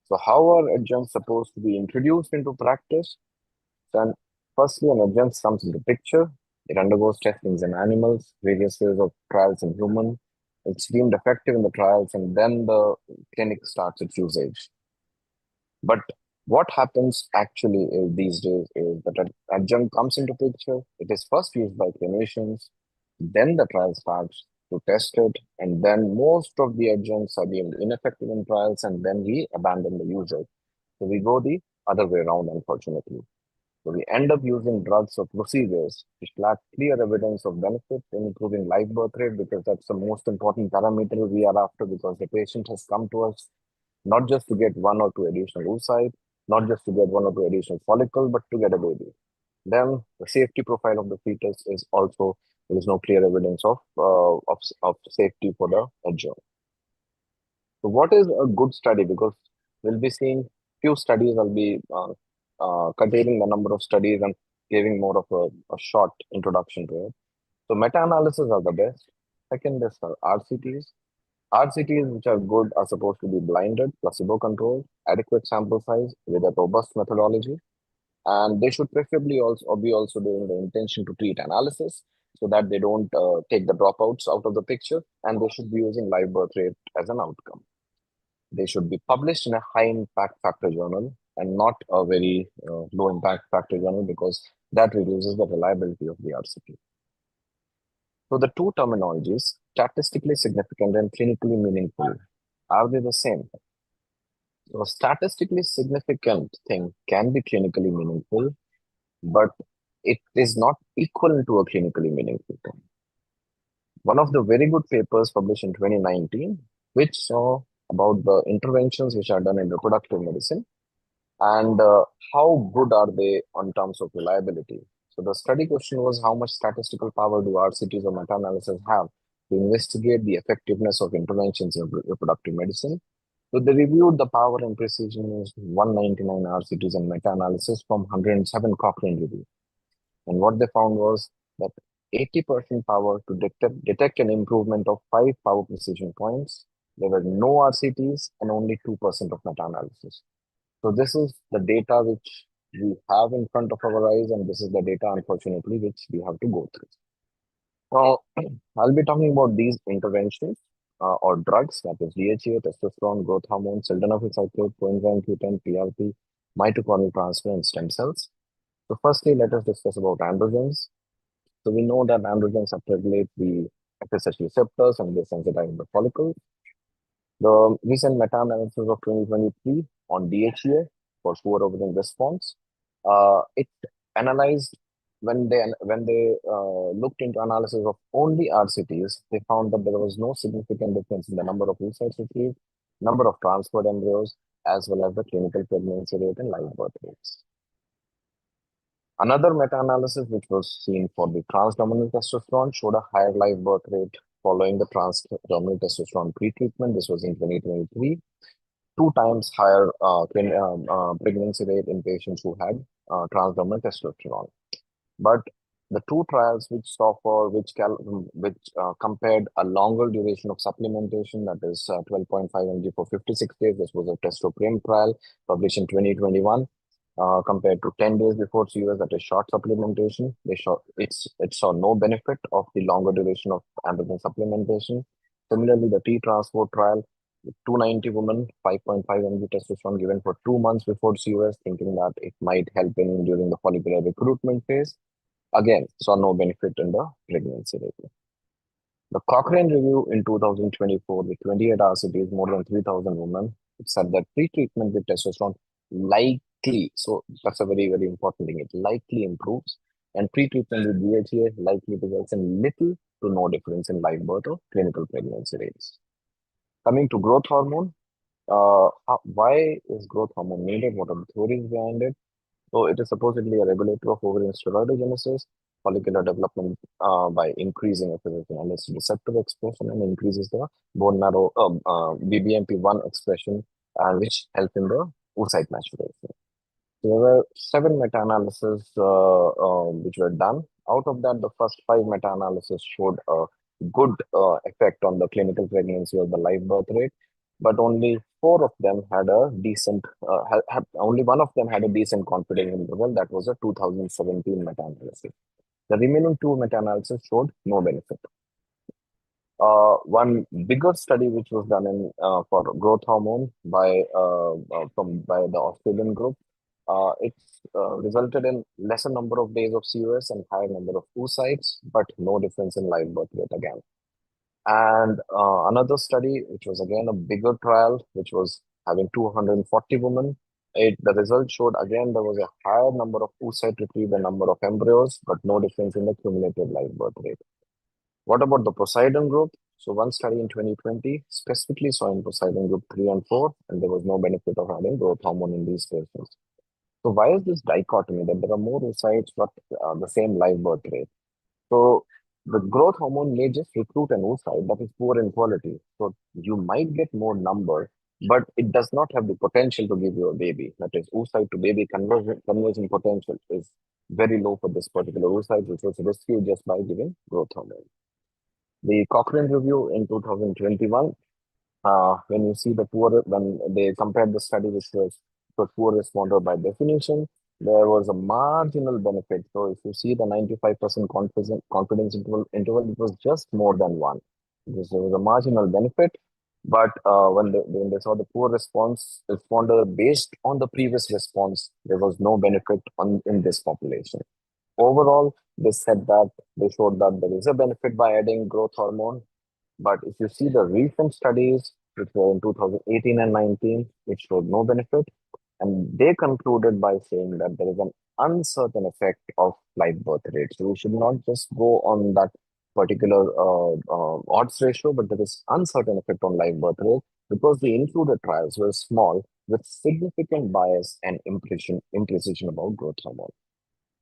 So how are adjuncts supposed to be introduced into practice? Then firstly, an adjunct comes into picture. It undergoes testings in animals, various phases of trials in human. It's deemed effective in the trials, and then the clinic starts its usage. But what happens actually these days is that an adjunct comes into picture. It is first used by clinicians, then the trial starts to test it, and then most of the adjuncts are deemed ineffective in trials, and then we abandon the usage. So we go the other way around, unfortunately. So we end up using drugs or procedures which lack clear evidence of benefit in improving live birth rate, because that's the most important parameter we are after, because the patient has come to us not just to get 1 or 2 additional oocyte, not just to get 1 or 2 additional follicle, but to get a baby. Then the safety profile of the fetus is also There is no clear evidence of safety for the adjuvant. So what is a good study? Because we'll be seeing few studies. I'll be containing the number of studies and giving more of a short introduction to it. So meta-analysis are the best. Second is RCTs. RCTs which are good are supposed to be blinded, placebo-controlled, adequate sample size with a robust methodology, and they should preferably also doing the intention to treat analysis so that they don't take the dropouts out of the picture, and they should be using live birth rate as an outcome. They should be published in a high impact factor journal and not a very low impact factor journal, because that reduces the reliability of the RCT. So the two terminologies, statistically significant and clinically meaningful, are they the same? So a statistically significant thing can be clinically meaningful, but it is not equal to a clinically meaningful thing. One of the very good papers published in 2019, which saw about the interventions which are done in reproductive medicine and how good are they on terms of reliability. So the study question was, how much statistical power do RCTs or meta-analysis have to investigate the effectiveness of interventions in reproductive medicine? So they reviewed the power and precision of 199 RCTs and meta-analysis from 107 Cochrane review. And what they found was that 80% power to detect an improvement of 5 power precision points. There were no RCTs and only 2% of meta-analysis. So this is the data which we have in front of our eyes, and this is the data, unfortunately, which we have to go through. Now, I'll be talking about these interventions or drugs, that is DHEA, testosterone, growth hormone, sildenafil cyclase, coenzyme Q10, PRP, mitochondrial transfer, and stem cells. So firstly, let us discuss about androgens. So we know that androgens upregulate the FSH receptors and they sensitize the follicles. The recent meta-analysis of 2023 on DHEA for poor ovarian response, it analyzed when they looked into analysis of only RCTs, they found that there was no significant difference in the number of oocytes retrieved, number of transferred embryos, as well as the clinical pregnancy rate and live birth rates. Another meta-analysis which was seen for the transdermal testosterone showed a higher live birth rate following the transdermal testosterone pre-treatment. This was in 2023. 2 times higher pregnancy rate in patients who had transdermal testosterone. But the 2 trials which compared a longer duration of supplementation, that is 12.5 mg for 56 days. This was a testoprem trial published in 2021. Compared to 10 days before CUS, that is short supplementation. It saw no benefit of the longer duration of androgen supplementation. Similarly, the T-transport trial, 290 women, 5.5 mg testosterone given for 2 months before CUS, thinking that it might help in during the follicular recruitment phase. Again, saw no benefit in the pregnancy rate. The Cochrane review in 2024 with 28 RCTs, more than 3,000 women, it said that pre-treatment with testosterone likely, so that's a very, very important thing, it likely improves, and pre-treatment with DHEA likely results in little to no difference in live birth or clinical pregnancy rates. Coming to growth hormone, why is growth hormone needed? What are the theories behind it? So it is supposedly a regulator of ovarian steroidogenesis, follicular development by increasing FSH receptor expression, and increases the bone marrow BBMP1 expression, which help in the oocyte maturation. There were 7 meta-analyses which were done. Out of that, the first 5 meta-analyses showed a good effect on the clinical pregnancy or the live birth rate, but only 4 of them had a decent, only 1 of them had a decent confidence interval. That was a 2017 meta-analysis. The remaining 2 meta-analyses showed no benefit. One bigger study which was done in for growth hormone by the Australian group, it resulted in lesser number of days of CUS and higher number of oocytes, but no difference in live birth rate again. And another study, which was again a bigger trial, which was having 240 women, the result showed again there was a higher number of oocyte retrieved and number of embryos, but no difference in the cumulative live birth rate. What about the Poseidon group? So one study in 2020 specifically saw in Poseidon group 3 and 4, and there was no benefit of having growth hormone in these patients. So why is this dichotomy that there are more oocytes but the same live birth rate? So the growth hormone may just recruit an oocyte that is poor in quality. So you might get more number, but it does not have the potential to give you a baby. That is, oocyte to baby conversion potential is very low for this particular oocyte, which was rescued just by giving growth hormone. The Cochrane review in 2021, when you see the poor, when they compared the study which was for poor responder by definition, there was a marginal benefit. So if you see the 95% confidence interval, it was just more than one. There was a marginal benefit, but when they saw the poor responder based on the previous response, there was no benefit in this population. Overall, they said that they showed that there is a benefit by adding growth hormone, but if you see the recent studies, which were in 2018 and 19, it showed no benefit. And they concluded by saying that there is an uncertain effect of live birth rate. So we should not just go on that particular odds ratio, but there is uncertain effect on live birth rate because the included trials were small with significant bias and imprecision about growth hormone.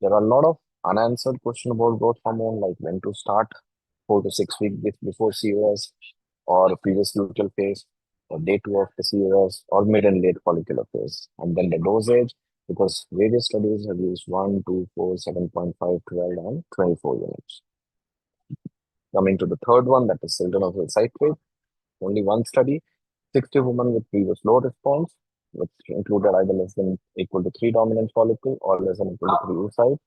There are a lot of unanswered questions about growth hormone, like when to start, 4 to 6 weeks before COS, or previous luteal phase, or day 2 of the COS, or mid and late follicular phase. And then the dosage, because various studies have used 1, 2, 4, 7.5, 12, and 24 units. Coming to the third one, that is sildenafil citrate. Only one study, 60 women with previous low response, which included either less than equal to 3 dominant follicle or less than equal to 3 oocyte.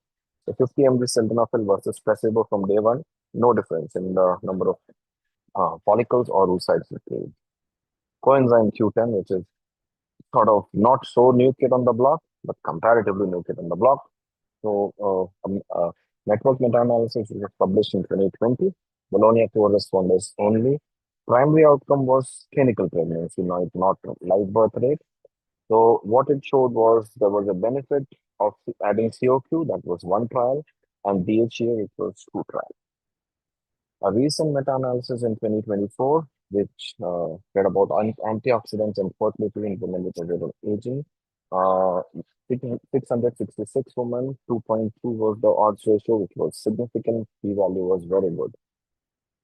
So 50 mg sildenafil versus placebo from day 1, no difference in the number of follicles or oocytes retrieved. Coenzyme Q10, which is sort of not so new kid on the block, but comparatively new kid on the block. So network meta-analysis was published in 2020. Bologna poor responders only. Primary outcome was clinical pregnancy, not live birth rate. So what it showed was there was a benefit of adding COQ, that was one trial, and DHEA, which was 2 trials. A recent meta-analysis in 2024, which read about antioxidants and fertility in women with irregular aging. 666 women, 2.2 was the odds ratio, which was significant. P-value was very good.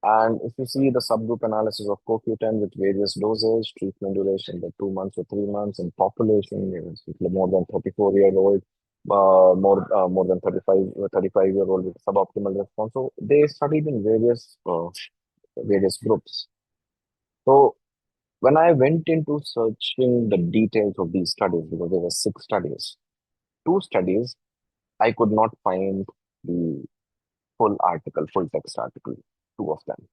And if you see the subgroup analysis of CoQ10 with various dosage, treatment duration, the 2 months or 3 months, in population, more than 34-year-old, more than 35-year-old with suboptimal response. So they studied in various groups. So when I went into searching the details of these studies, because there were 6 studies, 2 studies, I could not find the full text article, 2 of them.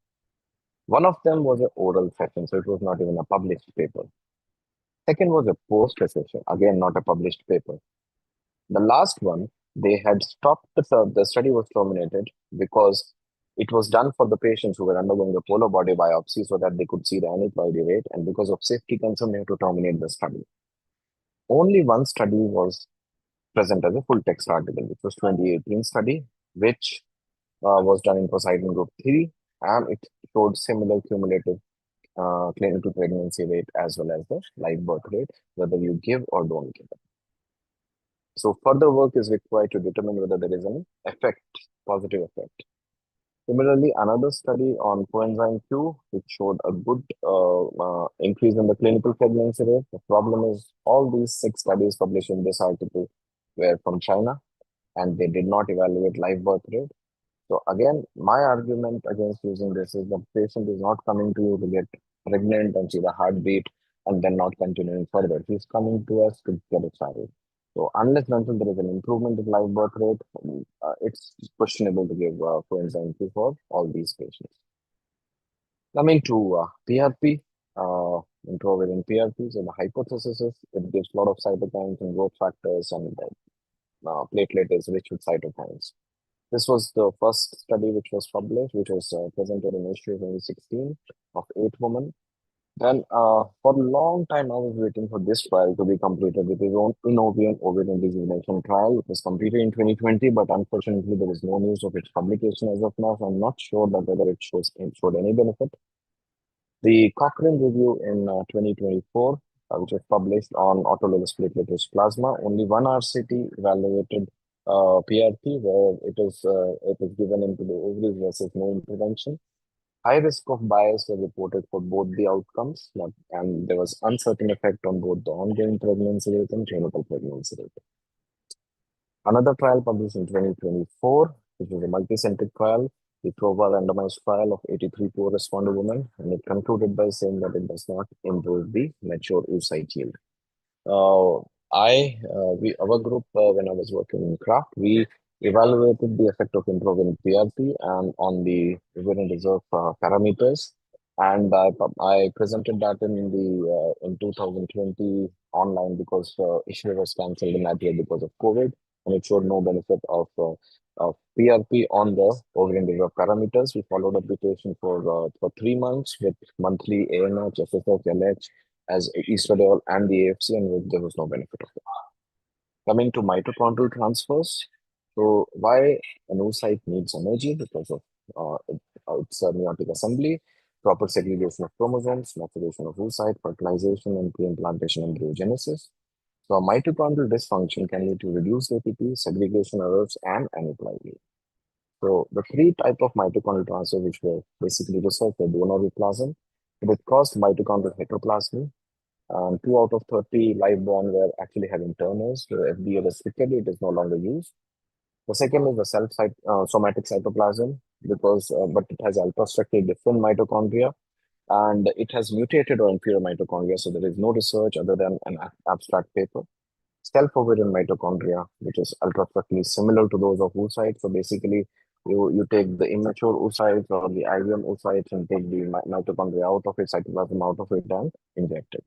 One of them was an oral session, so it was not even a published paper. Second was a poster session, again, not a published paper. The last one, they had stopped the study was terminated because it was done for the patients who were undergoing the polar body biopsy so that they could see the aneuploidy rate, and because of safety concern, they had to terminate the study. Only one study was present as a full text article, which was 2018 study, which was done in Poseidon Group 3, and it showed similar cumulative clinical pregnancy rate as well as the live birth rate, whether you give or don't give it. So further work is required to determine whether there is an effect, positive effect. Similarly, another study on coenzyme Q, which showed a good increase in the clinical pregnancy rate. The problem is all these 6 studies published in this article were from China, and they did not evaluate live birth rate. So again, my argument against using this is the patient is not coming to you to get pregnant and see the heartbeat and then not continuing further. He's coming to us to get a child. So unless and until there is an improvement in live birth rate, it's questionable to give coenzyme Q for all these patients. Coming to PRP, introvariant PRP, so the hypothesis is it gives a lot of cytokines and growth factors, and platelet is rich with cytokines. This was the first study which was published, which was presented in Asia 2016 of 8 women. Then for a long time, I was waiting for this trial to be completed with his own ovarian rejuvenation trial. It was completed in 2020, but unfortunately, there is no news of its publication as of now. So I'm not sure that whether it showed any benefit. The Cochrane review in 2024, which was published on autologous platelet-rich plasma, only one RCT evaluated PRP, where it is given into the ovaries versus no intervention. High risk of bias was reported for both the outcomes, and there was uncertain effect on both the ongoing pregnancy rate and clinical pregnancy rate. Another trial published in 2024, which was a multicentric trial, the PROVA randomized trial of 83 poor responder women, and it concluded by saying that it does not improve the mature oocyte yield. Our group, when I was working in craft, we evaluated the effect of improving PRP and on the ovarian reserve parameters, and I presented that in 2020 online because issue was cancelled in that year because of COVID, and it showed no benefit of PRP on the ovarian reserve parameters. We followed up the patient for 3 months with monthly ANH, FSH, LH as estradiol and the AFC, and there was no benefit of it. Coming to mitochondrial transfers, so why an oocyte needs energy? Because of its meiotic assembly, proper segregation of chromosomes, maturation of oocyte, fertilization, and pre-implantation embryogenesis. So a mitochondrial dysfunction can lead to reduced ATP, segregation errors, and aneuploidy. So the three types of mitochondrial transfer which were basically researched were donor-replasm. It caused mitochondrial heteroplasmy, and 2 out of 30 live born were actually having Turners. The FDA restricted it is no longer used. The second is the somatic cytoplasm, but it has alpha-structurally different mitochondria, and it has mutated or inferior mitochondria, so there is no research other than an abstract paper. Self-ovarian mitochondria, which is ultra-structurally similar to those of oocytes. So basically, you take the immature oocytes or the IVM oocytes and take the mitochondria out of it, cytoplasm out of it, and inject it.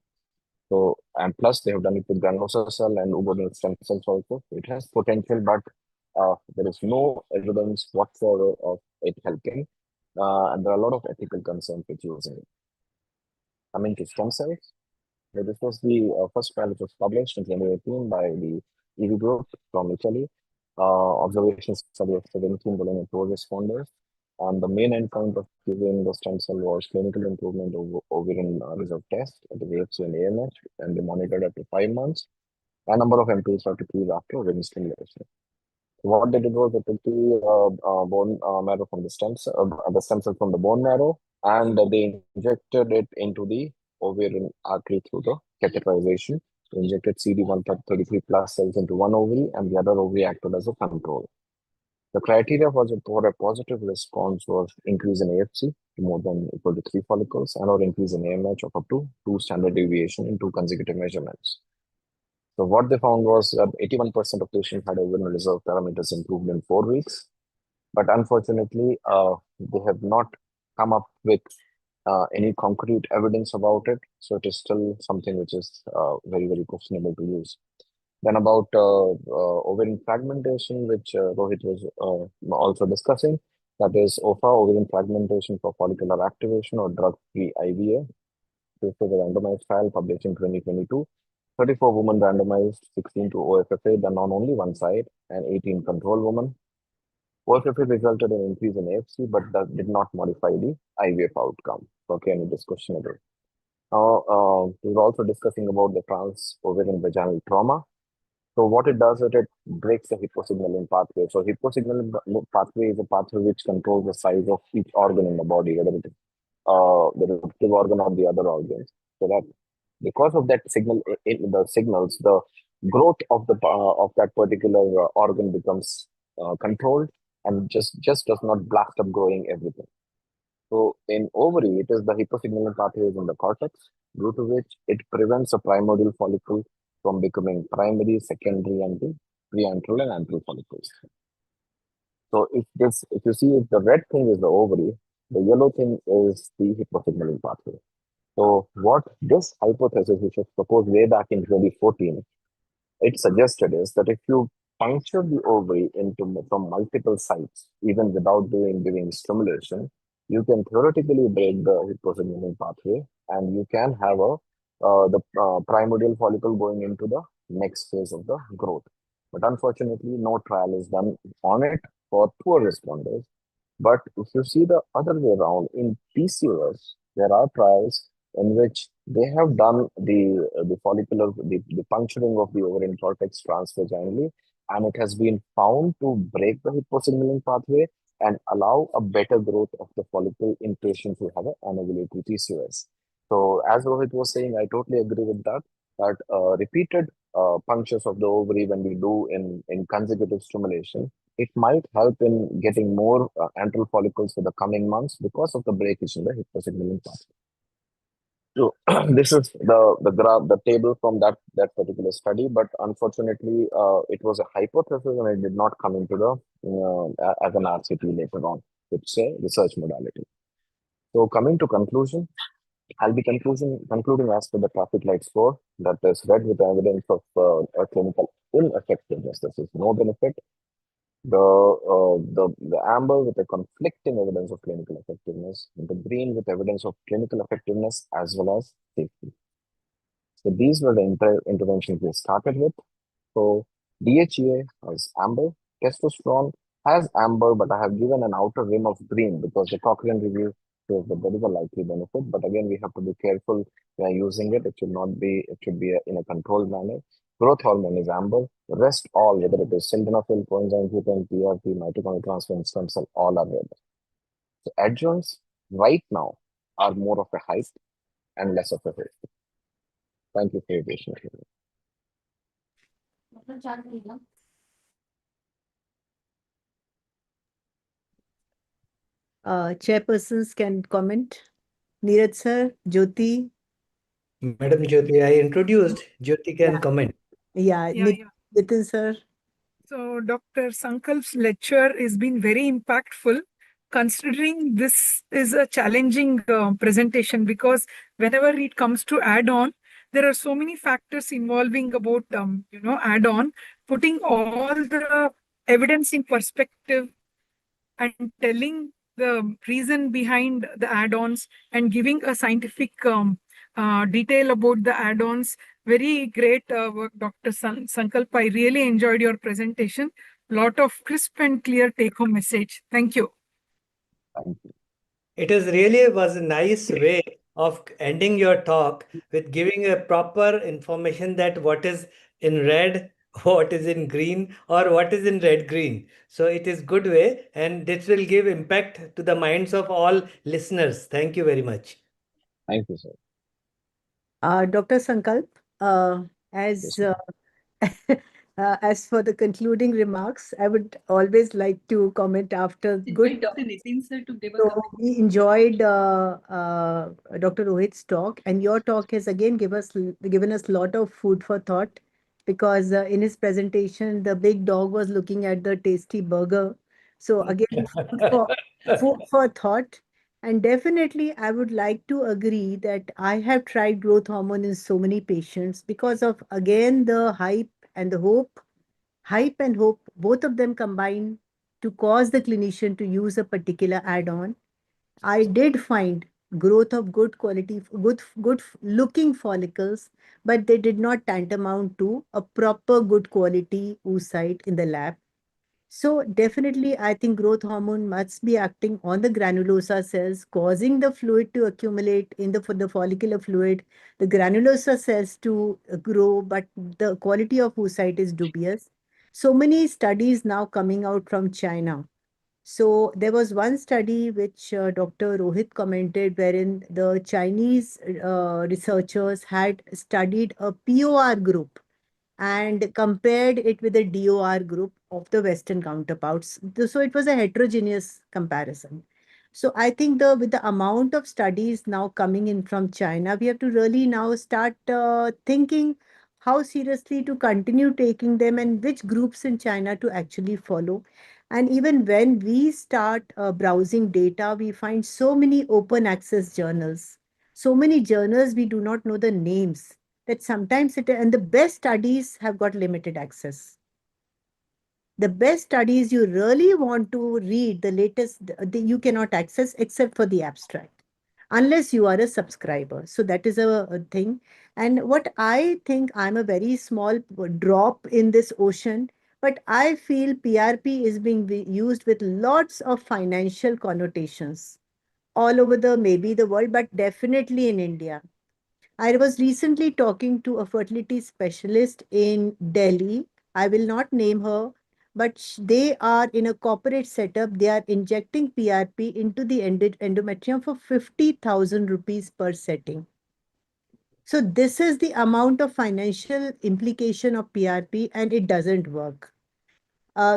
So, and plus they have done it with granulosa cell and uveal stem cells also. It has potential, but there is no evidence whatsoever of it helping. And there are a lot of ethical concerns with using it. Coming to stem cells, this was the first trial which was published in 2018 by the EV group from Italy. Observation study of 17 poor responders. And the main endpoint of giving the stem cell was clinical improvement of ovarian reserve test at the AFC and AMH, and they monitored up to 5 months. A number of M2s are decreased after ovarian stimulation. So what they did was they took the bone marrow from the stem cell from the bone marrow, and they injected it into the ovarian artery through the catheterization. They injected CD133 plus cells into one ovary, and the other ovary acted as a control. The criteria for a positive response was increase in AFC to more than equal to 3 follicles, and or increase in AMH of up to 2 standard deviation in 2 consecutive measurements. So what they found was that 81% of patients had ovarian reserve parameters improved in 4 weeks, but unfortunately, they have not come up with any concrete evidence about it. So it is still something which is very, very questionable to use. Then about ovarian fragmentation, which Rohit was also discussing, that is OFA, ovarian fragmentation for follicular activation or drug-free IVF. This was a randomized trial published in 2022. 34 women randomized, 16 to OFFA, done on only one side, and 18 control women. OFFA resulted in increase in AFC, but that did not modify the IVF outcome. Okay, and it is questionable. We were also discussing about the trans ovarian vaginal trauma. So what it does is it breaks the hyposignaling pathway. So hyposignaling pathway is a pathway which controls the size of each organ in the body, whether it is the reproductive organ or the other organs. So that because of that signals, the growth of that particular organ becomes controlled and just does not blast up growing everything. So in ovary, it is the hyposignaling pathways in the cortex, due to which it prevents a primordial follicle from becoming primary, secondary, and the preantral and antral follicles. So if you see, if the red thing is the ovary, the yellow thing is the hyposignaling pathway. So what this hypothesis, which was proposed way back in 2014, it suggested is that if you puncture the ovary from multiple sites, even without giving stimulation, you can theoretically break the hyposignaling pathway, and you can have the primordial follicle going into the next phase of the growth. But unfortunately, no trial is done on it for poor responders. But if you see the other way around, in PCOS, there are trials in which they have done the puncturing of the ovarian cortex transvaginally, and it has been found to break the hyposignaling pathway and allow a better growth of the follicle in patients who have an anovulatory PCOS. So as Rohit was saying, I totally agree with that, that repeated punctures of the ovary when we do in consecutive stimulation, it might help in getting more antral follicles for the coming months because of the breakage in the hyposignaling pathway. So this is the graph, the table from that particular study, but unfortunately, it was a hypothesis and it did not come into the as an RCT later on. It's a research modality. So coming to conclusion, I'll be concluding as per the traffic light score that is read with evidence of a clinical ineffectiveness. This is no benefit. The amber with a conflicting evidence of clinical effectiveness, and the green with evidence of clinical effectiveness as well as safety. So these were the interventions we started with. So DHEA has amber, testosterone has amber, but I have given an outer rim of green because the Cochrane review shows that there is a likely benefit. But again, we have to be careful when using it. It should not be, it should be in a controlled manner. Growth hormone is amber. The rest all, whether it is sildenafil, coenzyme Q10, PRP, mitochondrial transfer, and stem cell, all are red. So adjuvants right now are more of a hype and less of a risk. Thank you for your patience.
Chairpersons can comment. Neeraj sir, Jyoti.
Madam Jyoti, I introduced. Jyoti can comment.
Yeah, Nitin sir.
So Dr. Sankalp's lecture has been very impactful, considering this is a challenging presentation, because whenever it comes to add-on, there are so many factors involving about add-on, putting all the evidence in perspective and telling the reason behind the add-ons and giving a scientific detail about the add-ons. Very great work, Dr. Sankalp. I really enjoyed your presentation. Lot of crisp and clear take-home message. Thank you.
It is really was a nice way of ending your talk with giving a proper information that what is in red, what is in green, or what is in red green. So it is good way, and this will give impact to the minds of all listeners. Thank you very much.
Thank you, sir.
Dr. Sankalp, as as for the concluding remarks, I would always like to comment after good.
Dr. Nitin sir to give a
So
comment.
we enjoyed Dr. Rohit's talk, and your talk has again given us a lot of food for thought, because in his presentation, the big dog was looking at the tasty burger. So again, food for thought. And definitely, I would like to agree that I have tried growth hormone in so many patients because of, again, the hype and the hope. Hype and hope, both of them combine to cause the clinician to use a particular add-on. I did find growth of good quality, good looking follicles, but they did not tantamount to a proper good quality oocyte in the lab. So definitely, I think growth hormone must be acting on the granulosa cells, causing the fluid to accumulate in the follicular fluid, the granulosa cells to grow, but the quality of oocyte is dubious. So many studies now coming out from China. So there was one study which Dr. Rohit commented, wherein the Chinese researchers had studied a POR group and compared it with the DOR group of the Western counterparts. So it was a heterogeneous comparison. So I think with the amount of studies now coming in from China, we have to really now start thinking how seriously to continue taking them and which groups in China to actually follow. And even when we start browsing data, we find so many open access journals, so many journals we do not know the names, that sometimes and the best studies have got limited access. The best studies you really want to read, the latest, you cannot access except for the abstract, unless you are a subscriber. So that is a thing. And what I think, I'm a very small drop in this ocean, but I feel PRP is being used with lots of financial connotations all over maybe the world, but definitely in India. I was recently talking to a fertility specialist in Delhi. I will not name her, but they are in a corporate setup. They are injecting PRP into the endometrium for 50,000 rupees per setting. So this is the amount of financial implication of PRP, and it doesn't work.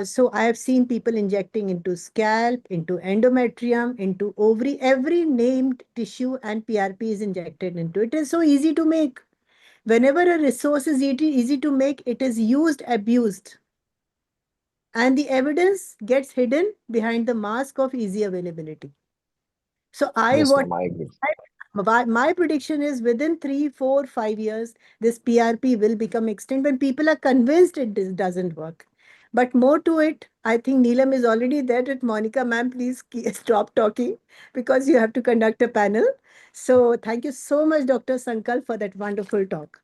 So I have seen people injecting into scalp, into endometrium, into ovary, every named tissue, and PRP is injected into it. It is so easy to make. Whenever a resource is easy to make, it is used, abused. And the evidence gets hidden behind the mask of easy availability. So
Yes, ma'am, I agree.
my prediction is within 3, 4, 5 years, this PRP will become extinct when people are convinced it doesn't work. But more to it, I think Neelam is already there with Monica. Ma'am, please stop talking because you have to conduct a panel. So thank you so much, Dr. Sankal, for that wonderful talk.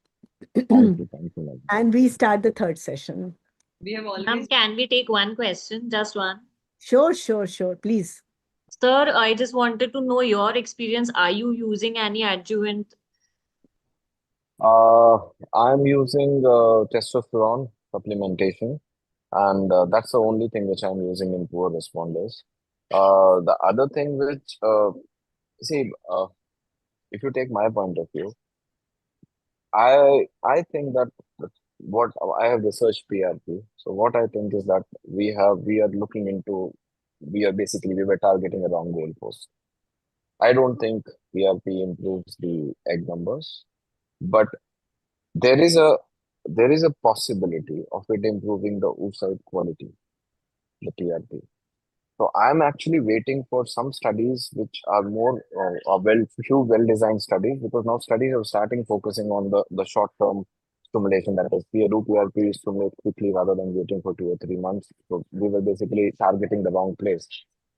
Thank you, ma'am.
And we start the third session.
We have always. Ma'am, can we take one question? Just one.
Sure. Please.
Sir, I just wanted to know your experience. Are you using any adjuvant?
I'm using testosterone supplementation, and that's the only thing which I'm using in poor responders. The other thing which, see, if you take my point of view, I think that what I have researched PRP. So what I think is that we are looking into we were targeting a wrong goalpost. I don't think PRP improves the egg numbers, but there is a there is a possibility of it improving the oocyte quality, the PRP. So I'm actually waiting for some studies which are more few well-designed studies, because now studies are starting focusing on the short-term stimulation, that is do PRP stimulate quickly rather than waiting for 2 or 3 months. So we were basically targeting the wrong place.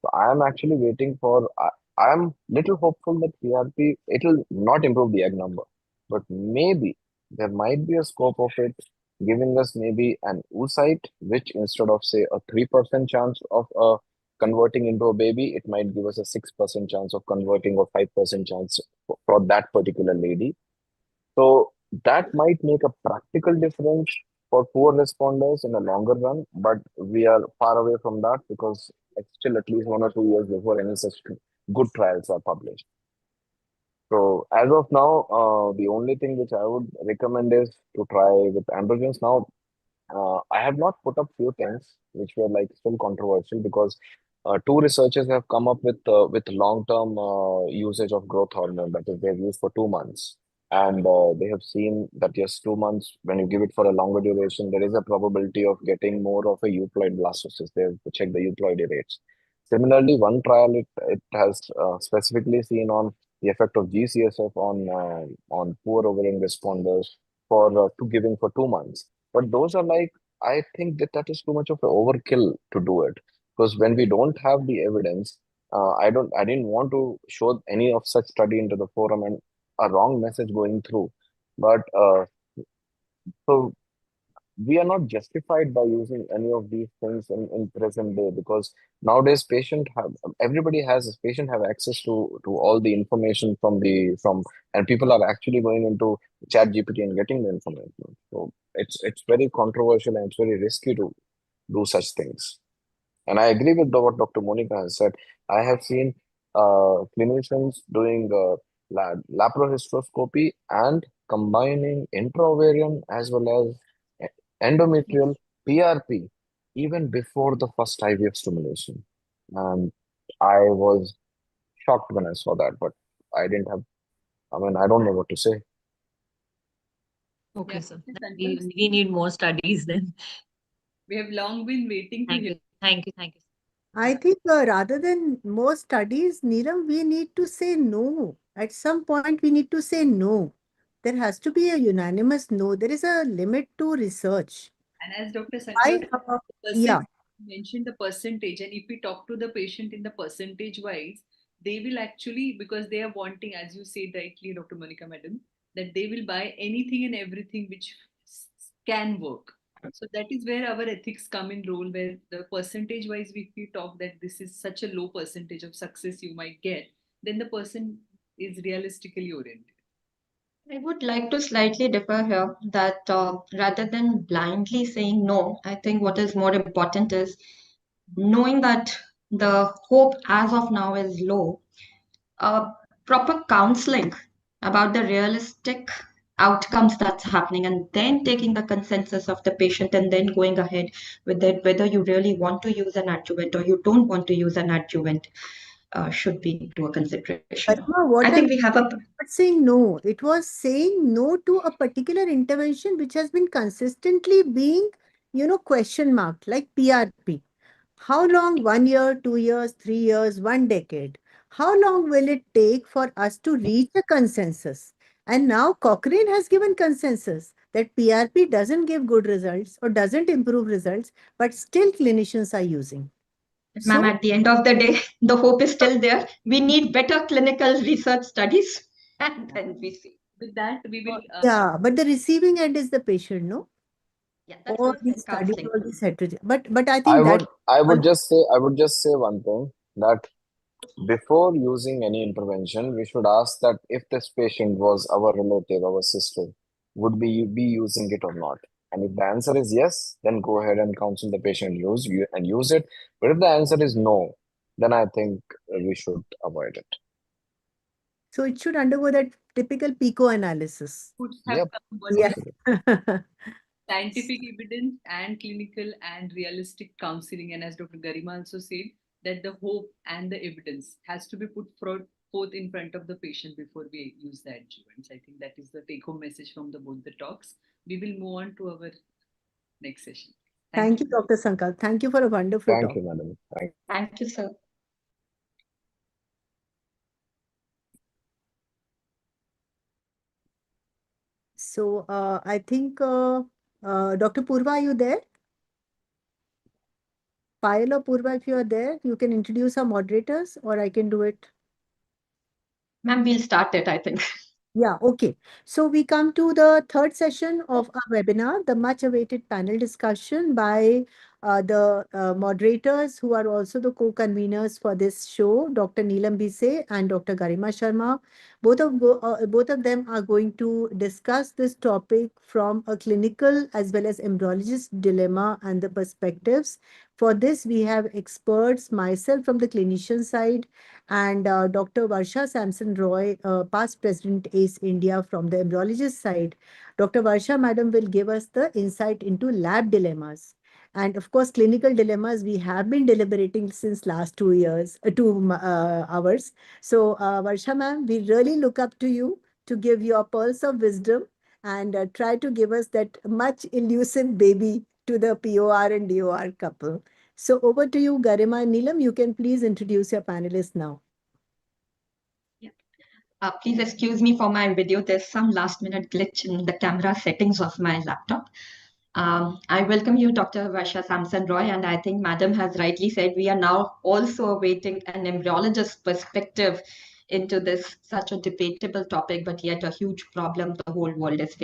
So I am actually waiting for. I am little hopeful that PRP, it will not improve the egg number, but maybe there might be a scope of it giving us maybe an oocyte, which instead of say a 3% chance of converting into a baby, it might give us a 6% chance of converting or 5% chance for that particular lady. So that might make a practical difference for poor responders in the longer run, but we are far away from that because it's still at least 1 or 2 years before any such good trials are published. So as of now, the only thing which I would recommend is to try with androgens. Now, I have not put up few things which were like still controversial, because two researchers have come up with long-term usage of growth hormone, that is they've used for 2 months, and they have seen that yes, 2 months when you give it for a longer duration, there is a probability of getting more of a euploid blastocyst. They have checked the euploidy rates. Similarly, one trial it has specifically seen on the effect of GCSF on poor ovarian responders for to giving for 2 months. But those are like, I think that is too much of an overkill to do it, because when we don't have the evidence, I didn't want to show any of such study into the forum and a wrong message going through. But so we are not justified by using any of these things in present day, because nowadays everybody has patient have access to all the information from and people are actually going into chat GPT and getting the information. So it's very controversial and it's very risky to do such things. And I agree with what Dr. Monica has said. I have seen clinicians doing laparohysteroscopy and combining intraovarian as well as endometrial PRP even before the first IVF stimulation. And I was shocked when I saw that, but I don't know what to say.
Okay, sir. We need more studies then. We have long been waiting to hear. Thank you.
I think rather than more studies, Neelam, we need to say no. At some point, we need to say no. There has to be a unanimous no. There is a limit to research.
And as Dr.
I,
Sankar
yeah.
mentioned the percentage, and if we talk to the patient in the percentage wise, they will actually, because they are wanting, as you say rightly, Dr. Monica Madam, that they will buy anything and everything which can work. So that is where our ethics come in role, where the percentage wise, if we talk that this is such a low percentage of success you might get, then the person is realistically oriented.
I would like to slightly differ here that rather than blindly saying no, I think what is more important is knowing that the hope as of now is low, proper counseling about the realistic outcomes that's happening, and then taking the consensus of the patient and then going ahead with it, whether you really want to use an adjuvant or you don't want to use an adjuvant should be to a consideration.
Karima,
I
what
think
I'm
we have a
not saying no. It was saying no to a particular intervention which has been consistently being, question marked, like PRP. How long? 1 year, 2 years, 3 years, 1 decade? How long will it take for us to reach a consensus? And now Cochrane has given consensus that PRP doesn't give good results or doesn't improve results, but still clinicians are using.
Ma'am,
So,
at the end of the day, the hope is still there. We need better clinical research studies, and then we see.
With that, we will.
yeah, but the receiving end is the patient, no?
Yeah, that's
All
what
these studies,
counseling.
all these heterogeneous. But I think that
I would just say one thing, that before using any intervention, we should ask that if this patient was our relative, our sister, would we be using it or not? And if the answer is yes, then go ahead and counsel the patient and use it. But if the answer is no, then I think we should avoid it.
so it should undergo that typical PICO analysis.
Could have
Yep,
come
Yeah.
versus scientific evidence and clinical and realistic counseling. And as Dr. Garima also said, that the hope and the evidence has to be put forth in front of the patient before we use the adjuvants. I think that is the take-home message from both the talks. We will move on to our next session.
Thank you, Dr. Sankal. Thank you for a wonderful
Thank
talk.
you, madam.
Thank you, sir.
So I think, Dr. Purva, are you there? Payal or Purva, if you are there, you can introduce our moderators, or I can do it.
Ma'am, we'll start it, I think.
Yeah, okay. So we come to the third session of our webinar, the much awaited panel discussion by the moderators who are also the co-conveners for this show, Dr. Neelam Bise and Dr. Garima Sharma. Both of them are going to discuss this topic from a clinical as well as embryologist dilemma and the perspectives. For this, we have experts, myself from the clinician side, and Dr. Varsha Samson Roy, past President ACE India from the embryologist side. Dr. Varsha Madam will give us the insight into lab dilemmas. And of course, clinical dilemmas we have been deliberating since last 2 years, 2 hours. So Varsha ma'am, we really look up to you to give your pearls of wisdom and try to give us that much elusive baby to the POR and DOR couple. So over to you, Garima and Neelam. You can please introduce your panelists now.
Please excuse me for my video. There's some last minute glitch in the camera settings of my laptop. I welcome you, Dr. Varsha Samson Roy, and I think Madam has rightly said we are now also awaiting an embryologist perspective into this such a debatable topic, but yet a huge problem the whole world is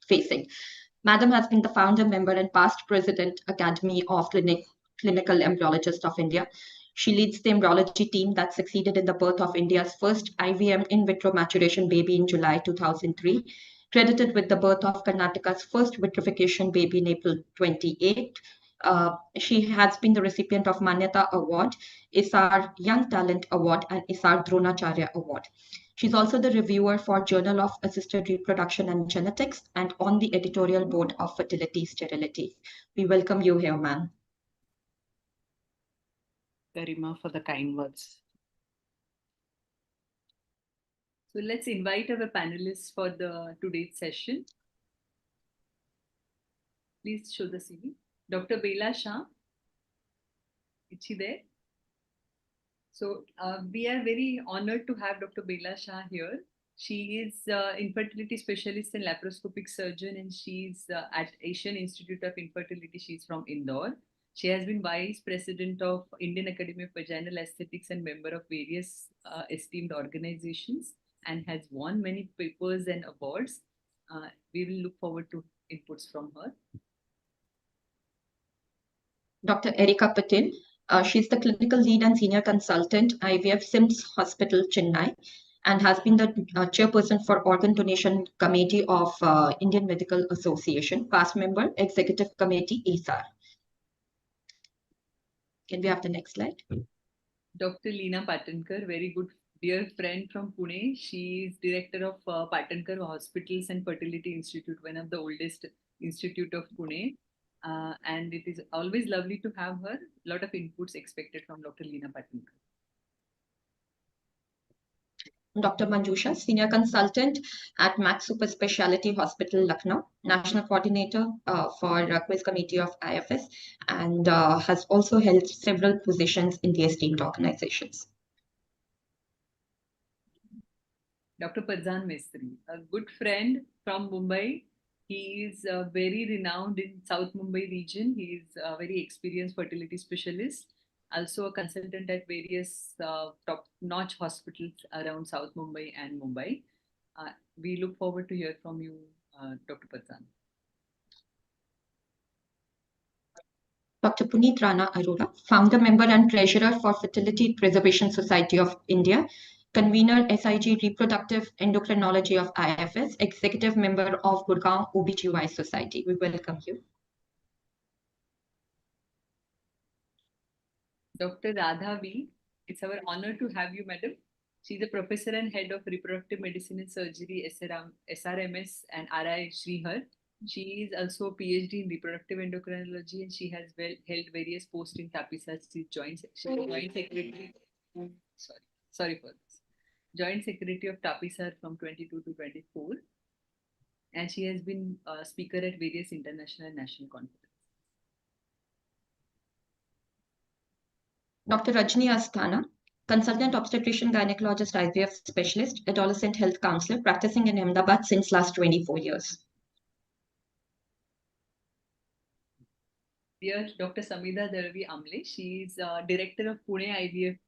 facing. Madam has been the founder, member, and past president, Academy of Clinical Embryologists of India. She leads the embryology team that succeeded in the birth of India's first IVM in vitro maturation baby in July 2003, credited with the birth of Karnataka's first vitrification baby in April 28. She has been the recipient of Manyata Award, ISAR Young Talent Award, and ISAR Dronacharya Award. She's also the reviewer for Journal of Assisted Reproduction and Genetics and on the editorial board of Fertility Sterility. We welcome you here, ma'am.
Garima, for the kind words. So let's invite our panelists for the today's session. Please show the CV. Dr. Bela Shah. Is she there? So we are very honored to have Dr. Bela Shah here. She is infertility specialist and laparoscopic surgeon, and she's at Asian Institute of Infertility. She's from Indore. She has been vice president of Indian Academy of Vaginal Aesthetics and member of various esteemed organizations, and has won many papers and awards. We will look forward to inputs from her.
Dr. Erika Patil. She's the clinical lead and senior consultant, IVF SIMS Hospital, Chennai, and has been the chairperson for Organ Donation Committee of Indian Medical Association, past member, Executive Committee, ISAR. Can we have the next slide?
Dr. Leena Patankar, very good dear friend from Pune. She is director of Patankar Hospitals and Fertility Institute, one of the oldest institute of Pune. And it is always lovely to have her. A lot of inputs expected from Dr. Leena Patankar.
Dr. Manjusha, Senior Consultant at Max Super Speciality Hospital, Lucknow, National Coordinator for Quiz Committee of IFS, and has also held several positions in the esteemed organizations.
Dr. Padzan Mestri, a good friend from Mumbai. He is very renowned in South Mumbai region. He is a very experienced fertility specialist, also a consultant at various top-notch hospitals around South Mumbai and Mumbai. We look forward to hear from you, Dr. Padzan.
Dr. Puneet Rana Arora, founder, member and treasurer for Fertility Preservation Society of India, convener SIG Reproductive Endocrinology of IFS, executive member of Gurgaon OBGY Society. We welcome you.
Dr. Radha V, it's our honor to have you, madam. She's a professor and head of reproductive medicine and surgery, SRMS and RI Srihar. She is also a PhD in reproductive endocrinology and she has held various posts in TAPISA. She's joint secretary. Sorry for this. Joint secretary of TAPISA from 22 to 24. And she has been a speaker at various international and national conferences.
Dr. Rajni Asthana, consultant obstetrician gynecologist IVF specialist, adolescent health counselor, practicing in Ahmedabad since last 24 years.
Dear Dr. Samida Darvi Amle, she is director of Pune IVF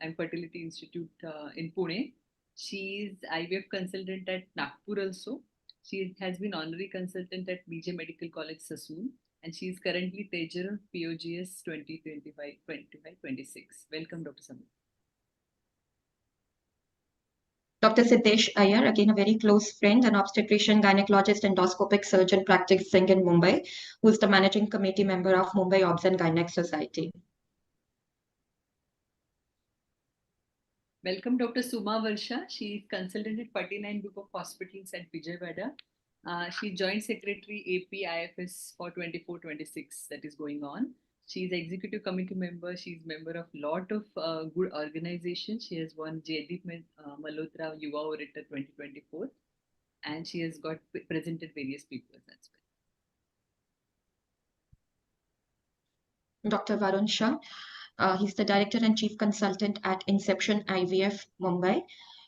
and Fertility Institute in Pune. She is IVF consultant at Nagpur also. She has been honorary consultant at BJ Medical College, Sassoon. And she is currently treasurer of POGS 2025-26. Welcome, Dr. Samir.
Dr. Siddesh Iyer, again a very close friend, an obstetrician, gynecologist, endoscopic surgeon practicing in Mumbai, who is the managing committee member of Mumbai Obs and Gynec Society.
Welcome, Dr. Suma Varsha. She is consultant at 49 Group of Hospitals at Vijayawada. She joined secretary AP-IFS for 24-26 that is going on. She is executive committee member. She is member of lot of good organizations. She has won Jaydeep Malhotra Yuva Orator 2024 and she has got presented various papers as
well. Dr. Varun Shah, he's the director and chief consultant at Inception IVF Mumbai.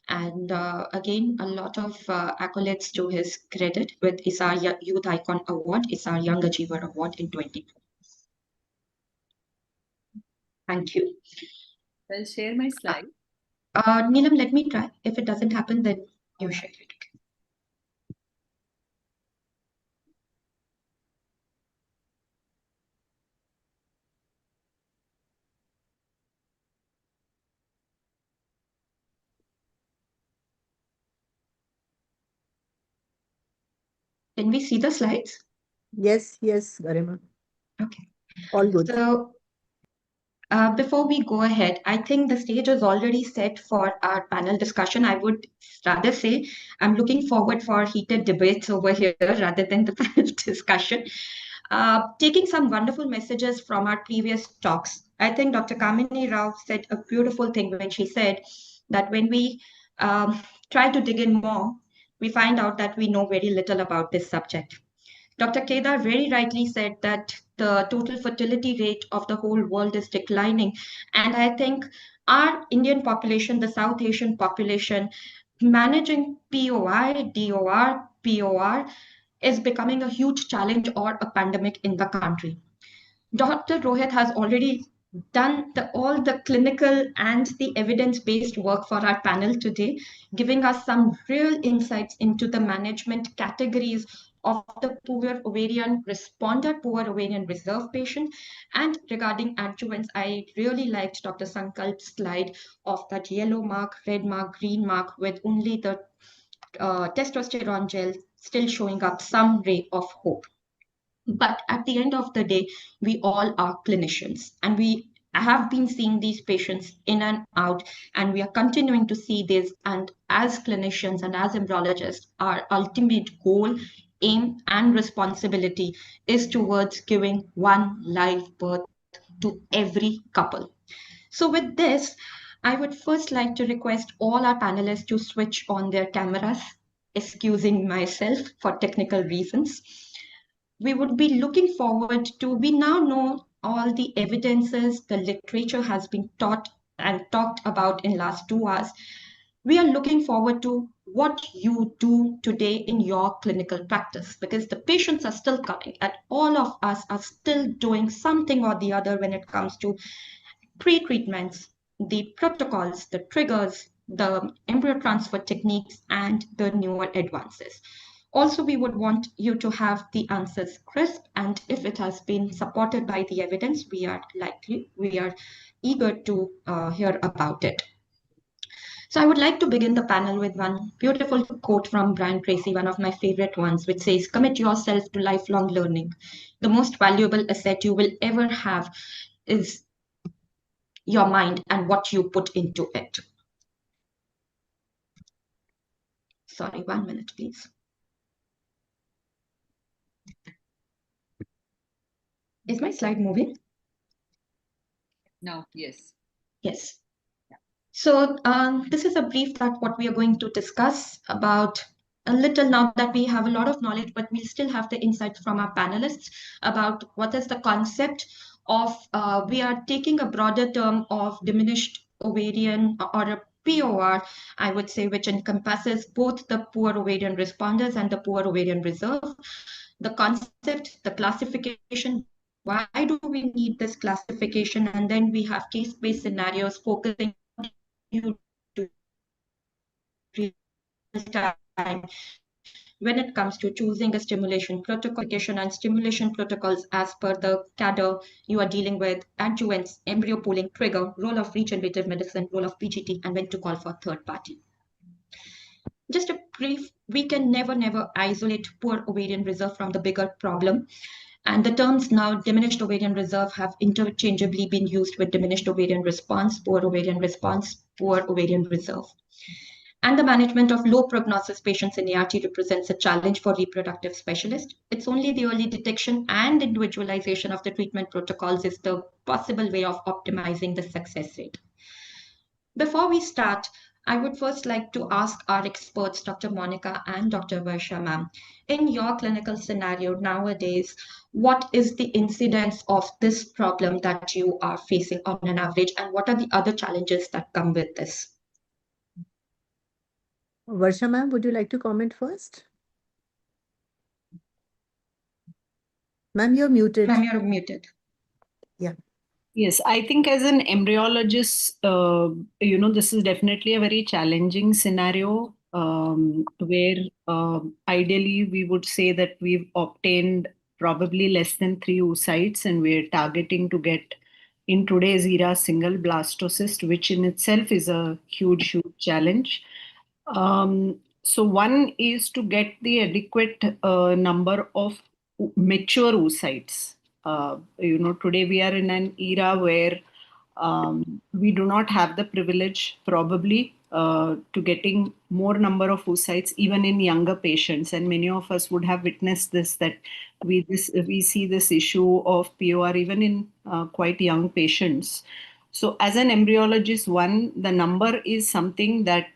And again, a lot of accolades to his credit with ISAR Youth Icon Award, ISAR Young Achiever Award in 2024. Thank you.
I'll share my slide.
Neelam, let me try. If it doesn't happen, then you share it. Can we see the slides?
Yes, Garima.
Okay.
All good.
So, before we go ahead, I think the stage is already set for our panel discussion. I would rather say I'm looking forward for heated debates over here rather than the panel discussion. Taking some wonderful messages from our previous talks. I think Dr. Kamini Rao said a beautiful thing when she said that when we try to dig in more, we find out that we know very little about this subject. Dr. Kedar very rightly said that the total fertility rate of the whole world is declining. And I think our Indian population, the South Asian population, managing POI, DOR, POR is becoming a huge challenge or a pandemic in the country. Dr. Rohit has already done all the clinical and the evidence-based work for our panel today, giving us some real insights into the management categories of the poor ovarian responder, poor ovarian reserve patient. And regarding adjuvants, I really liked Dr. Sankalp's slide of that yellow mark, red mark, green mark with only the testosterone gel still showing up some ray of hope. But at the end of the day, we all are clinicians and we have been seeing these patients in and out, and we are continuing to see this. And as clinicians and as embryologists, our ultimate goal, aim, and responsibility is towards giving one live birth to every couple. So, with this, I would first like to request all our panelists to switch on their cameras, excusing myself for technical reasons. We would be looking forward to, we now know all the evidences, the literature has been taught and talked about in last 2 hours. We are looking forward to what you do today in your clinical practice, because the patients are still coming and all of us are still doing something or the other when it comes to pre-treatments, the protocols, the triggers, the embryo transfer techniques, and the newer advances. Also, we would want you to have the answers crisp, and if it has been supported by the evidence, we are eager to hear about it. So I would like to begin the panel with one beautiful quote from Brian Tracy, one of my favorite ones, which says, "Commit yourself to lifelong learning. The most valuable asset you will ever have is your mind and what you put into it." Sorry, 1 minute, please. Is my slide moving?
Now, yes.
Yes. So this is a brief that what we are going to discuss about a little, now that we have a lot of knowledge, but we still have the insights from our panelists about what is the concept of, we are taking a broader term of diminished ovarian or a POR, I would say, which encompasses both the poor ovarian responders and the poor ovarian reserve. The concept, the classification, why do we need this classification? And then we have case-based scenarios focusing on you do real time when it comes to choosing a stimulation protocol and stimulation protocols as per the cadre you are dealing with, adjuvants, embryo pooling, trigger, role of regenerative medicine, role of PGT, and when to call for third party. Just a brief, we can never isolate poor ovarian reserve from the bigger problem. And the terms now diminished ovarian reserve have interchangeably been used with diminished ovarian response, poor ovarian reserve. And the management of low prognosis patients in ART represents a challenge for reproductive specialists. It's only the early detection and individualization of the treatment protocols is the possible way of optimizing the success rate. Before we start, I would first like to ask our experts, Dr. Monica and Dr. Varsha ma'am, in your clinical scenario nowadays, what is the incidence of this problem that you are facing on an average, and what are the other challenges that come with this?
Varsha ma'am, would you like to comment first? Ma'am, you're muted.
Ma'am, you're muted.
Yeah.
Yes, I think as an embryologist, this is definitely a very challenging scenario where ideally we would say that we've obtained probably less than 3 oocytes, and we're targeting to get in today's era single blastocyst, which in itself is a huge challenge. So one is to get the adequate number of mature oocytes. Today we are in an era where we do not have the privilege probably to getting more number of oocytes even in younger patients, and many of us would have witnessed this, that we see this issue of POR even in quite young patients. So as an embryologist, the number is something that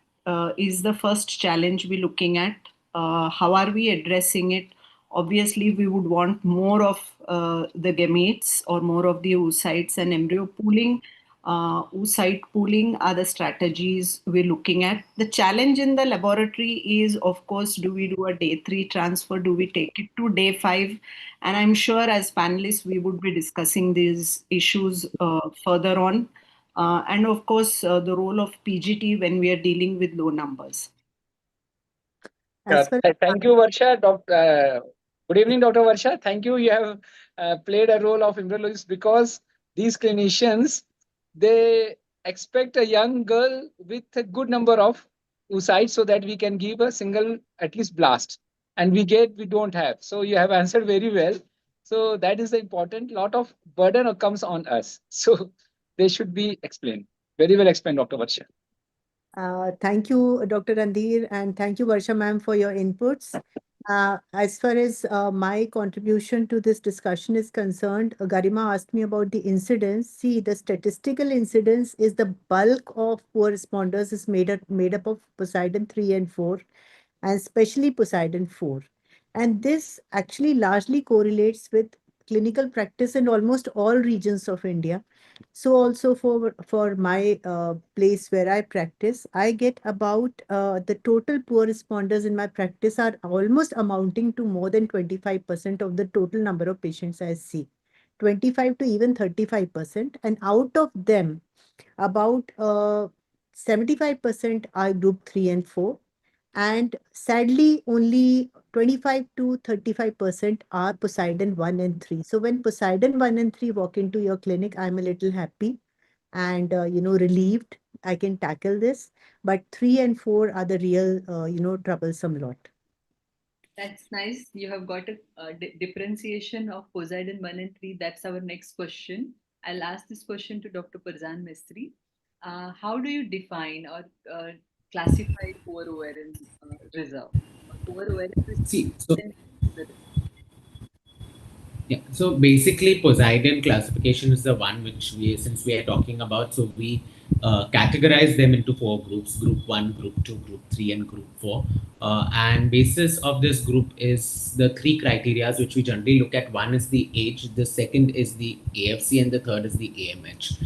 is the first challenge we're looking at. How are we addressing it? Obviously, we would want more of the gametes or more of the oocytes, and embryo pooling. Oocyte pooling are the strategies we're looking at. The challenge in the laboratory is, of course, do we do a day 3 transfer? Do we take it to day 5? And I'm sure as panelists, we would be discussing these issues further on. And of course, the role of PGT when we are dealing with low numbers.
Thank you, Varsha. Good evening, Dr. Varsha. Thank you. You have played a role of embryologist because these clinicians, they expect a young girl with a good number of oocytes so that we can give a single at least blast. And we don't have. So you have answered very well. So that is the important. Lot of burden comes on us. So they should be explained. Very well explained, Dr. Varsha.
Thank you, Dr. Randhir, and thank you, Varsha ma'am, for your inputs. As far as my contribution to this discussion is concerned, Garima asked me about the incidence. See, the statistical incidence is the bulk of poor responders is made up of Poseidon 3 and 4, and especially Poseidon 4. And this actually largely correlates with clinical practice in almost all regions of India. So also for my place where I practice, I get about the total poor responders in my practice are almost amounting to more than 25% of the total number of patients I see. 25 to even 35%. And out of them, about 75% are group 3 and 4. And sadly, only 25 to 35% are Poseidon 1 and 3. So when Poseidon 1 and 3 walk into your clinic, I'm a little happy and relieved I can tackle this. But 3 and 4 are the real troublesome lot.
That's nice. You have got a differentiation of Poseidon 1 and 3. That's our next question. I'll ask this question to Dr. Parzan Mistry. How do you define or classify poor ovarian reserve? Poor ovarian
See, so yeah, so basically Poseidon classification is the one which since we are talking about, so we categorize them into 4 groups: group 1, group 2, group 3, and group 4. And basis of this group is the 3 criteria which we generally look at. One is the age, the second is the AFC, and the third is the AMH.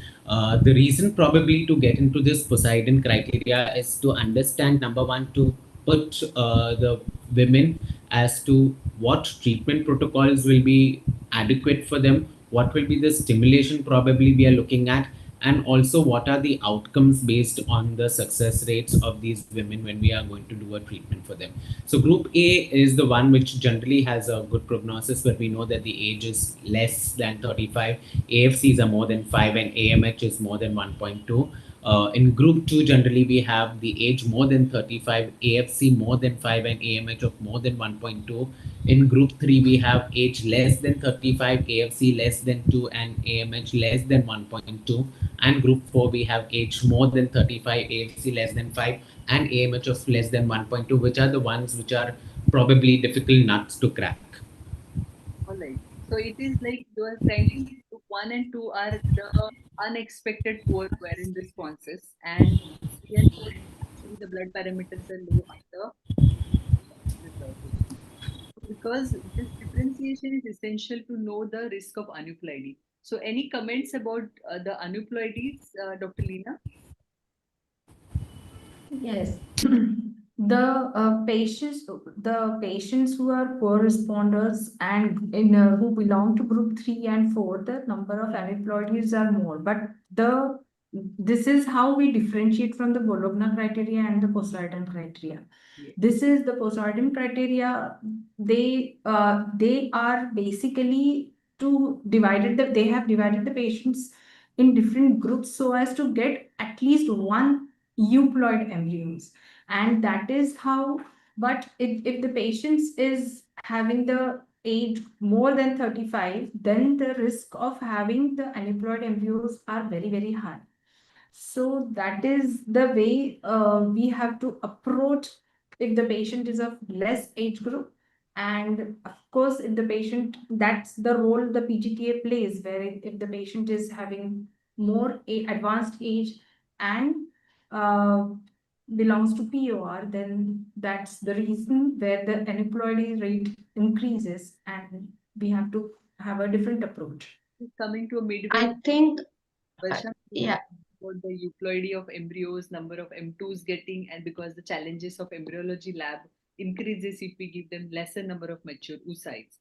The reason probably to get into this Poseidon criteria is to understand, number one, to put the women as to what treatment protocols will be adequate for them, what will be the stimulation probably we are looking at, and also what are the outcomes based on the success rates of these women when we are going to do a treatment for them. So group A is the one which generally has a good prognosis, but we know that the age is less than 35, AFCs are more than 5, and AMH is more than 1.2. In group 2, generally we have the age more than 35, AFC more than 5, and AMH of more than 1.2. In group 3, we have age less than 35, AFC less than 2, and AMH less than 1.2. And group 4, we have age more than 35, AFC less than 5, and AMH of less than 1.2, which are the ones which are probably difficult nuts to crack.
All right. So it is like you are saying group 1 and 2 are the unexpected poor ovarian responses, and 3 and 4 actually the blood parameters are low on the reserve patient. Because this differentiation is essential to know the risk of aneuploidy. So any comments about the aneuploidies, Dr. Leena?
Yes. The patients who are poor responders and who belong to group 3 and 4, the number of aneuploidies are more. But this is how we differentiate from the Bologna criteria and the Poseidon criteria.
Yes.
This is the Poseidon criteria. They are basically they have divided the patients in different groups so as to get at least one euploid embryos, and that is how. But if the patient is having the age more than 35, then the risk of having the aneuploid embryos are very, very high. So that is the way we have to approach if the patient is of less age group. And of course, if the patient, that's the role the PGTA plays, where if the patient is having more advanced age and uh, belongs to POR, then that's the reason where the aneuploidy rate increases, and we have to have a different approach.
Coming to a midway,
I think,
Varsha,
yeah.
about the euploidy of embryos, number of M2s getting, and because the challenges of embryology lab increases if we give them lesser number of mature oocytes.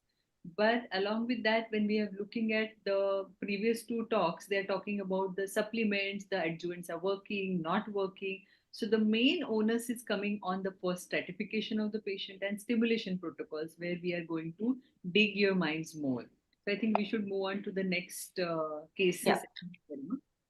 But along with that, when we are looking at the previous 2 talks, they are talking about the supplements, the adjuvants are working, not working. So the main onus is coming on the first stratification of the patient and stimulation protocols, where we are going to dig your minds more. So I think we should move on to the next cases.
Yeah.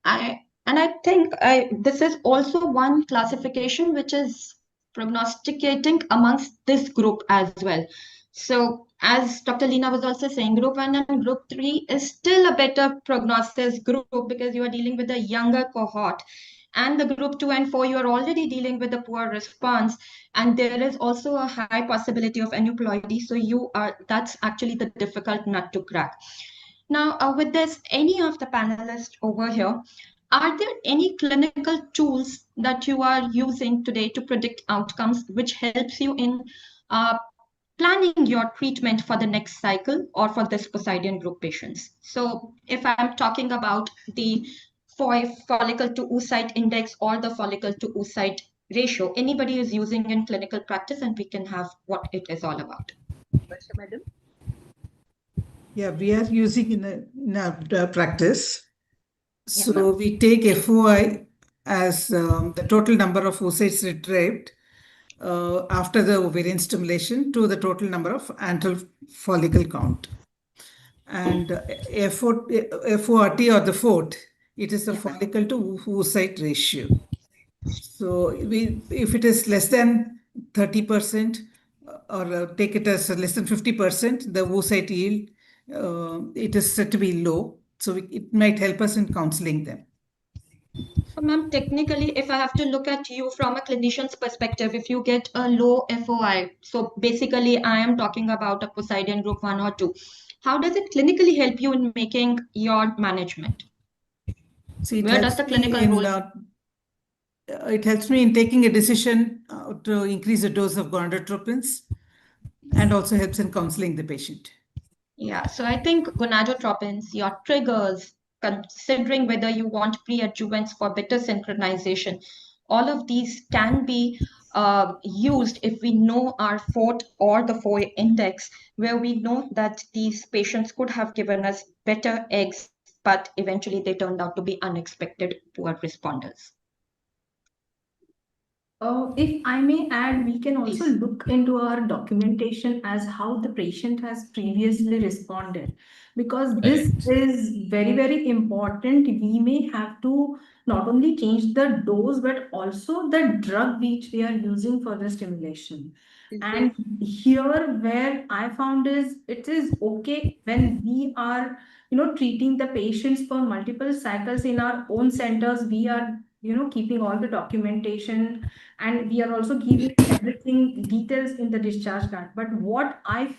I think this is also one classification which is prognosticating amongst this group as well. So as Dr. Lina was also saying, group 1 and group 3 is still a better prognosis group because you are dealing with a younger cohort. And the group 2 and 4, you are already dealing with a poor response. And there is also a high possibility of aneuploidy. So that's actually the difficult nut to crack. Now, with this, any of the panelists over here, are there any clinical tools that you are using today to predict outcomes, which helps you in planning your treatment for the next cycle or for this Poseidon group patients? So if I'm talking about the follicle to oocyte index or the follicle to oocyte ratio, anybody is using in clinical practice, and we can have what it is all about.
Madam?
Yeah, we are using in our practice. So we take FOI as the total number of oocytes retrieved after the ovarian stimulation to the total number of antral follicle count. And FORT or the FORT, it is the follicle to oocyte ratio. So if it is less than 30%, or take it as less than 50%, the oocyte yield, it is said to be low. So it might help us in counseling them.
So, ma'am, technically, if I have to look at you from a clinician's perspective, if you get a low FOI, so basically I am talking about a Poseidon group 1 or 2, how does it clinically help you in making your management?
See,
Where does the clinical role?
It helps me in taking a decision to increase the dose of gonadotropins, and also helps in counseling the patient.
Yeah, so I think gonadotropins, your triggers, considering whether you want pre-adjuvants for better synchronization, all of these can be used if we know our FORT or the FOI index, where we know that these patients could have given us better eggs, but eventually they turned out to be unexpected poor responders.
If I may add, we can also look into our documentation as how the patient has previously responded, because this is very, very important. We may have to not only change the dose, but also the drug which we are using for the stimulation. And here where I found is it is okay when we are, treating the patients for multiple cycles in our own centers. We are, keeping all the documentation, and we are also giving everything details in the discharge card. But what I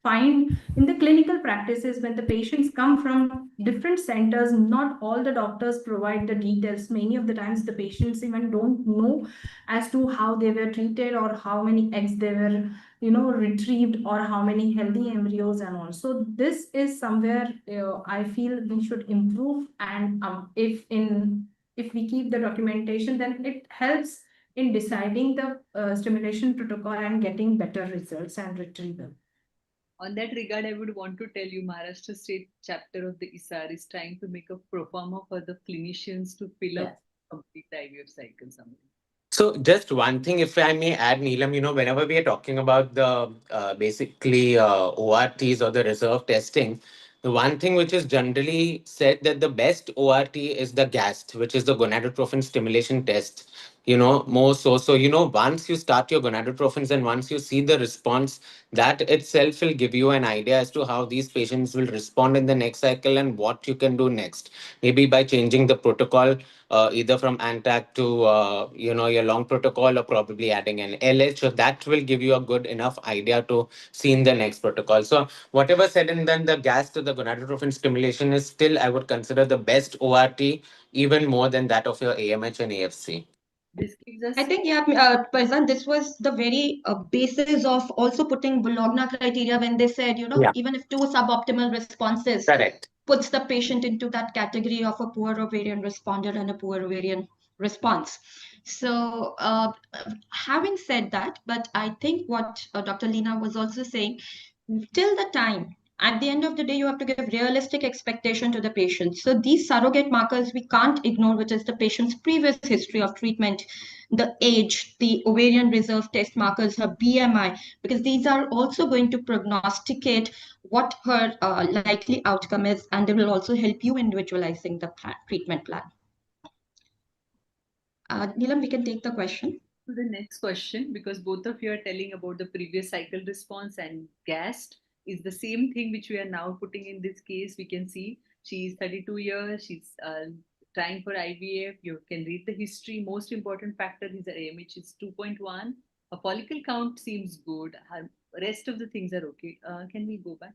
find in the clinical practices, when the patients come from different centers, not all the doctors provide the details. Many of the times the patients even don't know as to how they were treated, or how many eggs they were retrieved, or how many healthy embryos. And also this is somewhere I feel we should improve. And if we keep the documentation, then it helps in deciding the stimulation protocol and getting better results and retrieval.
On that regard, I would want to tell you Maharashtra State chapter of the ISAR is trying to make a pro forma for the clinicians to fill up complete the IVF cycle summary.
So just one thing, if I may add, Neelam, whenever we are talking about the basically ORTs or the reserve testing, the one thing which is generally said that the best ORT is the GAST, which is the gonadotrophin stimulation test. More so, once you start your gonadotrophins and once you see the response, that itself will give you an idea as to how these patients will respond in the next cycle and what you can do next. Maybe by changing the protocol, either from ANTAC to, your long protocol, or probably adding an LH. So that will give you a good enough idea to see in the next protocol. So whatever said and done, the gas to the gonadotrophin stimulation is still, I would consider, the best ORT, even more than that of your AMH and AFC.
I think, Faizan, this was the very basis of also putting Bologna criteria when they said, even if 2 suboptimal responses puts the patient into that category of a poor ovarian responder and a poor ovarian response. So having said that, but I think what Dr. Lina was also saying, till the time At the end of the day, you have to give realistic expectation to the patient. So these surrogate markers we can't ignore, which is the patient's previous history of treatment, the age, the ovarian reserve test markers, her BMI, because these are also going to prognosticate what her likely outcome is, and they will also help you individualizing the treatment plan. Neelam, we can take the question.
To the next question, because both of you are telling about the previous cycle response and gainst is the same thing which we are now putting in this case. We can see she is 32 years, she's trying for IVF. You can read the history. Most important factor is the AMH is 2.1. A follicle count seems good. Her rest of the things are okay. Can we go back?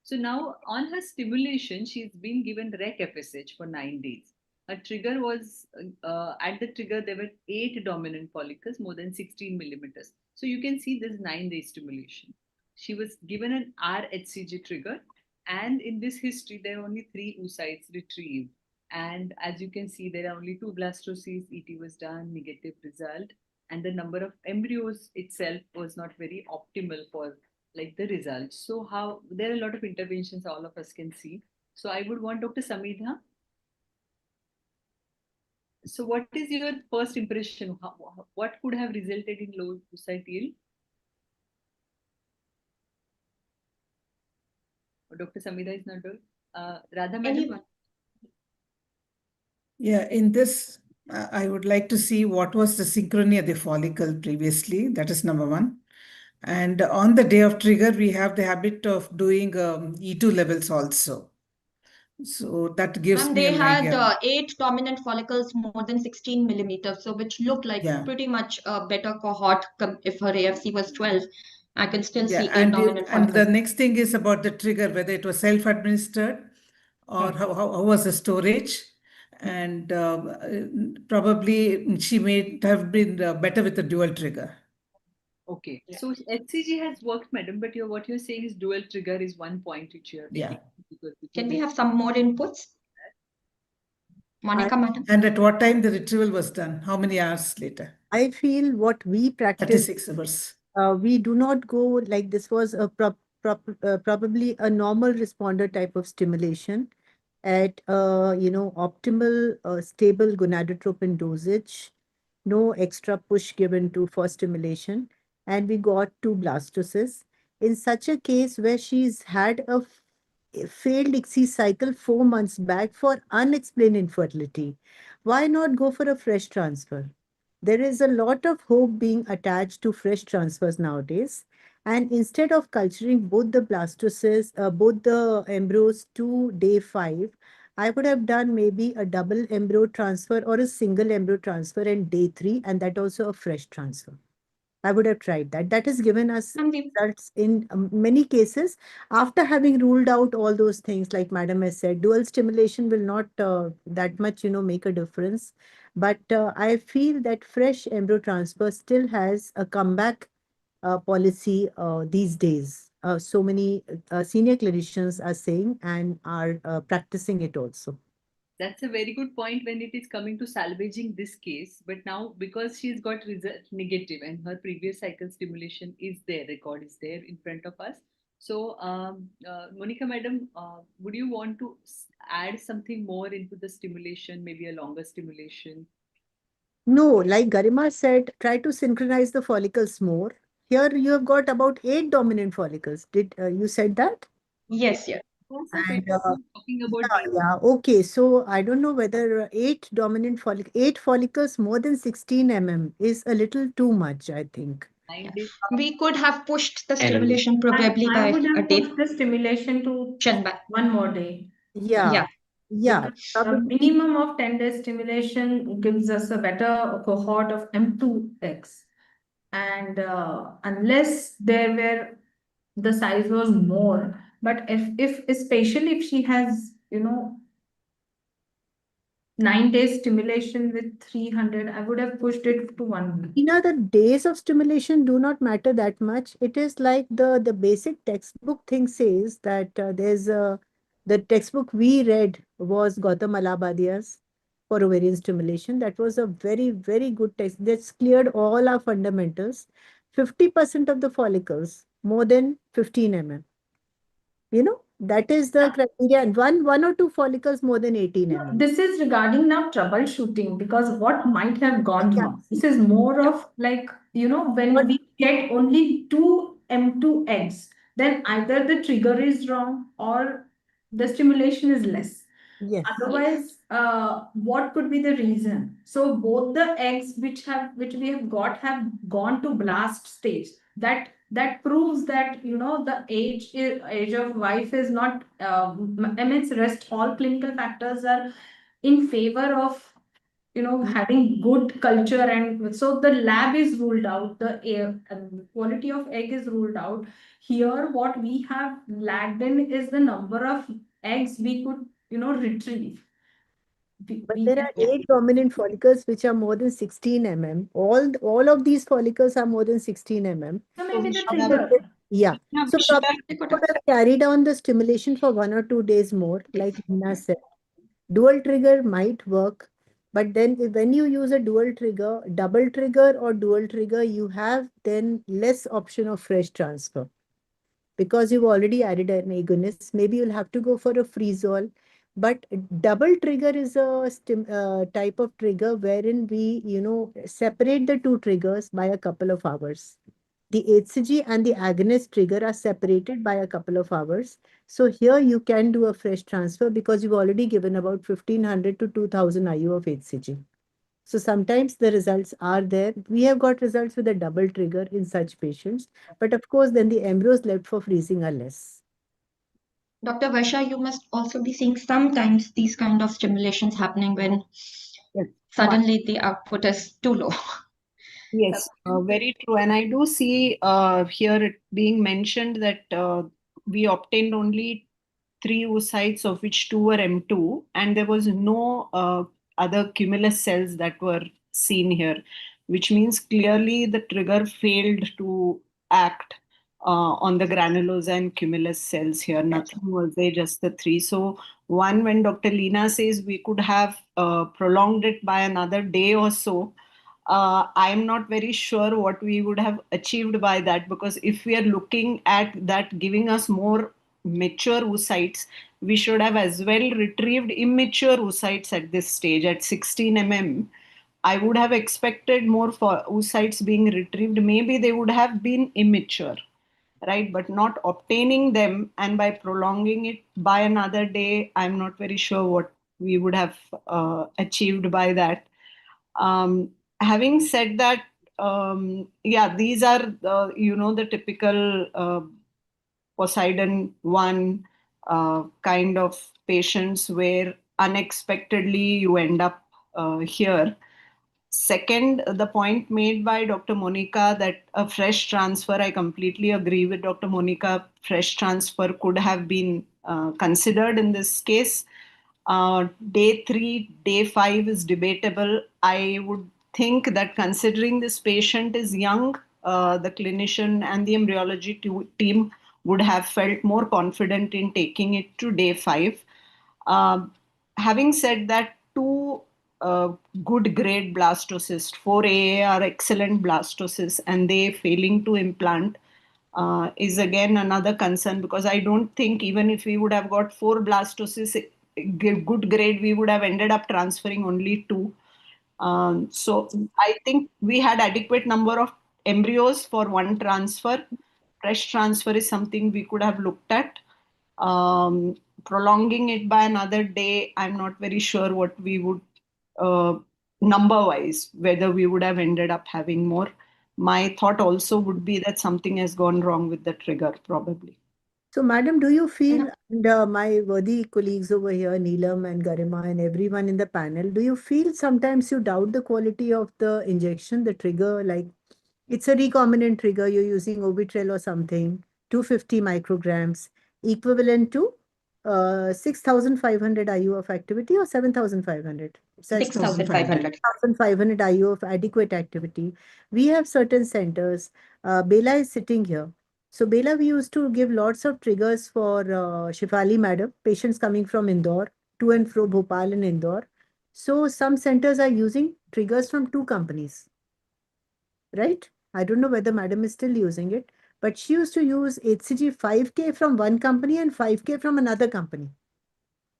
So now on her stimulation, she's been given REC FSH for 9 days. Her trigger was, at the trigger, there were 8 dominant follicles, more than 16 millimeters. So you can see this 9-day stimulation. She was given an RHCG trigger, and in this history, there are only 3 oocytes retrieved. And as you can see, there are only 2 blastoses, ET was done, negative result, and the number of embryos itself was not very optimal for like the results. So how there are a lot of interventions all of us can see. So I would want Dr. Samidha. So what is your first impression? What could have resulted in low oocyte yield? Dr. Samidha is not there. Radha madam.
Anyone?
Yeah, in this, I would like to see what was the synchrony of the follicle previously. That is number one. And on the day of trigger, we have the habit of doing E2 levels also. So that gives
And
me
they
an
had
idea.
8 dominant follicles more than 16 millimeters, so which looked like
Yeah.
pretty much a better cohort. If her AFC was 12, I can still
Yeah,
see 8 dominant
and the
follicles.
next thing is about the trigger, whether it was self-administered or how was the storage. And probably she may have been better with the dual trigger.
Okay, so HCG has worked, madam, but what you're saying is dual trigger is one point which you're taking.
Can we have some more inputs? Monica, madam.
And at what time the retrieval was done? How many hours later?
I feel what we practice,
36 hours.
We do not go like this was a probably a normal responder type of stimulation at optimal stable gonadotropin dosage, no extra push given to for stimulation, and we got 2 blastoses. In such a case where she's had a failed ICSI cycle 4 months back for unexplained infertility, why not go for a fresh transfer? There is a lot of hope being attached to fresh transfers nowadays. And instead of culturing both the blastoses, both the embryos to day 5, I would have done maybe a double embryo transfer or a single embryo transfer in day 3, and that also a fresh transfer. I would have tried that. That has given us results in many cases. After having ruled out all those things, like Madam has said, dual stimulation will not that much, make a difference. But I feel that fresh embryo transfer still has a comeback policy these days. So many senior clinicians are saying and are practicing it also.
That's a very good point when it is coming to salvaging this case. But now, because she's got result negative and her previous cycle stimulation is there, record is there in front of us. So, Monica, madam, would you want to add something more into the stimulation, maybe a longer stimulation?
No, like Garima said, try to synchronize the follicles more. Here you have got about 8 dominant follicles. Did you said that?
Yes, yes.
And, talking about
yeah. Okay, so I don't know whether 8 dominant 8 follicles more than 16 is a little too much, I think.
We could have pushed the stimulation probably by
I would
a
have
day.
pushed the stimulation to one more day.
Yeah. Yeah.
A minimum of 10 days stimulation gives us a better cohort of M2X. And unless there were the size was more, but if especially if she has 9 days stimulation with 300, I would have pushed it to 1 week.
The days of stimulation do not matter that much. It is like the basic textbook thing says that the textbook we read was Gautam Alabadia's for ovarian stimulation. That was a very, very good text. That's cleared all our fundamentals. 50% of the follicles, more than 15 mm. That is the criteria. And one or two follicles more than 18 mm.
This is regarding now troubleshooting, because what might have gone wrong. This is more of like, when we get only two M2 eggs, then either the trigger is wrong or the stimulation is less.
Yes.
Otherwise, what could be the reason? So both the eggs which we have got have gone to blast stage. That proves that the age of wife is not. Its rest all clinical factors are in favor of having good culture, and so the lab is ruled out, the quality of egg is ruled out. Here what we have lagged in is the number of eggs we could retrieve.
But there are 8 dominant follicles which are more than 16 mm. All of these follicles are more than 16 mm.
So maybe the
So
trigger.
yeah.
Yeah,
So
we should
probably
have-
we could have carried on the stimulation for 1 or 2 days more, like Nina said. Dual trigger might work, but then when you use a dual trigger, double trigger or dual trigger, you have then less option of fresh transfer. Because you've already added an agonist, maybe you'll have to go for a freezole. But double trigger is a type of trigger wherein we, separate the two triggers by a couple of hours. The HCG and the agonist trigger are separated by a couple of hours. So here you can do a fresh transfer because you've already given about 1500 to 2000 IU of HCG. So sometimes the results are there. We have got results with a double trigger in such patients. But of course, then the embryos left for freezing are less.
Dr. Varsha, you must also be seeing sometimes these kind of stimulations happening when suddenly the output is too low.
Yes, very true. And I do see here it being mentioned that we obtained only 3 oocytes, of which 2 were M2, and there was no other cumulus cells that were seen here, which means clearly the trigger failed to act on the granulosa and cumulus cells here. Nothing was there, just the 3. So, one, when Dr. Leena says we could have prolonged it by another day or so, I'm not very sure what we would have achieved by that, because if we are looking at that giving us more mature oocytes, we should have as well retrieved immature oocytes at this stage at 16 mm. I would have expected more for oocytes being retrieved. Maybe they would have been immature, right? But not obtaining them and by prolonging it by another day, I'm not very sure what we would have achieved by that. Having said that, yeah, these are the typical Poseidon 1 kind of patients where unexpectedly you end up here. Second, the point made by Dr. Monica that a fresh transfer, I completely agree with Dr. Monica, fresh transfer could have been considered in this case. Day 3, day 5 is debatable. I would think that considering this patient is young, the clinician and the embryology team would have felt more confident in taking it to day 5. Um, Having said that, 2 good grade blastocysts, 4A are excellent blastocysts, and they failing to implant is again another concern, because I don't think even if we would have got 4 blastocysts, good grade, we would have ended up transferring only 2. So I think we had adequate number of embryos for 1 transfer. Fresh transfer is something we could have looked at. Prolonging it by another day, I'm not very sure what we would, number wise, whether we would have ended up having more. My thought also would be that something has gone wrong with the trigger, probably.
So, madam, do you feel, and my worthy colleagues over here, Neelam and Garima and everyone in the panel, do you feel sometimes you doubt the quality of the injection, the trigger, like it's a recombinant trigger, you're using Obitrel or something, 250 micrograms, equivalent to 6,500 IU of activity or 7,500?
6,500.
6,500 IU of adequate activity. We have certain centers. Bela is sitting here. So Bela, we used to give lots of triggers for Shifali madam, patients coming from Indore, to and fro Bhopal and Indore. So some centers are using triggers from 2 companies, right? I don't know whether madam is still using it, but she used to use HCG 5K from one company and 5K from another company.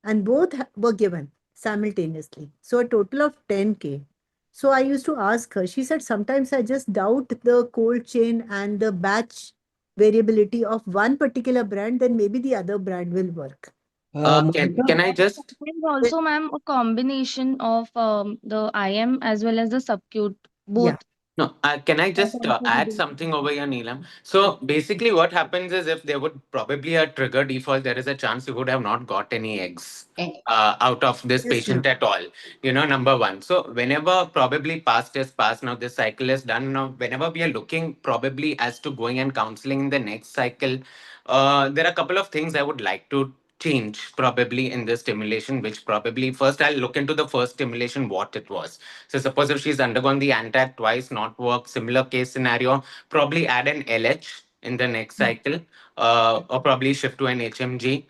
And both were given simultaneously. So a total of 10K. So I used to ask her, she said, sometimes I just doubt the cold chain and the batch variability of one particular brand, then maybe the other brand will work.
Can I just
There's also, ma'am, a combination of the IM as well as the subcute,
Yeah.
both.
No, can I
That
just
also we
add
do.
something over here, Neelam? So basically, what happens is if there would probably a trigger default, there is a chance you would have not got any eggs out of this
Yes,
patient
ma'am.
at all. Number one. So whenever probably past is past, now this cycle is done. Now, whenever we are looking probably as to going and counseling in the next cycle, there are a couple of things I would like to change probably in this stimulation, which probably first I'll look into the first stimulation, what it was. So suppose if she's undergone the antac twice, not work, similar case scenario, probably add an LH in the next cycle, or probably shift to an HMG.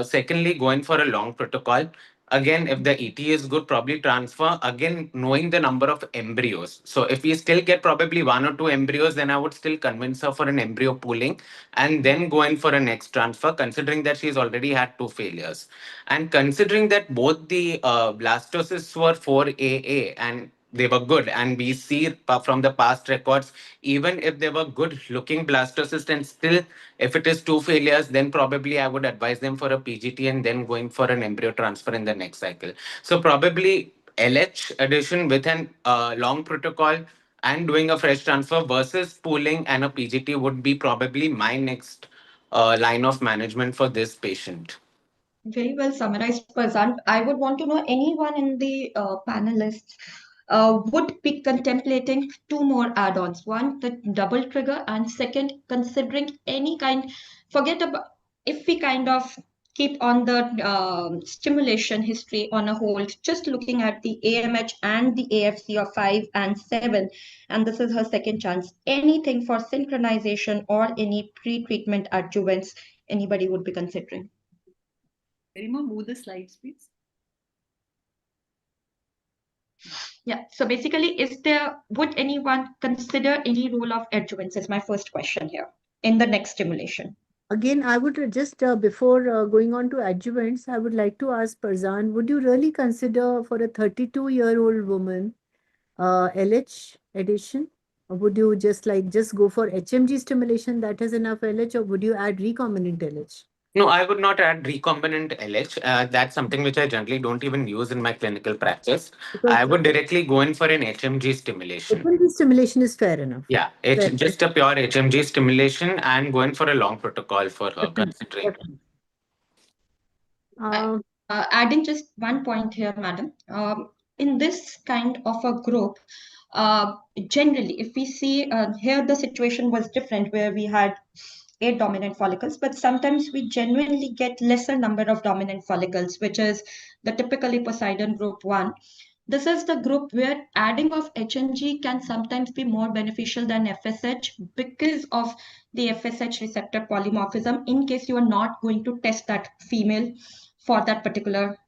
Secondly, going for a long protocol. Again, if the ET is good, probably transfer. Again, knowing the number of embryos. So if we still get probably one or two embryos, then I would still convince her for an embryo pooling and then go in for a next transfer, considering that she's already had two failures. And considering that both the blastocysts were 4AA and they were good, and we see from the past records, even if they were good looking blastocysts and still if it is two failures, then probably I would advise them for a PGT and then going for an embryo transfer in the next cycle. So probably LH addition with an long protocol and doing a fresh transfer versus pooling and a PGT would be probably my next line of management for this patient.
Very well summarized, Pazan. I would want to know anyone in the panelists would be contemplating two more add-ons. One, the double trigger, and second, considering any kind, forget about if we kind of keep on the stimulation history on a hold, just looking at the AMH and the AFC of 5 and 7, and this is her second chance. Anything for synchronization or any pre-treatment adjuvants anybody would be considering.
Rima, move the slides, please.
Yeah, so basically, would anyone consider any role of adjuvants is my first question here in the next stimulation.
Again, I would just, before going on to adjuvants, I would like to ask Farzan, would you really consider for a 32-year-old woman LH addition? Or would you just go for HMG stimulation that has enough LH, or would you add recombinant LH?
No, I would not add recombinant LH. That's something which I generally don't even use in my clinical practice.
Because
I would directly go in for an HMG stimulation.
HMG stimulation is fair enough.
Yeah, it's just a pure HMG stimulation and going for a long protocol for her, considering.
Adding just one point here, madam. In this kind of a group, generally, if we see here, the situation was different where we had 8 dominant follicles, but sometimes we genuinely get lesser number of dominant follicles, which is the typically Poseidon group 1. This is the group where adding of HNG can sometimes be more beneficial than FSH because of the FSH receptor polymorphism in case you are not going to test that female for that particular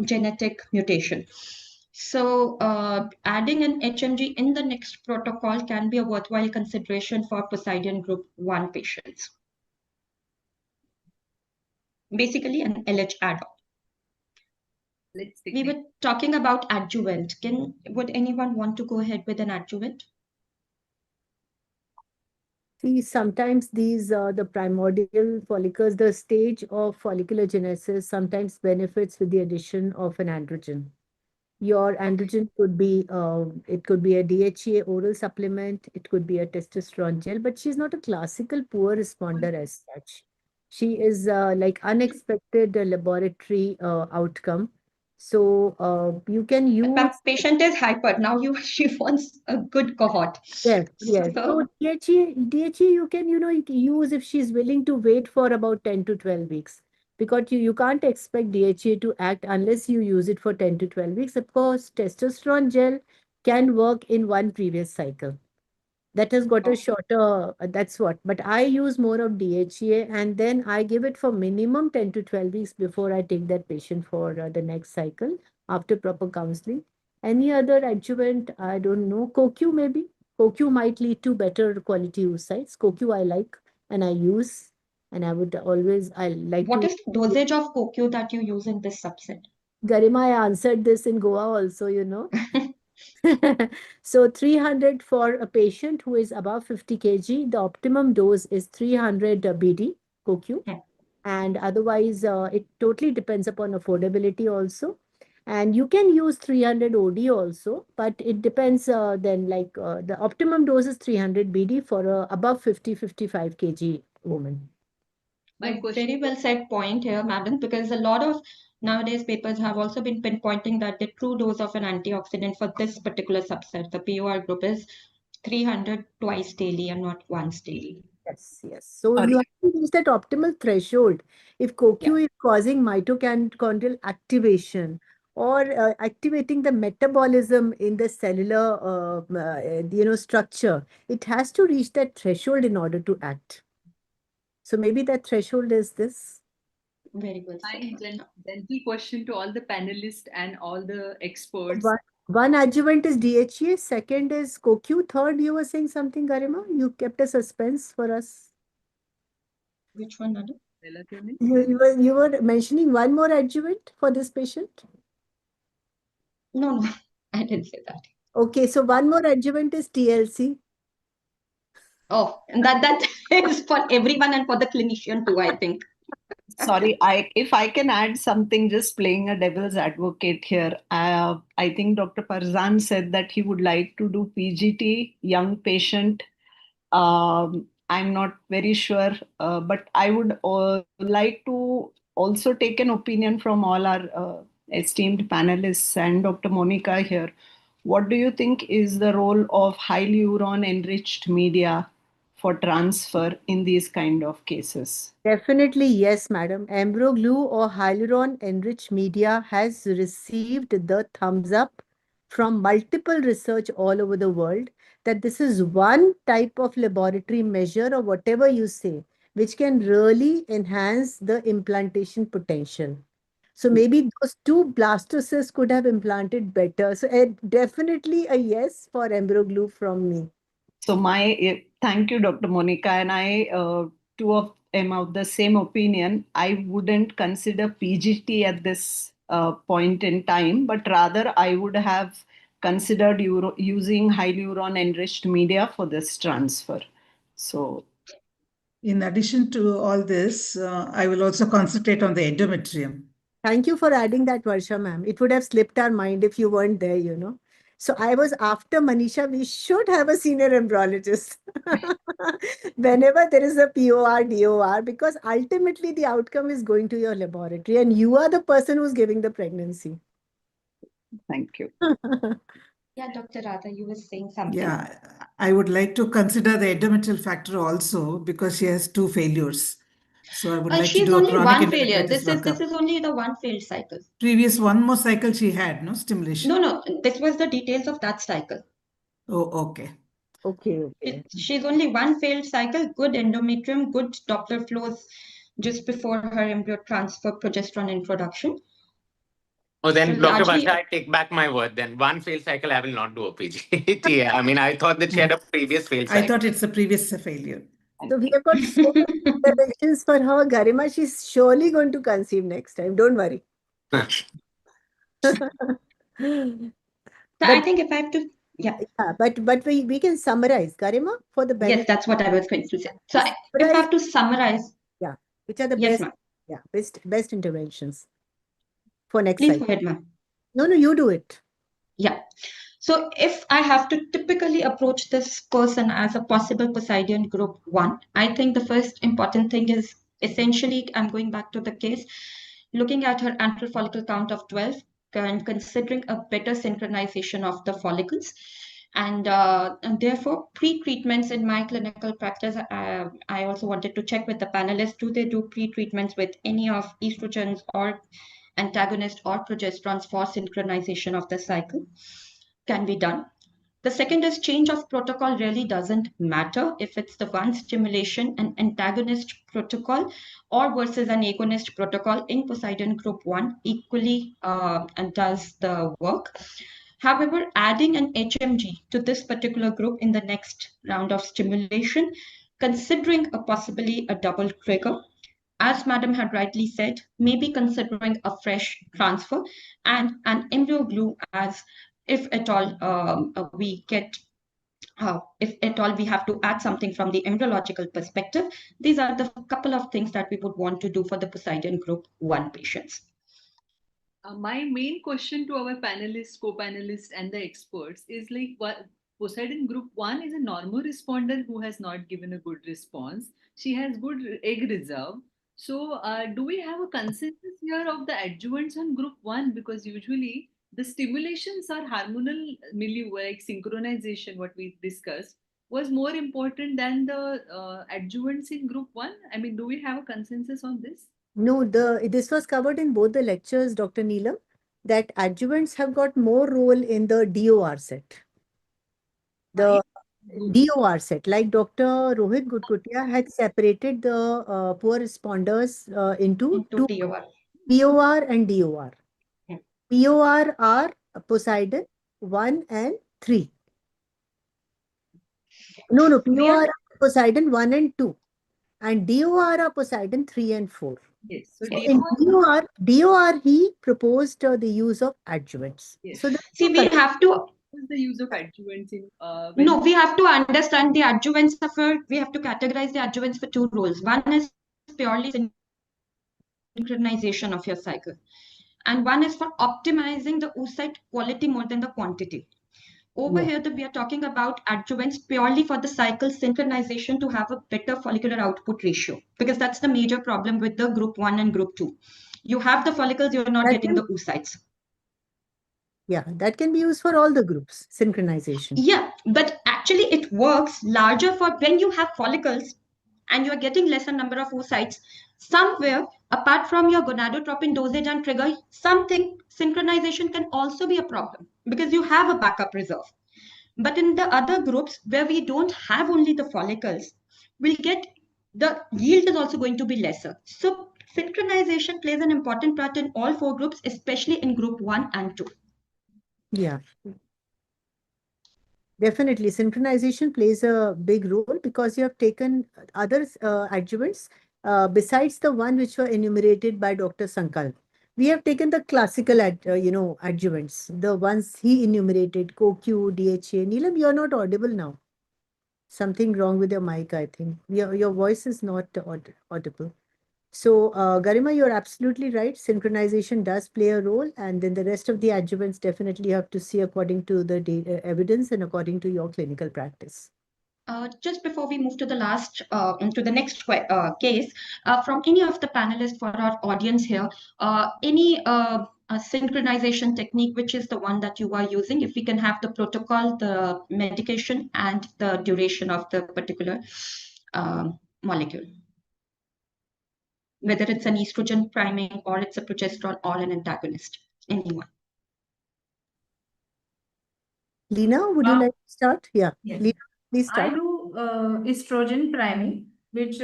genetic mutation. So adding an HMG in the next protocol can be a worthwhile consideration for Poseidon group 1 patients. Basically an LH add-on. We were talking about adjuvant. Would anyone want to go ahead with an adjuvant?
See, sometimes these the primordial follicles, the stage of follicular genesis sometimes benefits with the addition of an androgen. Your androgen could be it could be a DHEA oral supplement, it could be a testosterone gel, but she's not a classical poor responder as such. She is like unexpected laboratory outcome. So you can use.
Patient is hyper. Now she wants a good cohort.
Yes, yes. So DHE you can, you can use if she's willing to wait for about 10 to 12 weeks. Because you can't expect DHA to act unless you use it for 10 to 12 weeks. Of course, testosterone gel can work in one previous cycle. That has got a shorter, that's what. But I use more of DHA and then I give it for minimum 10 to 12 weeks before I take that patient for the next cycle after proper counseling. Any other adjuvant, I don't know, CoQ maybe? CoQ might lead to better quality oocytes. CoQ I like and I use, and I would always, I like
What
to.
is the dosage of CoQ that you use in this subset?
Garima, I answered this in Goa also, you know. So 300 for a patient who is above 50 kg, the optimum dose is 300 BD CoQ. And otherwise, it totally depends upon affordability also. And you can use 300 OD also, but it depends then the optimum dose is 300 BD for a above 55 kg woman.
Very well said point here, madam, because a lot of nowadays papers have also been pinpointing that the true dose of an antioxidant for this particular subset, the POR group, is 300 twice daily and not once daily.
Yes, yes. So you have to reach that optimal threshold. If CoQ is causing mitochondrial activation or activating the metabolism in the cellular, structure, it has to reach that threshold in order to act. So maybe that threshold is this.
Very well
said. Gentle question to all the panelists and all the experts.
One adjuvant is DHEA, second is CoQ, third you were saying something, Garima? You kept a suspense for us.
Which one, madam?
You were mentioning one more adjuvant for this patient?
No, I didn't say that.
Okay, so one more adjuvant is TLC.
Oh, and that is for everyone and for the clinician too, I think.
Sorry, if I can add something, just playing a devil's advocate here. I think Dr. Farzan said that he would like to do PGT, young patient. I'm not very sure, but I would like to also take an opinion from all our esteemed panelists and Dr. Monica here. What do you think is the role of hyaluron enriched media for transfer in these kind of cases?
Definitely yes, madam. Ambroglue or hyaluron enriched media has received the thumbs up from multiple research all over the world that this is one type of laboratory measure or whatever you say, which can really enhance the implantation potential. So maybe those two blastocysts could have implanted better. So definitely a yes for Ambroglue from me.
So thank you, Dr. Monica, and I two of them of the same opinion. I wouldn't consider PGT at this point in time, but rather I would have considered using hyaluron enriched media for this transfer. So,
in addition to all this, I will also concentrate on the endometrium.
Thank you for adding that, Varsha ma'am. It would have slipped our mind if you weren't there, you know. So I was after Manisha, we should have a senior embryologist whenever there is a POR, DOR, because ultimately the outcome is going to your laboratory and you are the person who's giving the pregnancy.
Thank you.
Yeah, Dr. Radha, you were saying something.
Yeah, I would like to consider the endometrial factor also because she has 2 failures. So I would like to
She's
do a
only
chronic
one failure.
endometritis
This
workup.
is only the one failed cycle.
Previous one more cycle she had, no stimulation.
No, this was the details of that cycle.
Oh, okay.
Okay.
She's only one failed cycle, good endometrium, good Doppler flows just before her embryo transfer, progesterone introduction.
Oh, then,
So
Dr.
largely-
Varsha, I take back my word. Then one failed cycle, I will not do a PGT. I mean, I thought that she had a previous failed cycle.
I thought it's a previous failure.
So we have got so many interventions for her. Garima, she's surely going to conceive next time. Don't worry.
I think if I have to, yeah.
But we can summarize, Garima, for the benefit.
Yes, that's what I was going to say. So if I have to summarize.
Yeah, which are the
Yes,
best,
ma'am.
best interventions for next
Please
cycle.
go ahead, ma'am.
No, you do it.
Yeah. So if I have to typically approach this person as a possible Poseidon group 1, I think the first important thing is essentially, I'm going back to the case, looking at her antral follicle count of 12 and considering a better synchronization of the follicles. And therefore, pre-treatments in my clinical practice, I also wanted to check with the panelists, do they do pre-treatments with any of estrogens or antagonist or progesterones for synchronization of the cycle? Can be done. The second is change of protocol really doesn't matter if it's the one stimulation, an antagonist protocol or versus an agonist protocol in Poseidon group 1 equally and does the work. However, adding an HMG to this particular group in the next round of stimulation, considering a possibly a double trigger, as Madam had rightly said, maybe considering a fresh transfer and an embryo glue as if at all we get if at all we have to add something from the embryological perspective. These are the couple of things that we would want to do for the Poseidon Group 1 patients.
My main question to our panelists, co-panelists, and the experts is like, what Poseidon Group 1 is a normal responder who has not given a good response. She has good egg reserve. So, do we have a consensus here of the adjuvants on Group 1? Because usually the stimulations are hormonal milieu, like synchronization, what we discussed, was more important than the adjuvants in Group 1. I mean, do we have a consensus on this?
No, this was covered in both the lectures, Dr. Neelam, that adjuvants have got more role in the DOR set. The DOR set, like Dr. Rohit Gudkutia had separated the poor responders into two, POR and DOR. POR are Poseidon 1 and 3. No, POR are Poseidon 1 and 2. And DOR are Poseidon 3 and 4.
Yes.
So in DOR, he proposed the use of adjuvants.
Yes.
So
see, we have to.
What is the use of adjuvants in?
No, we have to understand the adjuvants for. We have to categorize the adjuvants for two roles. One is purely synchronization of your cycle, and one is for optimizing the oocyte quality more than the quantity. Over here, we are talking about adjuvants purely for the cycle synchronization to have a better follicular output ratio, because that's the major problem with the group 1 and group 2. You have the follicles, you're not getting the oocytes.
Yeah, that can be used for all the groups, synchronization.
Yeah, but actually it works larger for when you have follicles and you're getting lesser number of oocytes. Somewhere, apart from your gonadotropin dosage and trigger, something synchronization can also be a problem because you have a backup reserve. But in the other groups where we don't have only the follicles, we'll get the yield is also going to be lesser. So synchronization plays an important part in all four groups, especially in group 1 and 2.
Yeah. Definitely, synchronization plays a big role because you have taken other adjuvants besides the one which were enumerated by Dr. Sankal. We have taken the classical, adjuvants, the ones he enumerated, CoQ, DHA. Neelam, you're not audible now. Something wrong with your mic, I think. Your voice is not audible. So, Garima, you're absolutely right. Synchronization does play a role, and then the rest of the adjuvants definitely have to see according to the data, evidence and according to your clinical practice.
Just before we move to the next case, from any of the panelists for our audience here, any synchronization technique, which is the one that you are using, if we can have the protocol, the medication, and the duration of the particular molecule. Whether it's an estrogen priming or it's a progesterone or an antagonist, anyone.
Lena, would you like to start? Yeah,
Yes.
Lena, please start.
I do estrogen priming, which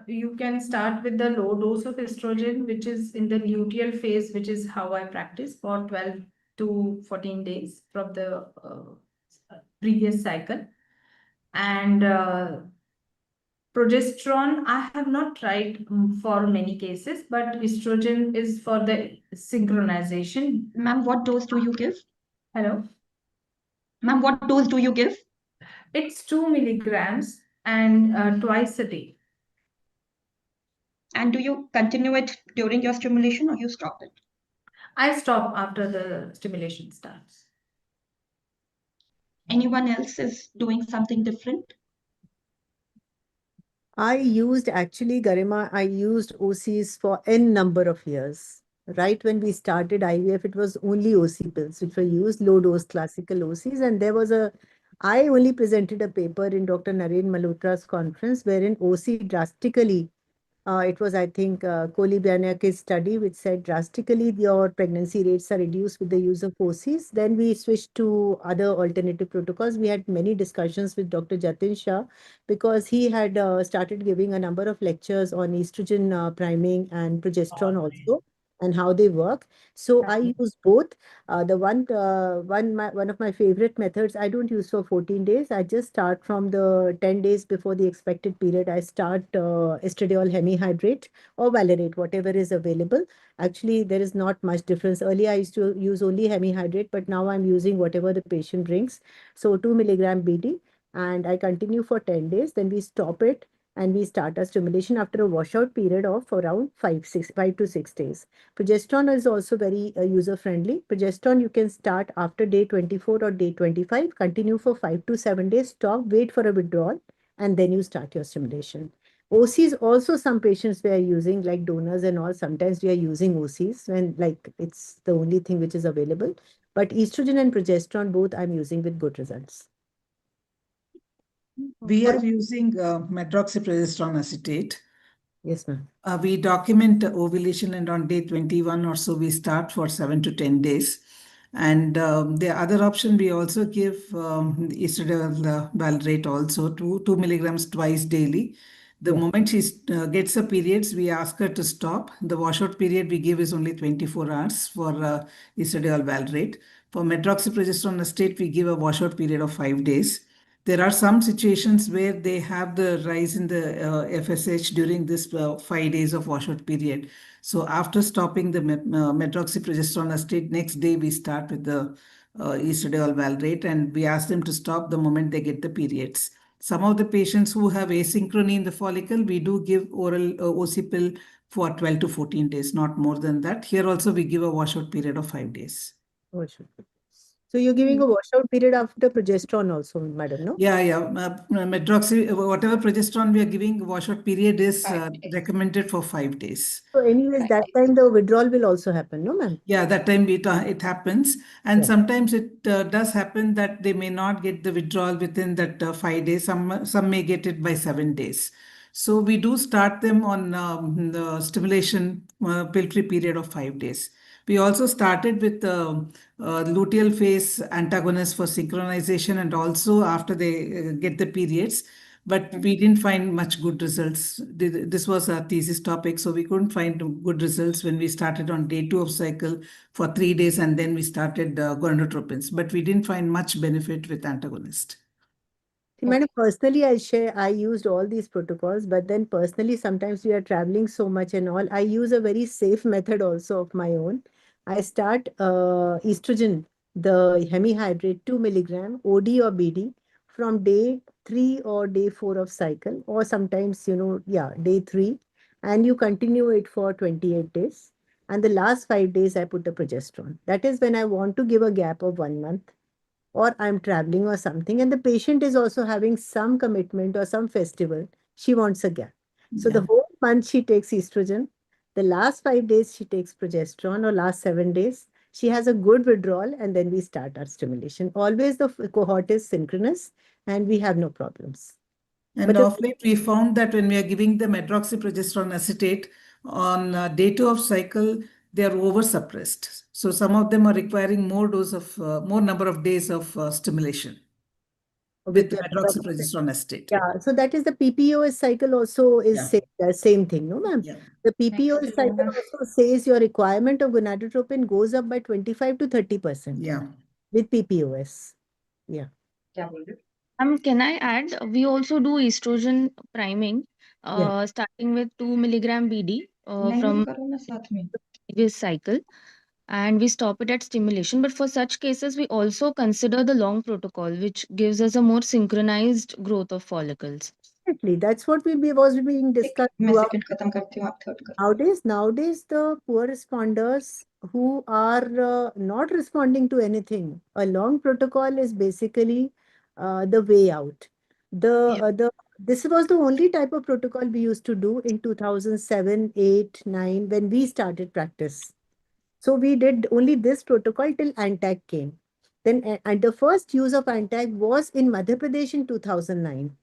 you can start with the low dose of estrogen, which is in the luteal phase, which is how I practice for 12 to 14 days from the previous cycle. And progesterone, I have not tried for many cases, but estrogen is for the synchronization.
Ma'am, what dose do you give?
Hello?
Ma'am, what dose do you give?
It's 2 milligrams and twice a day.
And do you continue it during your stimulation or you stop it?
I stop after the stimulation starts.
Anyone else is doing something different?
I used Garima, I used OCs for N number of years. Right when we started IVF, it was only OC pills which were used, low dose classical OCs. And I only presented a paper in Dr. Naren Malhotra's conference wherein OC drastically, it was, I think, Kohli-Bianak's study, which said drastically your pregnancy rates are reduced with the use of OCs. Then we switched to other alternative protocols. We had many discussions with Dr. Jatin Shah because he had started giving a number of lectures on estrogen priming and progesterone also. and how they work. So I use both. One of my favorite methods, I don't use for 14 days. I just start from the 10 days before the expected period. I start estradiol hemihydrate or valerate, whatever is available. Actually, there is not much difference. Earlier, I used to use only hemihydrate, but now I'm using whatever the patient drinks. So 2 milligram BD, and I continue for 10 days. Then we stop it and we start our stimulation after a washout period of around 5 to 6 days. Progesterone is also very user friendly. Progesterone you can start after day 24 or day 25, continue for 5 to 7 days, stop, wait for a withdrawal, and then you start your stimulation. OCs also some patients we are using, like donors and all. Sometimes we are using OCs when like it's the only thing which is available. But estrogen and progesterone both I'm using with good results.
We are using medroxyprogesterone acetate.
Yes, ma'am.
We document ovulation, and on day 21 or so, we start for 7 to 10 days. And the other option, we also give estradiol valrate also, 2 milligrams twice daily. The moment she gets her periods, we ask her to stop. The washout period we give is only 24 hours for estradiol valrate. For medroxyprogesterone acetate, we give a washout period of 5 days. There are some situations where they have the rise in the FSH during this 5 days of washout period. So after stopping the medroxyprogesterone acetate, next day we start with the estradiol valrate, and we ask them to stop the moment they get the periods. Some of the patients who have asynchrony in the follicle, we do give oral OC pill for 12 to 14 days, not more than that. Here also we give a washout period of 5 days.
Washout. So you're giving a washout period after progesterone also, madam, no?
Yeah. Medroxy, whatever progesterone we are giving, washout period is recommended for 5 days.
So anyways, that time the withdrawal will also happen, no, ma'am?
Yeah, that time it happens. And
Yeah.
sometimes it does happen that they may not get the withdrawal within that 5 days. Some may get it by 7 days. So we do start them on the stimulation pill-free period of 5 days. We also started with luteal phase antagonist for synchronization, and also after they get the periods. But we didn't find much good results. This was our thesis topic, so we couldn't find good results when we started on day 2 of cycle for 3 days, and then we started gonadotropins. But we didn't find much benefit with antagonist.
See, madam, personally, I used all these protocols, but then personally, sometimes we are traveling so much and all. I use a very safe method also of my own. I start estrogen, the hemihydrate 2 milligram, OD or BD, from day 3 or day 4 of cycle, or sometimes, day 3, and you continue it for 28 days. And the last 5 days, I put the progesterone. That is when I want to give a gap of 1 month, or I'm traveling or something, and the patient is also having some commitment or some festival, she wants a gap. So the whole month she takes estrogen. The last 5 days she takes progesterone, or last 7 days. She has a good withdrawal, and then we start our stimulation. Always the cohort is synchronous, and we have no problems.
And of late, we found that when we are giving the medroxyprogesterone acetate on day 2 of cycle, they are over-suppressed. So some of them are requiring more number of days of stimulation with the medroxyprogesterone acetate.
Yeah, so that is the PPOS cycle also is same thing, no, ma'am?
Yeah.
The PPOS cycle also says your requirement of gonadotropin goes up by 25 to 30%.
Yeah.
With PPOS. Yeah.
Can I add? We also do estrogen priming,
Yeah.
starting with 2 milligram BD from previous cycle, and we stop it at stimulation. But for such cases, we also consider the long protocol, which gives us a more synchronized growth of follicles.
Exactly. That's what was being discussed throughout. Nowadays, the poor responders who are not responding to anything, a long protocol is basically the way out. This was the only type of protocol we used to do in 2007, 8, 9 when we started practice. So we did only this protocol till ANTAC came. Then and the first use of ANTAC was in Madhya Pradesh in 2009.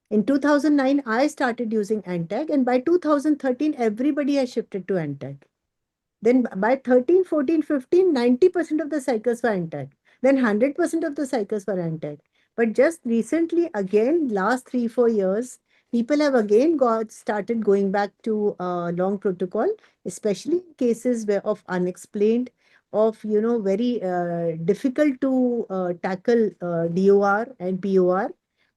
In 2009, I started using ANTAC, and by 2013, everybody has shifted to ANTAC. Then by 13, 14, 15, 90% of the cycles were ANTAC. Then 100% of the cycles were ANTAC. But just recently, again, last 3, 4 years, people have again started going back to long protocol especially in cases where of unexplained, of very difficult to tackle DOR and POR,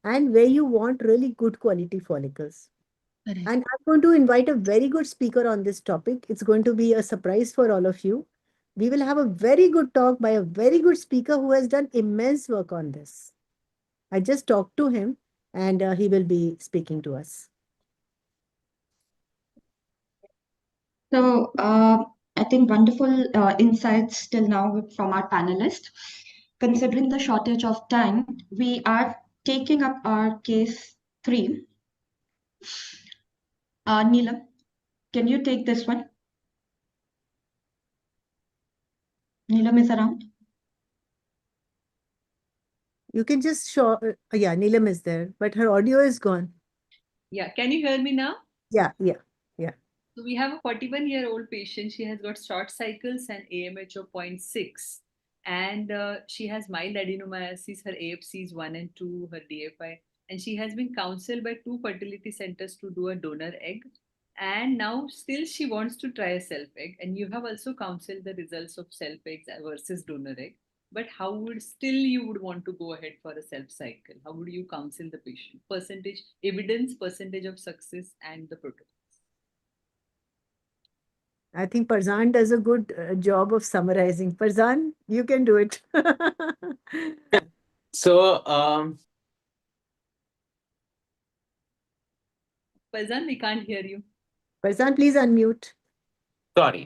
and where you want really good quality follicles.
Correct.
And I'm going to invite a very good speaker on this topic. It's going to be a surprise for all of you. We will have a very good talk by a very good speaker who has done immense work on this. I just talked to him, and he will be speaking to us.
So I think wonderful insights till now from our panelists. Considering the shortage of time, we are taking up our case 3. Neelam, can you take this one? Neelam is around.
You can just show, yeah, Neelam is there, but her audio is gone.
Yeah, can you hear me now?
Yeah.
So we have a 41-year-old patient. She has got short cycles and AMH of 0.6. And she has mild adenomyosis. Her AFC is 1 and 2, her DFI. And she has been counseled by 2 fertility centers to do a donor egg. And now still she wants to try a self egg. And you have also counseled the results of self eggs versus donor egg. But how would still you would want to go ahead for a self cycle? How would you counsel the patient? Percentage, evidence, percentage of success, and the protocol.
I think Farzan does a good job of summarizing. Farzan, you can do it.
So,
Faizan, we can't hear you.
Farzan, please unmute.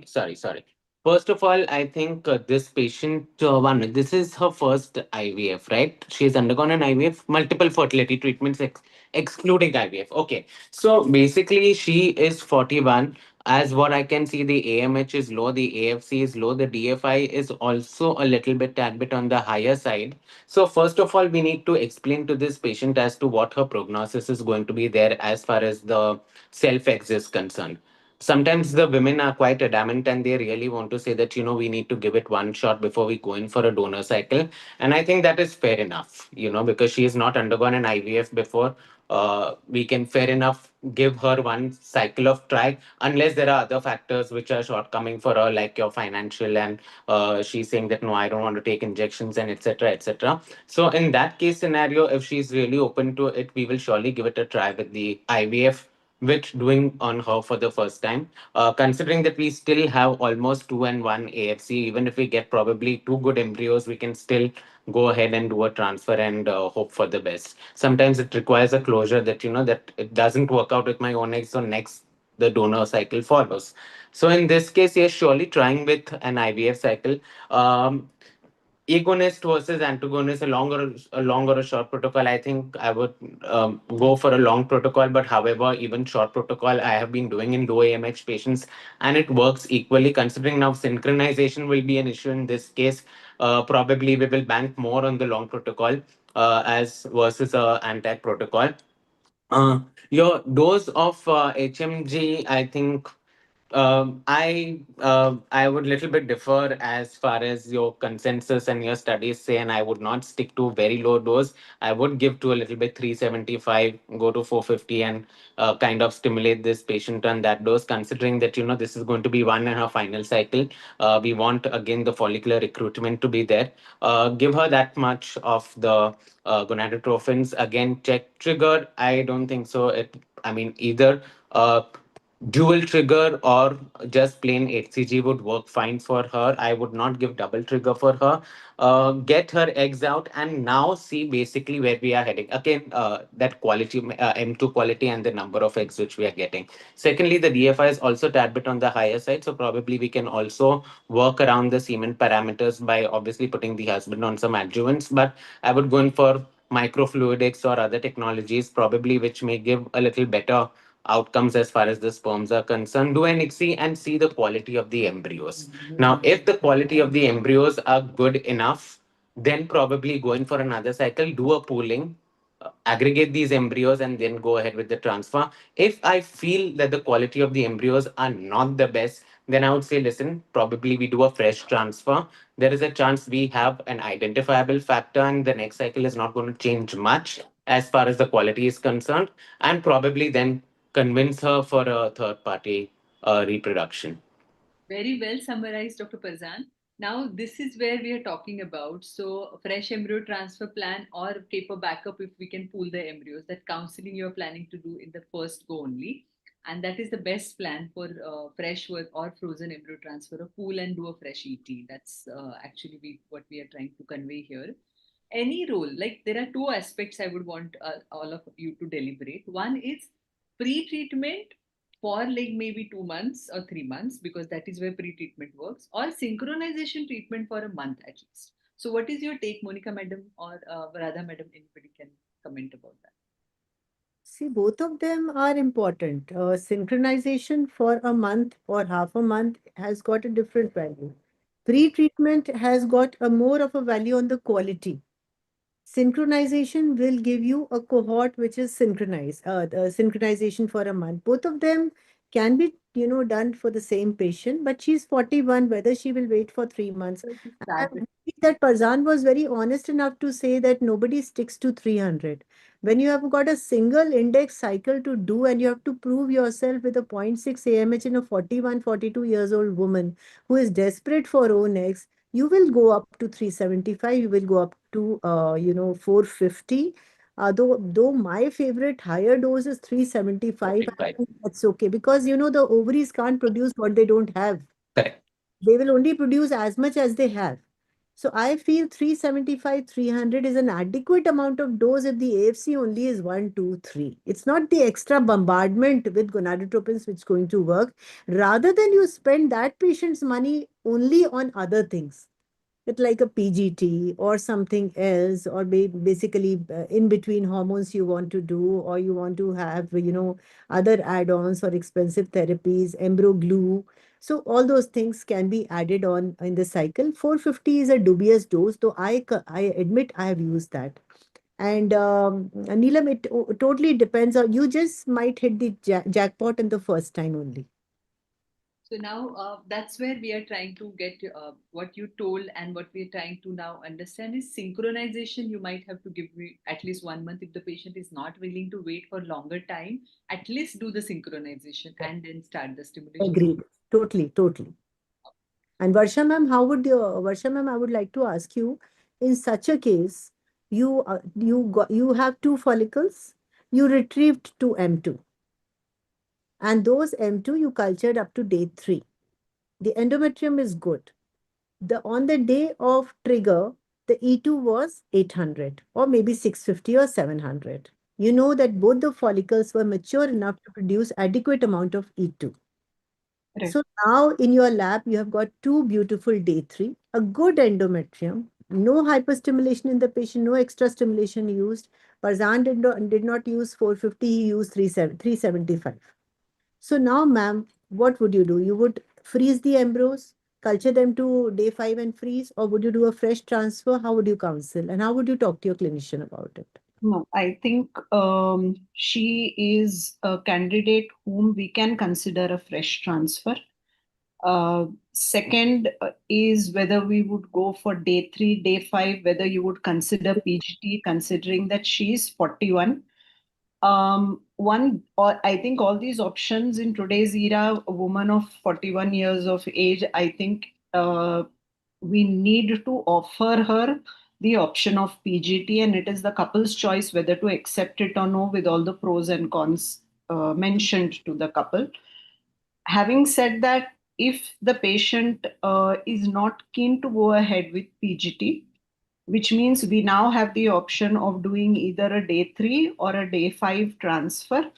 sorry. First of all, I think this patient, this is her first IVF, right? She's undergone an IVF, multiple fertility treatments, excluding IVF. Okay. So basically, she is 41. As what I can see, the AMH is low, the AFC is low, the DFI is also a little bit, tad bit on the higher side. So, first of all, we need to explain to this patient as to what her prognosis is going to be there as far as the self X is concerned. Sometimes the women are quite adamant and they really want to say that we need to give it one shot before we go in for a donor cycle, and I think that is fair enough, because she has not undergone an IVF before. We can fair enough give her one cycle of try, unless there are other factors which are shortcoming for her, like your financial, and she's saying that no, I don't want to take injections, and etc etc. So in that case scenario, if she's really open to it, we will surely give it a try with the IVF, which doing on her for the first time. Considering that we still have almost 2 and 1 AFC, even if we get probably 2 good embryos, we can still go ahead and do a transfer and hope for the best. Sometimes it requires a closure that that it doesn't work out with my own egg, so next the donor cycle follows. So in this case, yes, surely trying with an IVF cycle. Agonist versus antagonist, a long or a short protocol. I think I would go for a long protocol, but however, even short protocol I have been doing in low AMH patients, and it works equally. Considering now synchronization will be an issue in this case, probably we will bank more on the long protocol as versus a anti protocol. Your dose of HMG, I think I would little bit differ as far as your consensus and your studies say, and I would not stick to very low dose. I would give to a little bit 375, go to 450, and kind of stimulate this patient on that dose. Considering that this is going to be one and her final cycle, we want again the follicular recruitment to be there. Give her that much of the gonadotrophins. Again, check trigger. I don't think so. I mean, either. Dual trigger or just plain HCG would work fine for her. I would not give double trigger for her. Get her eggs out and now see basically where we are heading. Again, that quality, M2 quality and the number of eggs which we are getting. Secondly, the DFI is also tad bit on the higher side. So probably we can also work around the semen parameters by obviously putting the husband on some adjuvants. But I would go in for microfluidics or other technologies, probably which may give a little better outcomes as far as the sperms are concerned. Do an ICSI and see the quality of the embryos. Now, if the quality of the embryos are good enough, then probably going for another cycle, do a pooling, aggregate these embryos, and then go ahead with the transfer. If I feel that the quality of the embryos are not the best, then I would say, listen, probably we do a fresh transfer. There is a chance we have an identifiable factor, and the next cycle is not going to change much as far as the quality is concerned, and probably then convince her for a third party reproduction.
Very well summarized, Dr. Pazan. Now, this is where we are talking about. So, fresh embryo transfer plan or paper backup if we can pool the embryos. That counseling you're planning to do in the first go only. And that is the best plan for fresh or frozen embryo transfer, a pool and do a fresh ET. That's actually what we are trying to convey here. Any role, like there are two aspects I would want all of you to deliberate. One is pre-treatment for like maybe 2 months or 3 months, because that is where pre-treatment works, or synchronization treatment for a month at least. So what is your take, Monica madam or Radha madam? Anybody can comment about that.
See, both of them are important. Synchronization for a month or half a month has got a different value. Pre-treatment has got a more of a value on the quality. Synchronization will give you a cohort which is synchronized, the synchronization for a month. Both of them can be, done for the same patient, but she's 41, whether she will wait for 3 months. I'm happy that Parzan was very honest enough to say that nobody sticks to 300. When you have got a single index cycle to do and you have to prove yourself with a zero point 0.6 AMH in a 41, 42 years old woman who is desperate for ONEX, you will go up to 375, you will go up to 450. Though my favorite higher dose is 375, I think that's okay, because the ovaries can't produce what they don't have.
Correct.
They will only produce as much as they have. So I feel 375, 300 is an adequate amount of dose if the AFC only is 1, 2, 3. It's not the extra bombardment with gonadotropins which is going to work. Rather than you spend that patient's money only on other things, with like a PGT or something else, or basically in between hormones you want to do, or you want to have, other add-ons or expensive therapies, embryo glue. So all those things can be added on in the cycle. 450 is a dubious dose, though I admit I have used that. And Neelam, it totally depends on, you just might hit the jackpot in the first time only.
So now that's where we are trying to get what you told, and what we're trying to now understand is synchronization. You might have to give me at least 1 month if the patient is not willing to wait for longer time. At least do the synchronization and then start the stimulation.
Agreed. Totally, totally. And Varsha ma'am, Varsha ma'am, I would like to ask you, in such a case, you have two follicles, you retrieved two M2, and those M2 you cultured up to day 3. The endometrium is good. On the day of trigger, the E2 was 800 or maybe 650 or 700. You know that both the follicles were mature enough to produce adequate amount of E2.
Right.
So now in your lab, you have got two beautiful day 3, a good endometrium, no hyperstimulation in the patient, no extra stimulation used. Parzan did not use 450, he used 375. So now, ma'am, what would you do? You would freeze the embryos, culture them to day 5 and freeze, or would you do a fresh transfer? How would you counsel? And how would you talk to your clinician about it?
No, I think she is a candidate whom we can consider a fresh transfer. Second is whether we would go for day 3, day 5, whether you would consider PGT, considering that she is 41. I think all these options in today's era, a woman of 41 years of age, I think we need to offer her the option of PGT, and it is the couple's choice whether to accept it or no, with all the pros and cons mentioned to the couple. Having said that, if the patient is not keen to go ahead with PGT, which means we now have the option of doing either a day 3 or a day 5 transfer.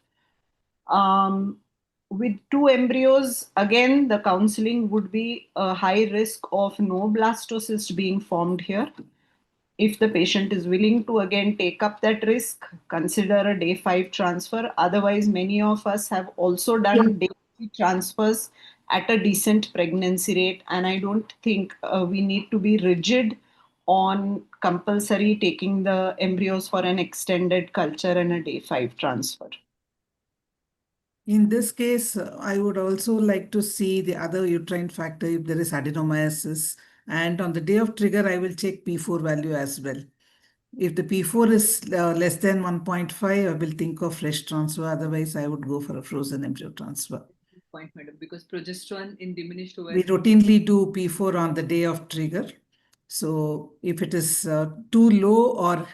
With two embryos, again, the counseling would be a high risk of no blastocyst being formed here. If the patient is willing to again take up that risk, consider a day 5 transfer. Otherwise, many of us have also done day 3 transfers at a decent pregnancy rate. And I don't think we need to be rigid on compulsory taking the embryos for an extended culture and a day 5 transfer.
In this case, I would also like to see the other uterine factor if there is adenomyosis. And on the day of trigger, I will check P4 value as well. If the P4 is less than 1.5, I will think of fresh transfer. Otherwise, I would go for a frozen embryo transfer.
point, madam? Because progesterone in diminished
We
OS.
routinely do P4 on the day of trigger. So if it is too low or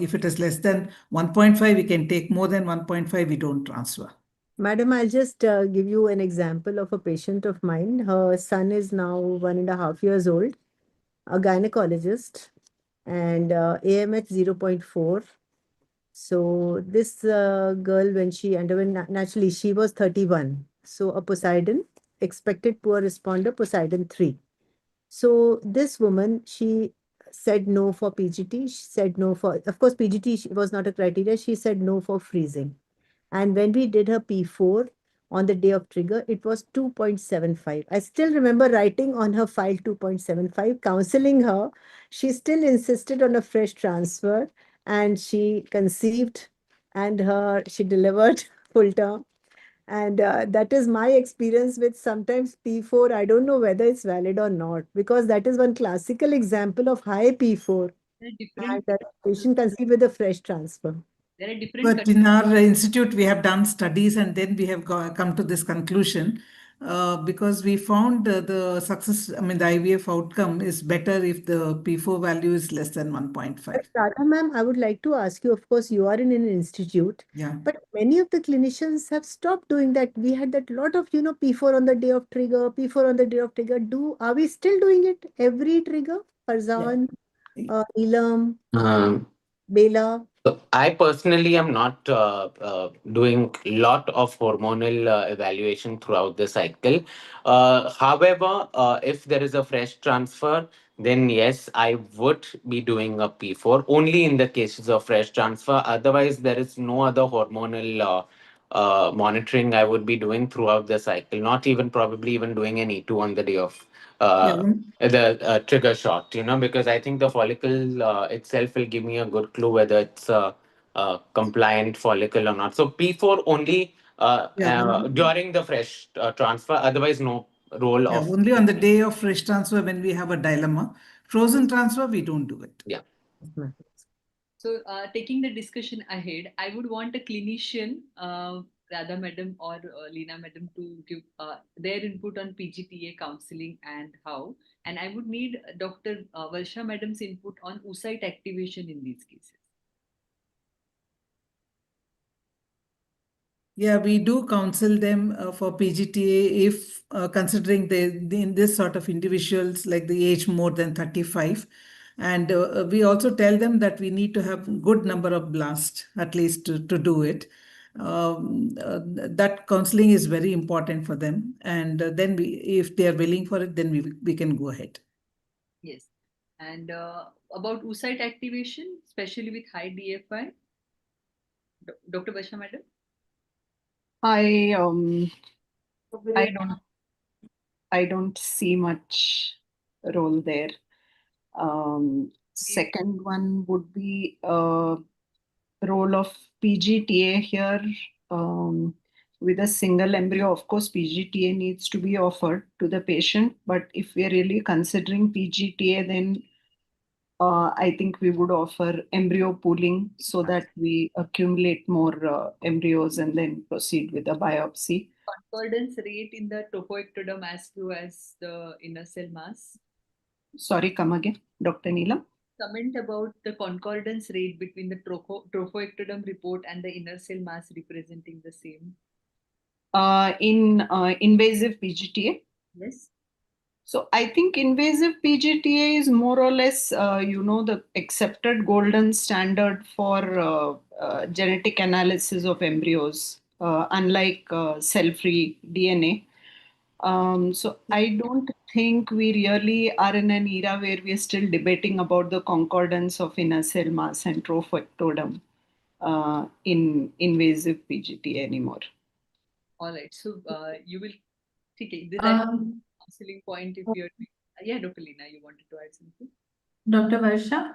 if it is less than 1.5, we can take. More than 1.5, we don't transfer.
Madam, I'll just give you an example of a patient of mine. Her son is now 1.5 years old, a gynecologist, and AMH 0.4. So this girl, when she underwent, naturally, she was 31. So a Poseidon, expected poor responder, Poseidon 3. So this woman, she said no for PGT. She said no for, of course, PGT was not a criteria. She said no for freezing. And when we did her P4 on the day of trigger, it was 2.75. I still remember writing on her file 2.75, counseling her. She still insisted on a fresh transfer and she conceived and she delivered full term. And that is my experience with sometimes P4. I don't know whether it's valid or not because that is one classical example of high P4 and that patient conceived with a fresh transfer.
There are different.
But in our institute, we have done studies and then we have come to this conclusion because we found the success, I mean, the IVF outcome is better if the P4 value is less than 1.5.
But Radha ma'am, I would like to ask you, of course, you are in an institute,
Yeah.
but many of the clinicians have stopped doing that. We had that lot of, P4 on the day of trigger, P4 on the day of trigger. Are we still doing it every trigger? Farzan, Ilam, Bela.
So I personally am not doing lot of hormonal evaluation throughout the cycle. However, if there is a fresh transfer, then yes, I would be doing a P4 only in the cases of fresh transfer. Otherwise, there is no other hormonal monitoring I would be doing throughout the cycle. Not even probably even doing an E2 on the day of the trigger shot, because I think the follicle itself will give me a good clue whether it's a compliant follicle or not. So P4 only during the fresh transfer, otherwise no role
Yeah,
of.
only on the day of fresh transfer when we have a dilemma. Frozen transfer, we don't do it.
Yeah.
So, taking the discussion ahead, I would want a clinician, Radha madam or Leena madam, to give their input on PGTA counseling and how. And I would need Dr. Varsha madam's input on oocyte activation in these cases.
Yeah, we do counsel them for PGTA if considering in this sort of individuals like the age more than 35. And we also tell them that we need to have good number of blasts at least to do it. That counseling is very important for them. And then if they are willing for it, then we can go ahead.
Yes. And about oocyte activation, especially with high DFI, Dr. Varsha madam?
I don't see much role there. Second one would be role of PGTA here with a single embryo. Of course, PGTA needs to be offered to the patient, but if we're really considering PGTA, then I think we would offer embryo pooling so that we accumulate more embryos and then proceed with a biopsy.
Concordance rate in the trophoectoderm as low as the inner cell mass.
Sorry, come again, Dr. Neelam.
Comment about the concordance rate between the trophoectoderm report and the inner cell mass representing the same.
In invasive PGTA?
Yes.
So I think invasive PGTA is more or less, the accepted golden standard for genetic analysis of embryos, unlike cell-free DNA. So I don't think we really are in an era where we are still debating about the concordance of inner cell mass and trophoectoderm in invasive PGTA anymore.
All right. So you will take this counseling point if you're. Yeah, Dr. Leena, you wanted to add something?
Dr. Varsha,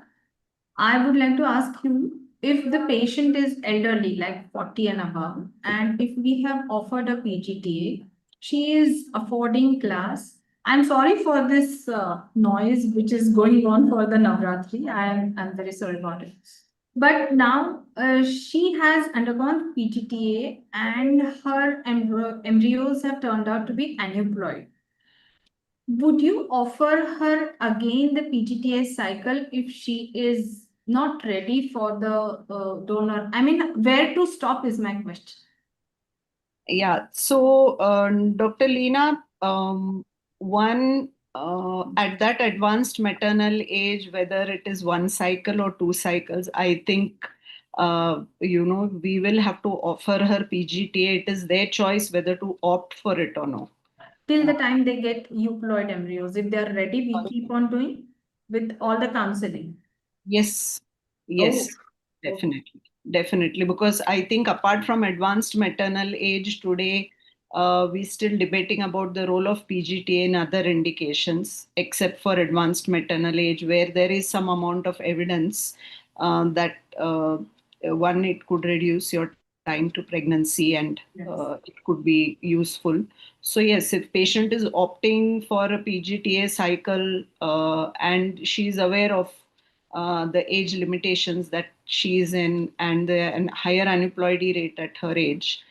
I would like to ask you if the patient is elderly, like 40 and above, and if we have offered a PGTA, she is affording class. I'm sorry for this noise which is going on for the Navratri. I'm very sorry about it. But now she has undergone PGTA and her embryos have turned out to be aneuploid. Would you offer her again the PGTA cycle if she is not ready for the donor? I mean, where to stop is my question.
Yeah. So, Dr. Leena, one at that advanced maternal age, whether it is one cycle or two cycles, I think we will have to offer her PGTA. It is their choice whether to opt for it or no.
Till the time they get euploid embryos, if they are ready, we keep on doing with all the counseling.
Yes, yes, definitely, definitely. Because I think apart from advanced maternal age today, we're still debating about the role of PGTA in other indications, except for advanced maternal age, where there is some amount of evidence that one, it could reduce your time to pregnancy and it could be useful. So yes, if patient is opting for a PGTA cycle and she's aware of the age limitations that she's in and the and higher aneuploidy rate at her age.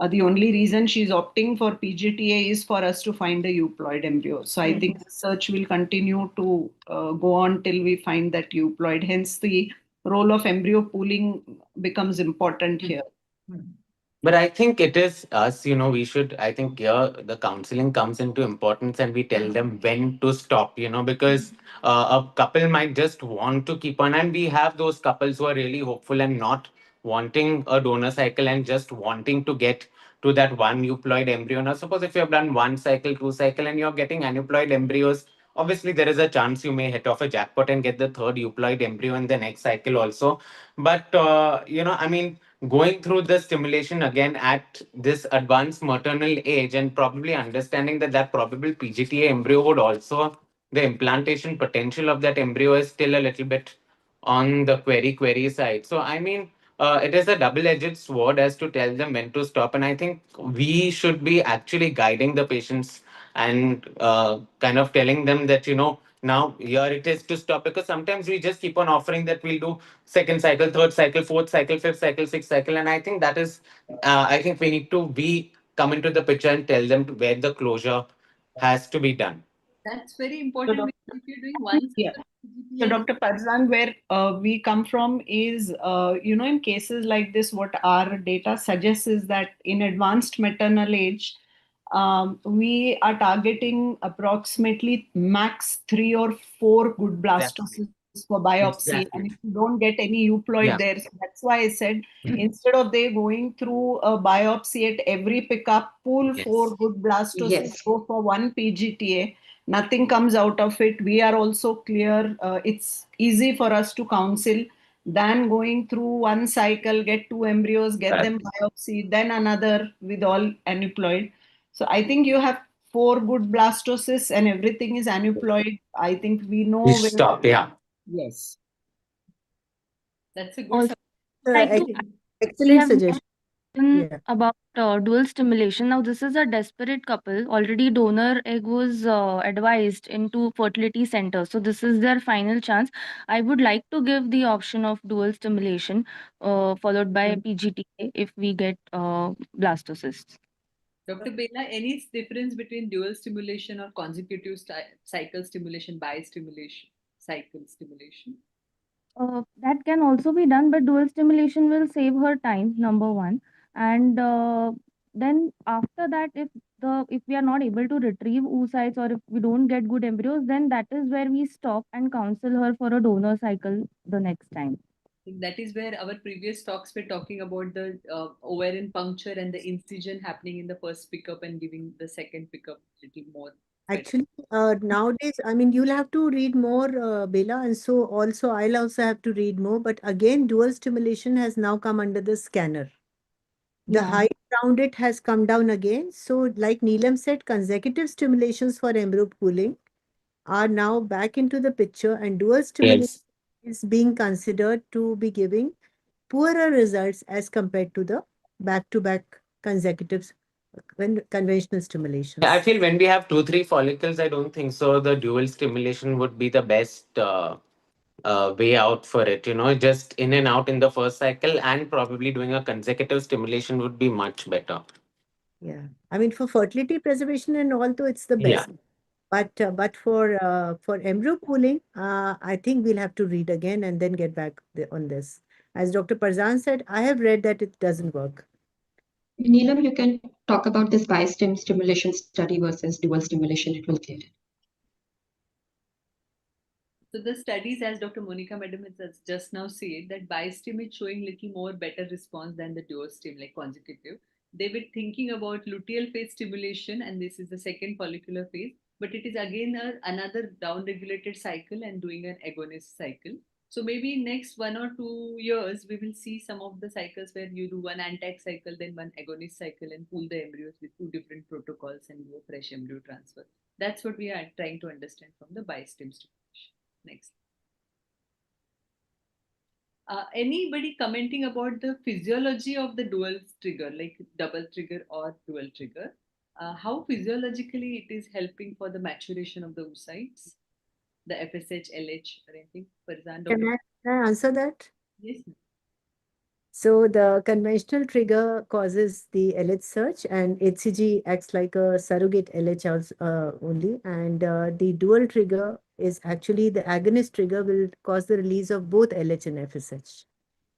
The only reason she's opting for PGTA is for us to find the euploid embryo. So I think research will continue to go on till we find that euploid. Hence, the role of embryo pooling becomes important here.
But I think it is us, we should, I think here the counseling comes into importance and we tell them when to stop, because a couple might just want to keep on. And we have those couples who are really hopeful and not wanting a donor cycle and just wanting to get to that one euploid embryo. Now, suppose if you have done one cycle, two cycle, and you're getting aneuploid embryos, obviously there is a chance you may hit off a jackpot and get the third euploid embryo in the next cycle also. But, I mean, going through the stimulation again at this advanced maternal age and probably understanding that that probable PGTA embryo would also, the implantation potential of that embryo is still a little bit on the query side. So, I mean, it is a double-edged sword as to tell them when to stop. And I think we should be actually guiding the patients and kind of telling them that, now here it is to stop, because sometimes we just keep on offering that we'll do second cycle, third cycle, fourth cycle, fifth cycle, sixth cycle. And I think that is, I think we need to be come into the picture and tell them where the closure has to be done.
That's very important because if you're doing one
Yeah.
cycle of
So,
PGT
Dr. Parzan, where we come from is, in cases like this, what our data suggests is that in advanced maternal age, we are targeting approximately max 3 or 4 good
Exactly.
blastocysts for biopsy. And if
Exactly.
you don't get any euploid
Yeah.
there, so that's why I said instead of they going through a biopsy at every pickup, pull
Yes.
4 good blastocysts,
Yes.
go for one PGTA, nothing comes out of it. We are also clear. It's easy for us to counsel than going through one cycle, get 2 embryos, get them biopsy, then another with all aneuploid. So I think you have 4 good blastocysts and everything is aneuploid. I think we know
We
where.
stop. Yeah.
Yes.
That's a good
Also,
Uh,
like
ex-
to we
Excellent
have
suggestion. Yeah.
about dual stimulation. Now, this is a desperate couple. Already, donor egg was advised into fertility center. So, this is their final chance. I would like to give the option of dual stimulation, followed by PGTA if we get blastocysts.
Dr. Bela, any difference between dual stimulation or consecutive cycle stimulation, bi-stimulation, cycle stimulation?
That can also be done, but dual stimulation will save her time, number one. And then after that, if we are not able to retrieve oocytes or if we don't get good embryos, then that is where we stop and counsel her for a donor cycle the next time.
I think that is where our previous talks were talking about the ovarian puncture and the incision happening in the first pickup and giving the second pickup a little more better.
Actually, nowadays, I mean, you'll have to read more, Bela, and so also I'll also have to read more. But again, dual stimulation has now come under the scanner. The
Yeah.
height around it has come down again. So, like Neelam said, consecutive stimulations for embryo pooling are now back into the picture, and dual stimulation
Yes.
is being considered to be giving poorer results as compared to the back-to-back consecutive conventional
I
stimulations.
feel when we have two, three follicles, I don't think so. The dual stimulation would be the best way out for it. Just in and out in the first cycle, and probably doing a consecutive stimulation would be much better.
Yeah, I mean for fertility preservation and all, though it's the
Yeah.
best. But for embryo pooling, I think we'll have to read again and then get back on this. As Dr. Parzan said, I have read that it doesn't work.
Neelam, you can talk about this bi-stim stimulation study versus dual stimulation. It will clear it.
So the studies, as Dr. Monica Madam has just now said, that bi-stim is showing little more better response than the dual stim, like consecutive. They were thinking about luteal phase stimulation, and this is the second follicular phase, but it is again another down-regulated cycle and doing an agonist cycle. So maybe in next 1 or 2 years, we will see some of the cycles where you do one antac cycle, then one agonist cycle, and pool the embryos with 2 different protocols and do a fresh embryo transfer. That's what we are trying to understand from the bi-stim stimulation. Next. Anybody commenting about the physiology of the dual trigger, like double trigger or dual trigger? How physiologically it is helping for the maturation of the oocytes, the FSH, LH, or anything? Farzan,
Can
Dr.
I answer that?
Yes.
So the conventional trigger causes the LH surge, and HCG acts like a surrogate LH only. And the dual trigger is actually the agonist trigger will cause the release of both LH and FSH.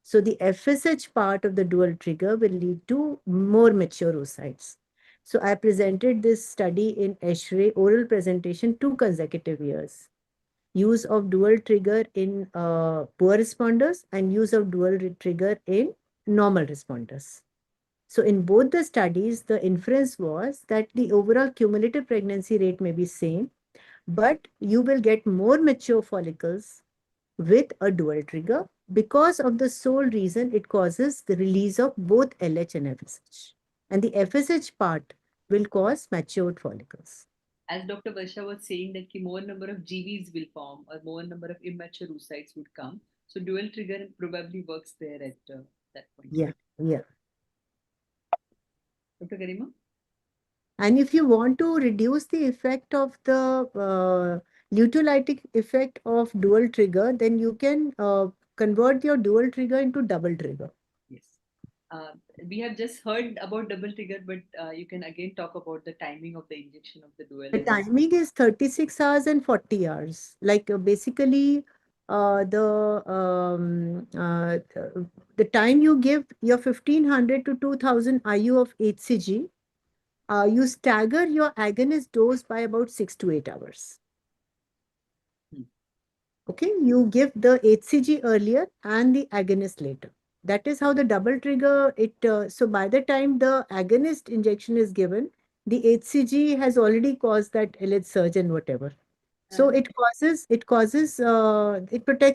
So the FSH part of the dual trigger will lead to more mature oocytes. So I presented this study in ESHRE oral presentation 2 consecutive years. Use of dual trigger in poor responders and use of dual trigger in normal responders. So in both the studies, the inference was that the overall cumulative pregnancy rate may be same, but you will get more mature follicles with a dual trigger because of the sole reason it causes the release of both LH and FSH. And the FSH part will cause matured follicles.
As Dr. Varsha was saying that more number of GVs will form or more number of immature oocytes would come. So dual trigger probably works there at that point.
Yeah, yeah.
Dr. Garima?
And if you want to reduce the effect of the luteolytic effect of dual trigger, then you can convert your dual trigger into double trigger.
Yes. We have just heard about double trigger, but you can again talk about the timing of the injection of the dual.
The timing is 36 hours and 40 hours. Like basically, the time you give your 1500 to 2000 IU of HCG, you stagger your agonist dose by about 6 to 8 hours. Okay, you give the HCG earlier and the agonist later. That is how the double trigger, so by the time the agonist injection is given, the HCG has already caused that LH surge and whatever. So it protects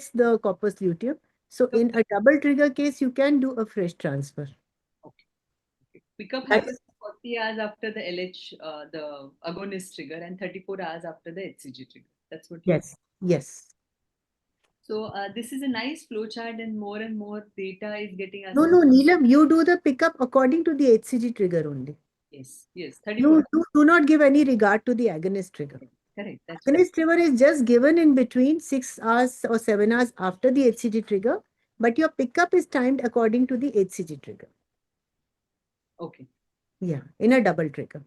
the corpus luteum. So in a double trigger case, you can do a fresh transfer.
Pickup happens 40 hours after the LH, the agonist trigger, and 34 hours after the HCG trigger. That's what.
Yes, yes.
So this is a nice flowchart, and more data is getting us.
No, Neelam, you do the pickup according to the HCG trigger only.
Yes, 34.
You do not give any regard to the agonist trigger.
Correct. That's
Agonist trigger is just given in between 6 hours or 7 hours after the HCG trigger, but your pickup is timed according to the HCG trigger.
Okay.
Yeah, in a double trigger.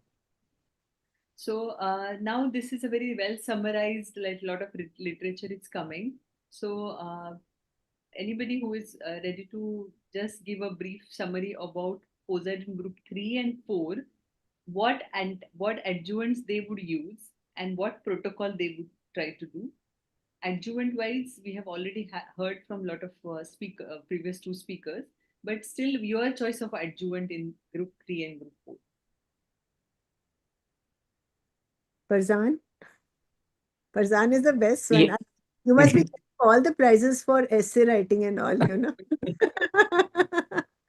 So now this is a very well summarized, like a lot of literature is coming. So anybody who is ready to just give a brief summary about Poseidon group 3 and 4, what adjuvants they would use and what protocol they would try to do. Adjuvant wise, we have already heard from a lot of previous 2 speakers, but still your choice of adjuvant in group 3 and group 4.
Farzan? Farzan is the best one.
Yeah.
You must be getting all the prizes for essay writing and all, you know.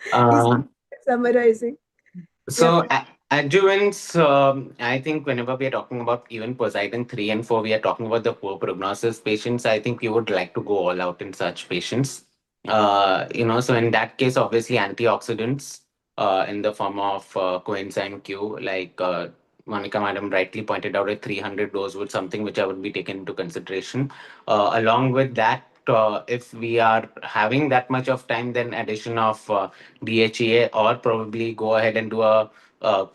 He's summarizing.
So adjuvants, I think whenever we are talking about even Poseidon 3 and 4, we are talking about the poor prognosis patients. I think you would like to go all out in such patients. So in that case, obviously antioxidants in the form of coenzyme Q, like Monica Madam rightly pointed out, a 300 dose would something which I would be taken into consideration. Along with that, if we are having that much of time, then addition of DHEA, or probably go ahead and do a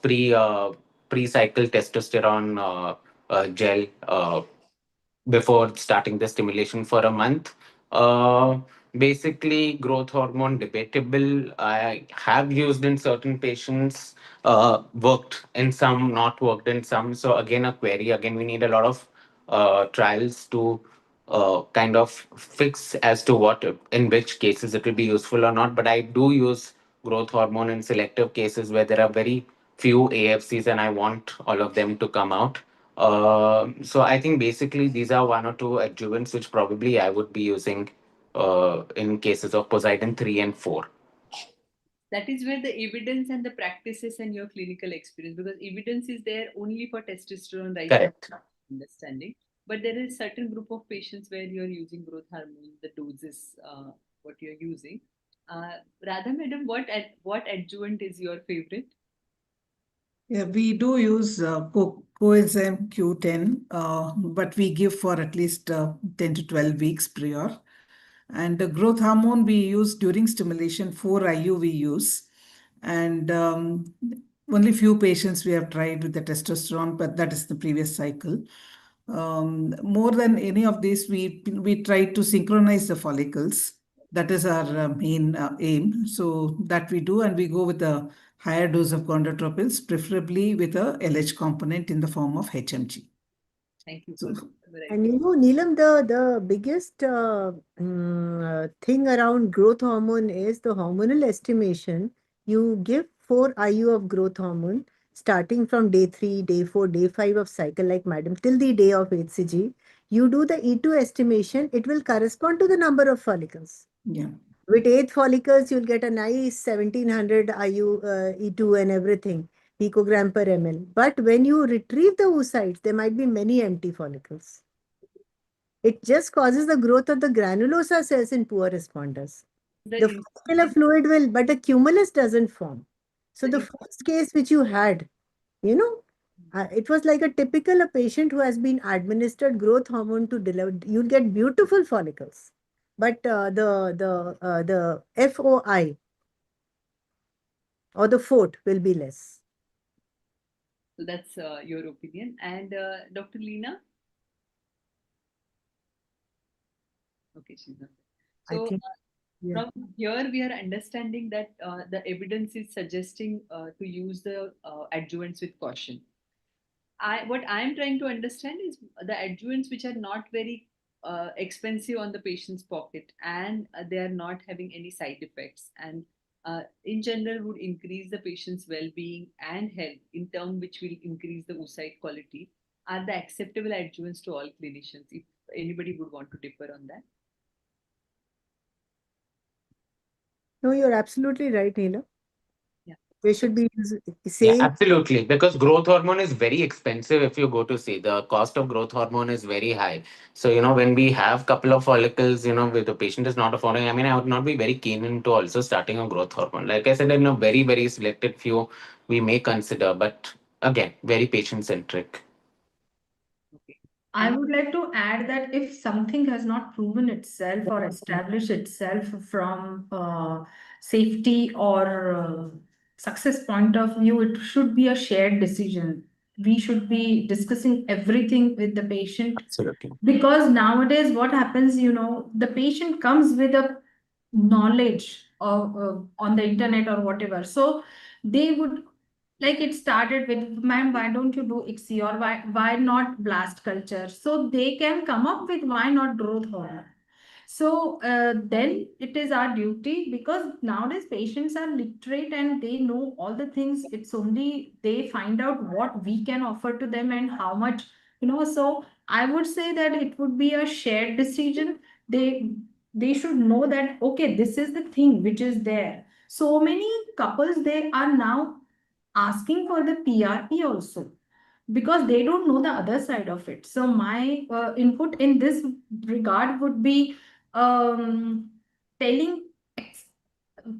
pre-cycle testosterone gel before starting the stimulation for a month. Uh, Basically, growth hormone debatable. I have used in certain patients, worked in some, not worked in some. So again, a query. Again, we need a lot of trials to kind of fix as to what in which cases it will be useful or not. But I do use growth hormone in selective cases where there are very few AFCs and I want all of them to come out. So I think basically these are one or two adjuvants which probably I would be using in cases of Poseidon 3 and 4.
That is where the evidence and the practices and your clinical experience, because evidence is there only for testosterone right
Correct.
now, understanding. But there is certain group of patients where you're using growth hormone, the doses, what you're using. Radha madam, what adjuvant is your favorite?
Yeah, we do use coenzyme Q10, but we give for at least 10 to 12 weeks prior. And the growth hormone we use during stimulation, 4-IU we use. And only few patients we have tried with the testosterone, but that is the previous cycle. More than any of these, we try to synchronize the follicles. That is our main aim. So that we do, and we go with a higher dose of gonadotropins, preferably with a LH component in the form of HMG.
Thank you
So,
for
And Neelam, the biggest thing around growth hormone is the hormonal estimation. You give 4-IU of growth hormone starting from day 3, day 4, day 5 of cycle, like madam, till the day of HCG. You do the E2 estimation, it will correspond to the number of follicles.
yeah.
With 8 follicles, you'll get a nice 1700 IU E2 and everything, picogram per ml. But when you retrieve the oocytes, there might be many empty follicles. It just causes the growth of the granulosa cells in poor responders. The follicular fluid will, but the cumulus doesn't form. So the first case which you had, it was like a typical a patient who has been administered growth hormone to deliver. You'll get beautiful follicles, but the FOI or the FOT will be less.
So that's your opinion. And Dr. Leena? Okay, she's not there. So from here, we are understanding that the evidence is suggesting to use the adjuvants with caution. What I'm trying to understand is the adjuvants which are not very expensive on the patient's pocket, and they are not having any side effects, and in general would increase the patient's well-being and health in term which will increase the oocyte quality, are the acceptable adjuvants to all clinicians, if anybody would want to differ on that.
No, you're absolutely right, Neela.
Yeah.
They should be
Yeah,
saying.
absolutely. Because growth hormone is very expensive if you go to see. The cost of growth hormone is very high. So, when we have couple of follicles, if the patient is not affording, I would not be very keen into also starting a growth hormone. Like I said, in a very, very selected few, we may consider, but again, very patient centric.
I would like to add that if something has not proven itself or established itself from safety or success point of view, it should be a shared decision. We should be discussing everything with the patient.
Absolutely.
Because nowadays, what happens, the patient comes with a knowledge of on the internet or whatever. So they would, like, it started with, ma'am, why don't you do ICSI, or why not blast culture? So they can come up with why not growth hormone. So then it is our duty, because nowadays patients are literate and they know all the things. It's only they find out what we can offer to them and how much, So I would say that it would be a shared decision. They should know that, okay, this is the thing which is there. So many couples, they are now asking for the PRP also, because they don't know the other side of it. So my input in this regard would be telling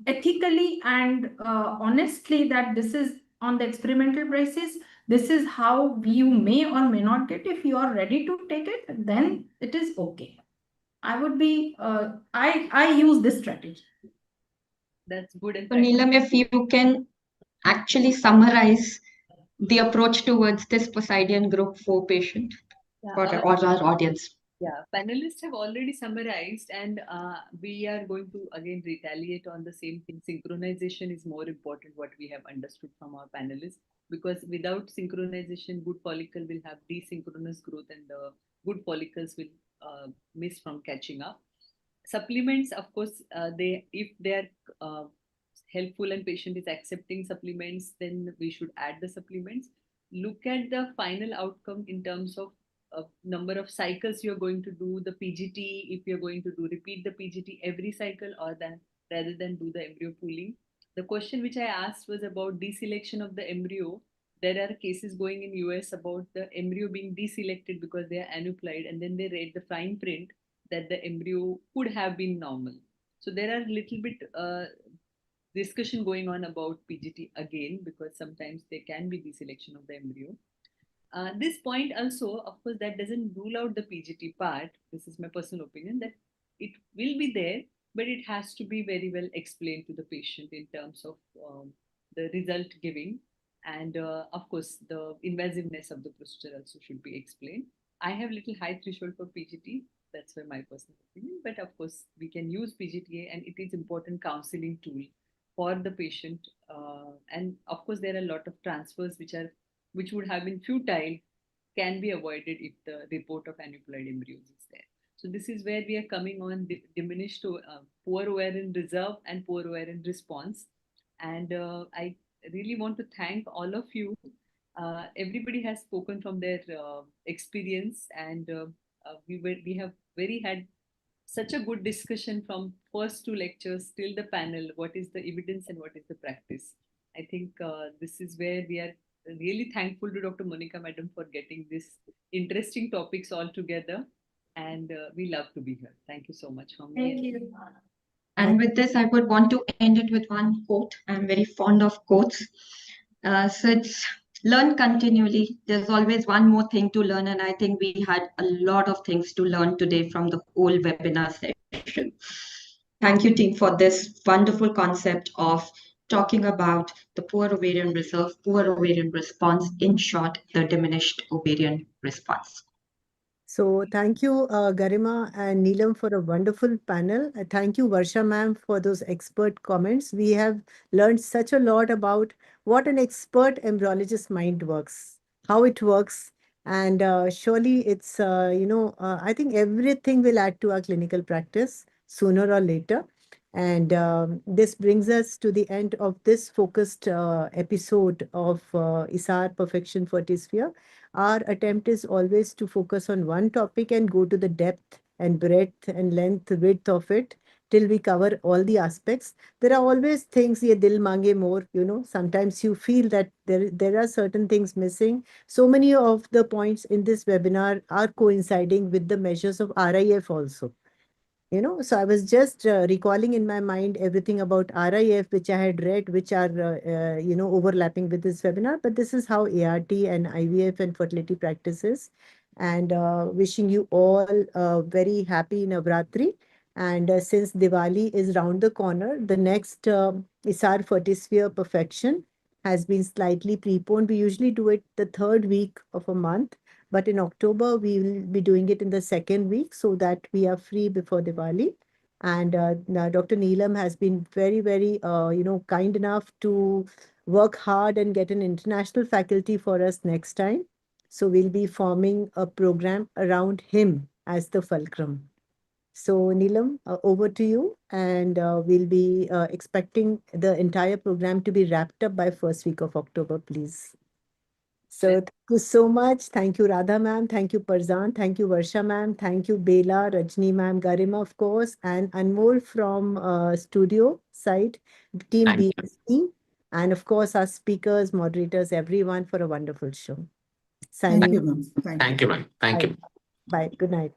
ethically and honestly that this is on the experimental basis. This is how you may or may not get. If you are ready to take it, then it is okay. I would be, I use this strategy.
That's good. And
So Neelam, if you can actually summarize the approach towards this Poseidon group 4 patient for our audience.
Yeah, panelists have already summarized, and we are going to again retaliate on the same thing. Synchronization is more important, what we have understood from our panelists, because without synchronization, good follicle will have desynchronous growth, and the good follicles will miss from catching up. Supplements, of course, they if they are helpful and patient is accepting supplements, then we should add the supplements. Look at the final outcome in terms of number of cycles you're going to do the PGT, if you're going to do repeat the PGT every cycle, or then rather than do the embryo pooling. The question which I asked was about deselection of the embryo. There are cases going in US about the embryo being deselected because they are aneuploid, and then they read the fine print that the embryo could have been normal. So there are little bit discussion going on about PGT again, because sometimes there can be deselection of the embryo. This point also, of course, that doesn't rule out the PGT part. This is my personal opinion, that it will be there, but it has to be very well explained to the patient in terms of the result giving. And of course, the invasiveness of the procedure also should be explained. I have little high threshold for PGT. That's why my personal opinion. But of course, we can use PGTA, and it is important counseling tool for the patient. And of course, there are a lot of transfers which would have been futile, can be avoided if the report of aneuploid embryos is there. So this is where we are coming on diminished poor ovarian reserve and poor ovarian response. And I really want to thank all of you. Everybody has spoken from their experience, and we have very had such a good discussion from first two lectures till the panel. What is the evidence and what is the practice? I think this is where we are really thankful to Dr. Monica Madam for getting this interesting topics all together. And we love to be here. Thank you so much for me.
Thank you.
And with this, I would want to end it with one quote. I'm very fond of quotes. So it's learn continually. There's always one more thing to learn. And I think we had a lot of things to learn today from the whole webinar session. Thank you, team, for this wonderful concept of talking about the poor ovarian reserve, poor ovarian response, in short, the diminished ovarian response.
So thank you, Garima and Neelam, for a wonderful panel. Thank you, Varsha ma'am, for those expert comments. We have learned such a lot about what an expert embryologist mind works, how it works. And surely it's, I think everything will add to our clinical practice sooner or later. And this brings us to the end of this focused episode of ISAR Perfection Fertisphere. Our attempt is always to focus on one topic and go to the depth and breadth and length, width of it till we cover all the aspects. There are always things, ye dil mange more, sometimes you feel that there are certain things missing. So many of the points in this webinar are coinciding with the measures of RIF also. So I was just recalling in my mind everything about RIF, which I had read, which are, overlapping with this webinar. But this is how ART and IVF and fertility practices. And wishing you all very happy Navratri. And since Diwali is round the corner, the next ISAR Fertisphere Perfection has been slightly preponed. We usually do it the third week of a month. But in October, we will be doing it in the second week so that we are free before Diwali. And now Dr. Neelam has been very, very, kind enough to work hard and get an international faculty for us next time. So we'll be forming a program around him as the fulcrum. So Neelam, over to you. And we'll be expecting the entire program to be wrapped up by first week of October, please. So thank you so much. Thank you, Radha ma'am. Thank you, Parzan. Thank you, Varsha ma'am. Thank you, Bela, Rajni ma'am, Garima, of course, and Anmol from studio side, team BSC, and of course, our speakers, moderators, everyone for a wonderful show. Signing.
Thank you, ma'am.
Thank you, ma'am. Thank you.
Bye. Good night.